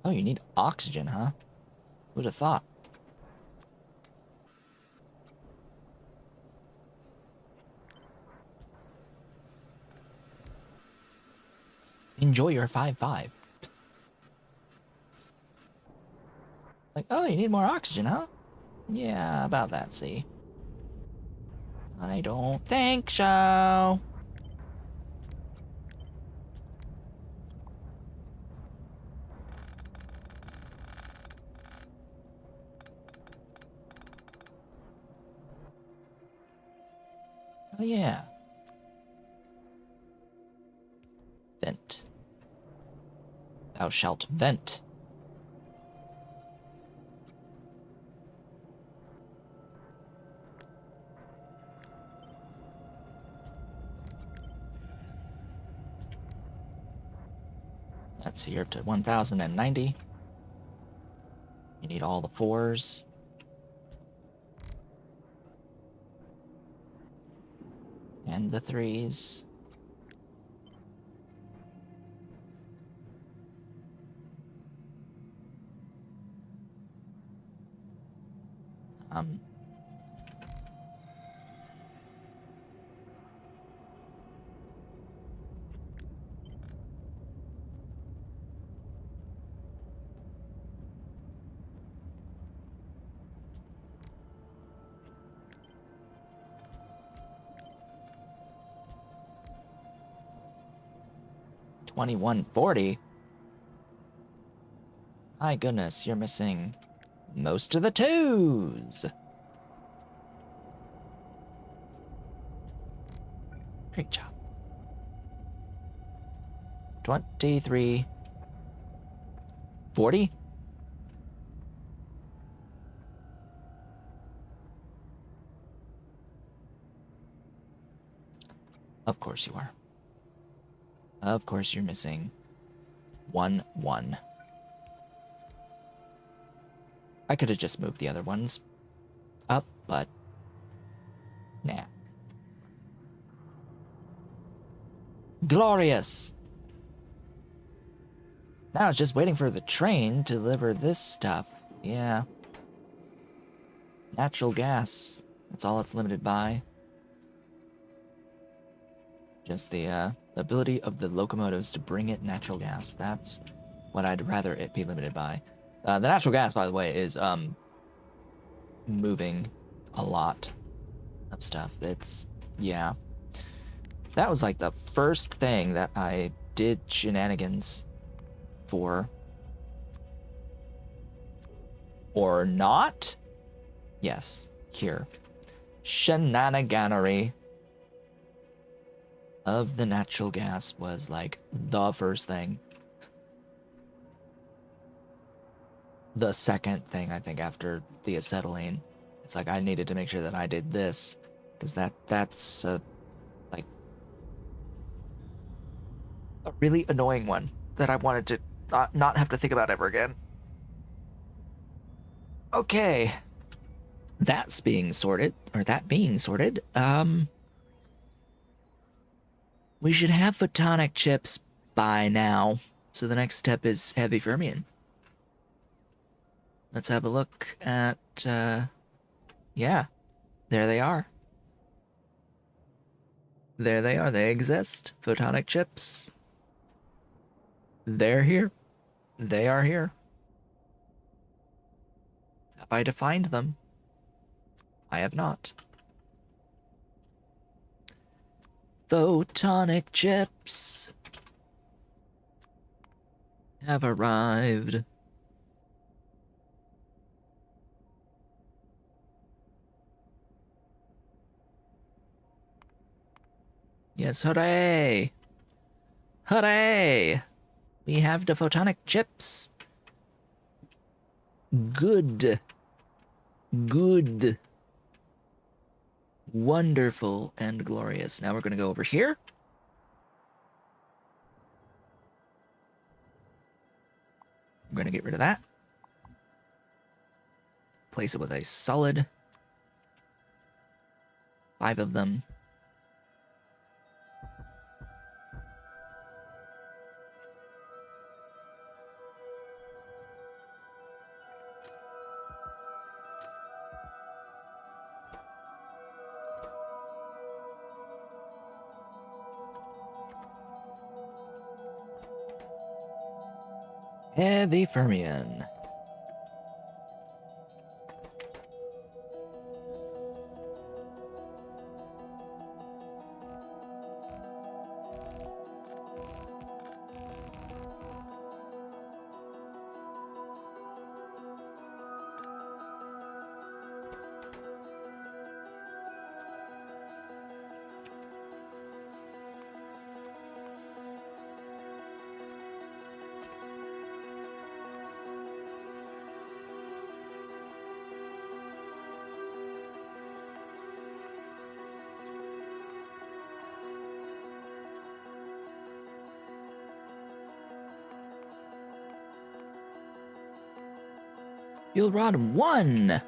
Oh, you need oxygen, huh? Who'd have thought? Enjoy your 5-5. Like, oh, you need more oxygen, huh? Yeah, about that, see. I don't think so. Oh, yeah. Vent. Thou shalt vent. Let's see, you're up to 1,090. You need all the 4s. And the 3s. Um... $21.40? My goodness, you're missing most of the 2s. Great job. 23.40? Of course you are. Of course you're missing 1-1. I could have just moved the other ones up, but nah. Glorious! Now it's just waiting for the train to deliver this stuff. Yeah. Natural gas. That's all it's limited by. Just the ability of the locomotives to bring it natural gas. That's what I'd rather it be limited by. The natural gas, by the way, is moving a lot of stuff. It's, yeah. That was like the first thing that I did shenanigans for. Or not? Yes, here. Shenaniganery of the natural gas was like the first thing. The second thing, I think, after the acetylene. It's like I needed to make sure that I did this, because that's like a really annoying one that I wanted to not have to think about ever again. Okay. That being sorted, we should have photonic chips by now. So the next step is heavy fermion. Let's have a look at, yeah, there they are. There they are, they exist. Photonic chips. They're here. They are here. Have I defined them? I have not. Photonic chips have arrived. Yes, hooray! Hooray! We have the photonic chips. Good. Good. Wonderful and glorious. Now we're going to go over here. I'm going to get rid of that. Place it with a solid. 5 of them. Heavy fermion. Fuel rod 1.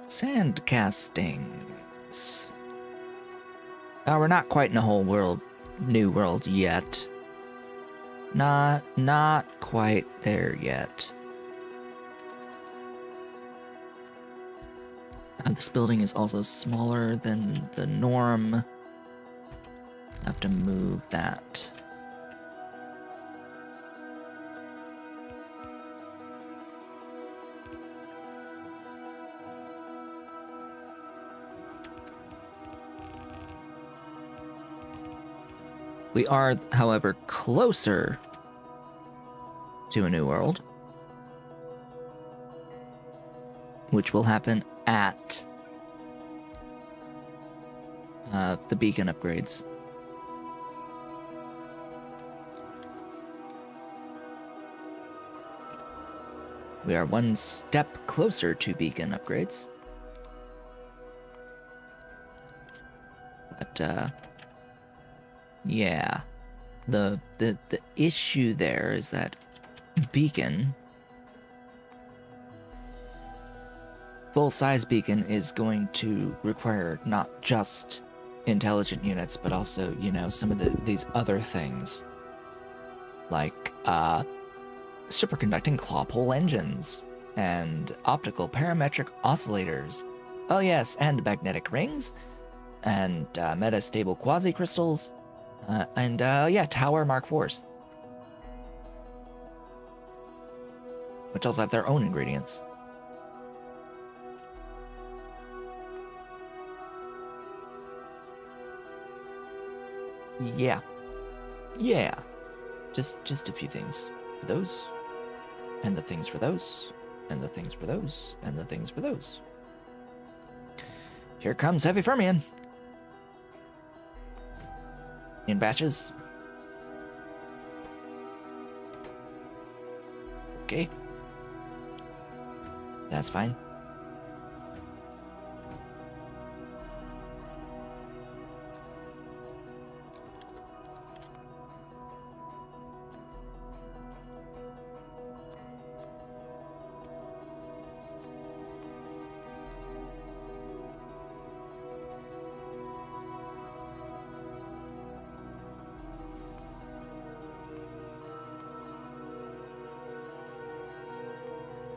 Sand castings. We're not quite in a whole world, new world yet. Not quite there yet. This building is also smaller than the norm. I have to move that. We are, however, closer to a new world, which will happen at the beacon upgrades. We are one step closer to beacon upgrades. But, yeah. The issue there is that beacon, full-size beacon, is going to require not just intelligent units, but also, you know, some of these other things, like superconducting claw pole engines and optical parametric oscillators. Oh yes, and magnetic rings and metastable quasi-crystals. Yeah, Tower Mark IVs, which also have their own ingredients. Yeah. Yeah. Just a few things for those, and the things for those, and the things for those, and the things for those. Here comes Heavy Fermion. In batches. Okay. That's fine.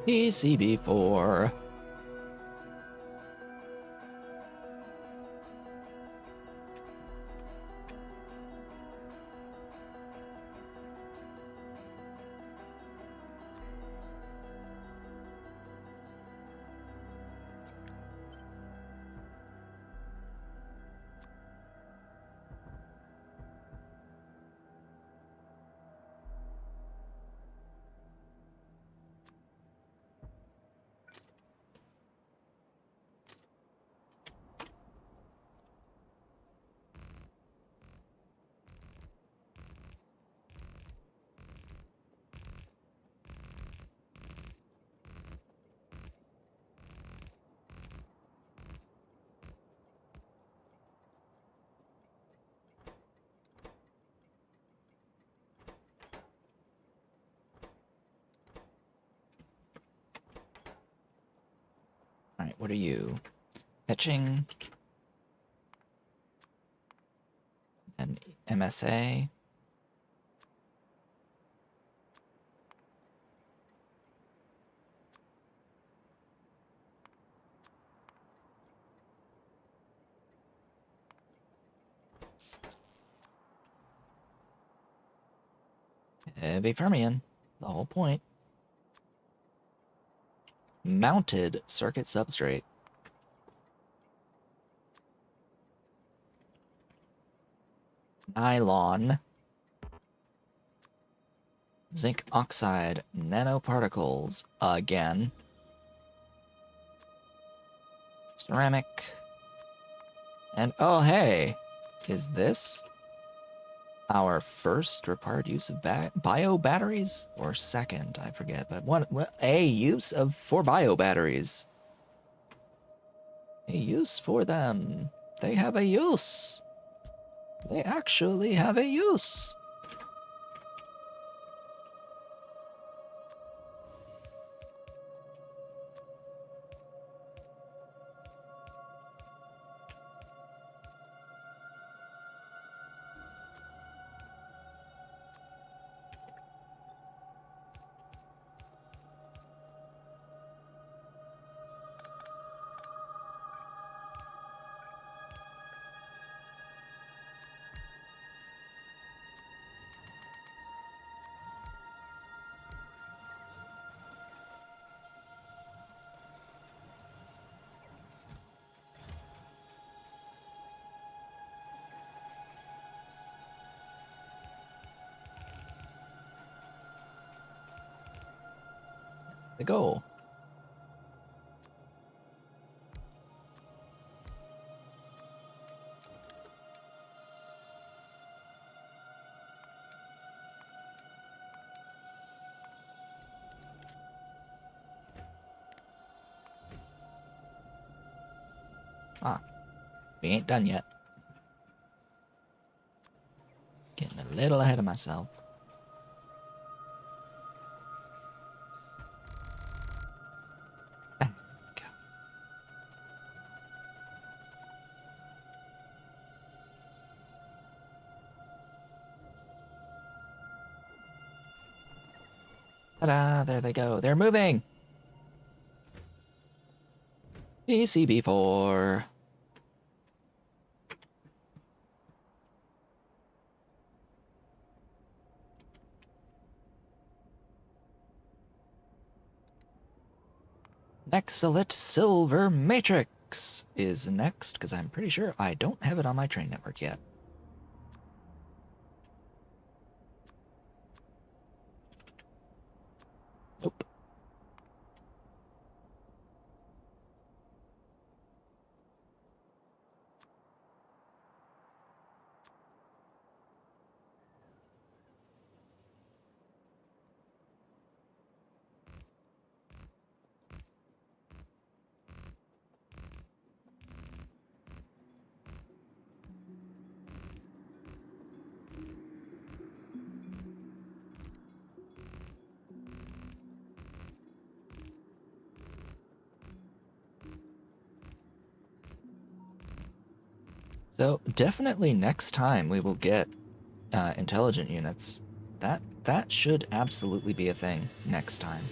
PCB4. All right, what are you? Etching. And MSA. Heavy Fermion. The whole point. Mounted circuit substrate. Nylon. Zinc oxide nanoparticles again. Ceramic. And oh hey, is this our first required use of bio batteries, or second? I forget, but a use for bio batteries. A use for them. They have a use. They actually have a use. The goal. Ah, we ain't done yet. Getting a little ahead of myself. Ta-da, there they go. They're moving. PCB4. Excellent Silver Matrix is next, because I'm pretty sure I don't have it on my train network yet. Nope. So definitely next time we will get intelligent units. That should absolutely be a thing next time.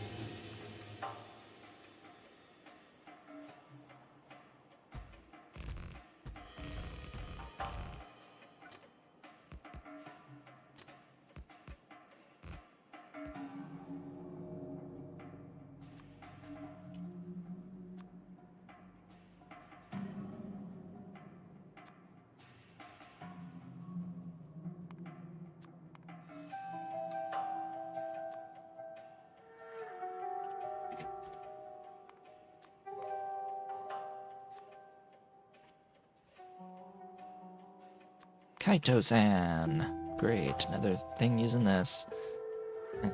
Kaito-san. Great, another thing using this.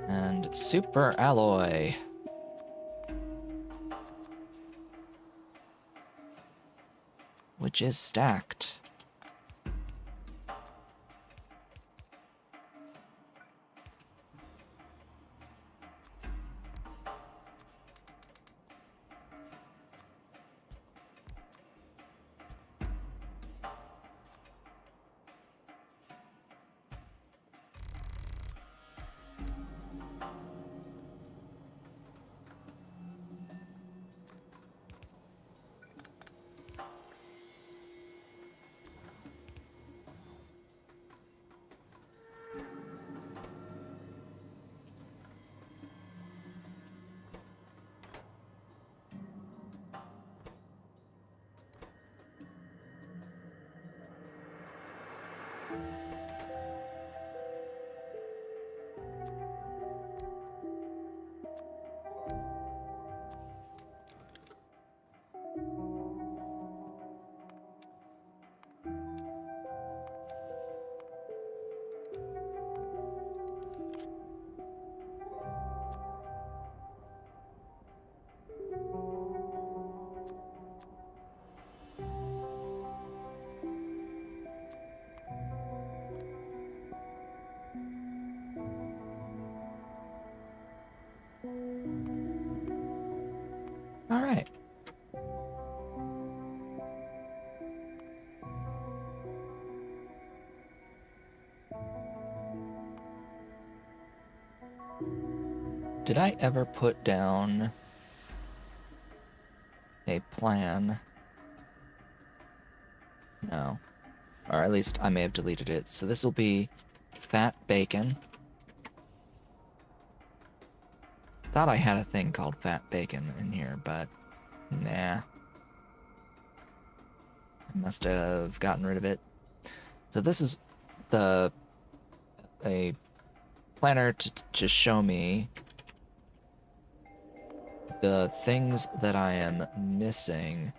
And Super Alloy. Which is stacked. All right. Did I ever put down a plan? No. Or at least I may have deleted it. So this will be fat bacon. Thought I had a thing called fat bacon in here, but nah. I must have gotten rid of it. So this is a planner to just show me the things that I am missing.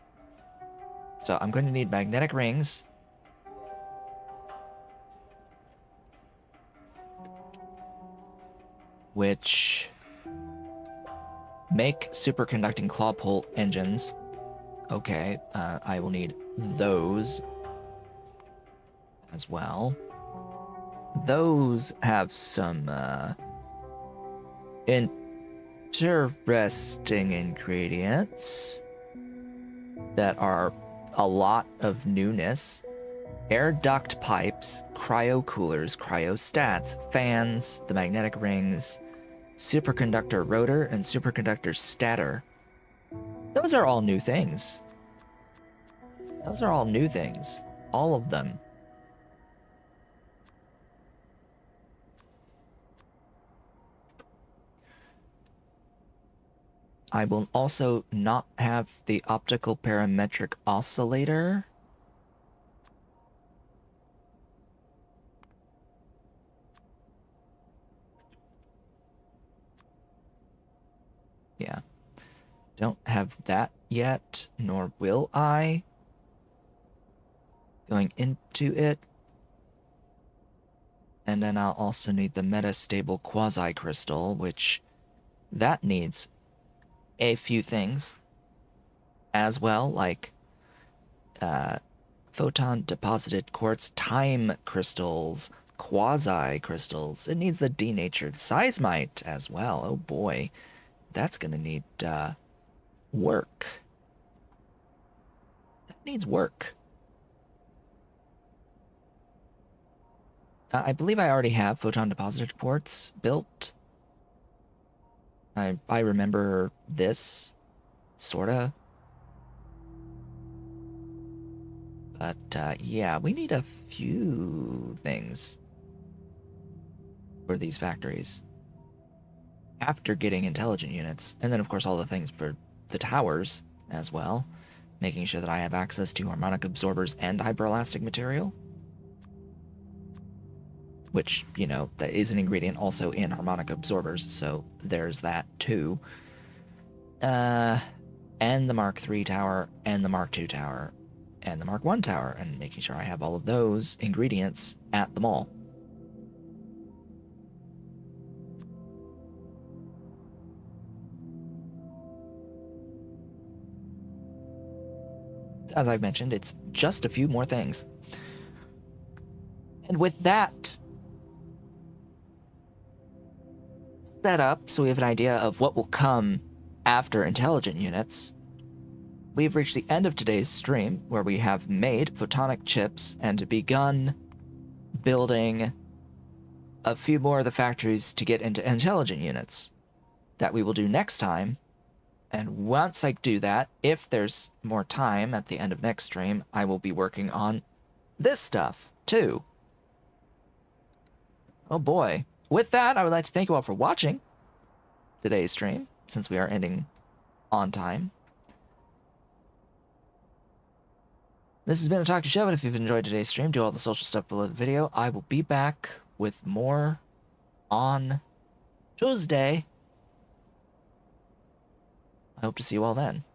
So I'm going to need magnetic rings. Which make superconducting claw pull engines. Okay, I will need those as well. Those have some interesting ingredients that are a lot of newness. Air duct pipes, cryo coolers, cryostats, fans, the magnetic rings, superconductor rotor, and superconductor stator. Those are all new things. Those are all new things. All of them. I will also not have the optical parametric oscillator. Yeah. Don't have that yet, nor will I. Going into it. And then I'll also need the metastable quasi-crystal, which that needs a few things as well, like photon deposited quartz time crystals, quasi crystals. It needs the denatured seismite as well. Oh boy, that's gonna need work. That needs work. I believe I already have photon deposited quartz built. I remember this, sorta. But yeah, we need a few things for these factories after getting intelligent units. And then, of course, all the things for the towers as well, making sure that I have access to harmonic absorbers and hyperelastic material, which, you know, that is an ingredient also in harmonic absorbers, so there's that too. And the Mark III tower, and the Mark II tower, and the Mark I tower, and making sure I have all of those ingredients at the mall. As I've mentioned, it's just a few more things. And with that set up, so we have an idea of what will come after intelligent units, we've reached the end of today's stream, where we have made photonic chips and begun building a few more of the factories to get into intelligent units that we will do next time. And once I do that, if there's more time at the end of next stream, I will be working on this stuff too. Oh boy. With that, I would like to thank you all for watching today's stream, since we are ending on time. This has been a Talk to Show, and if you've enjoyed today's stream, do all the social stuff below the video. I will be back with more on Tuesday. I hope to see you all then.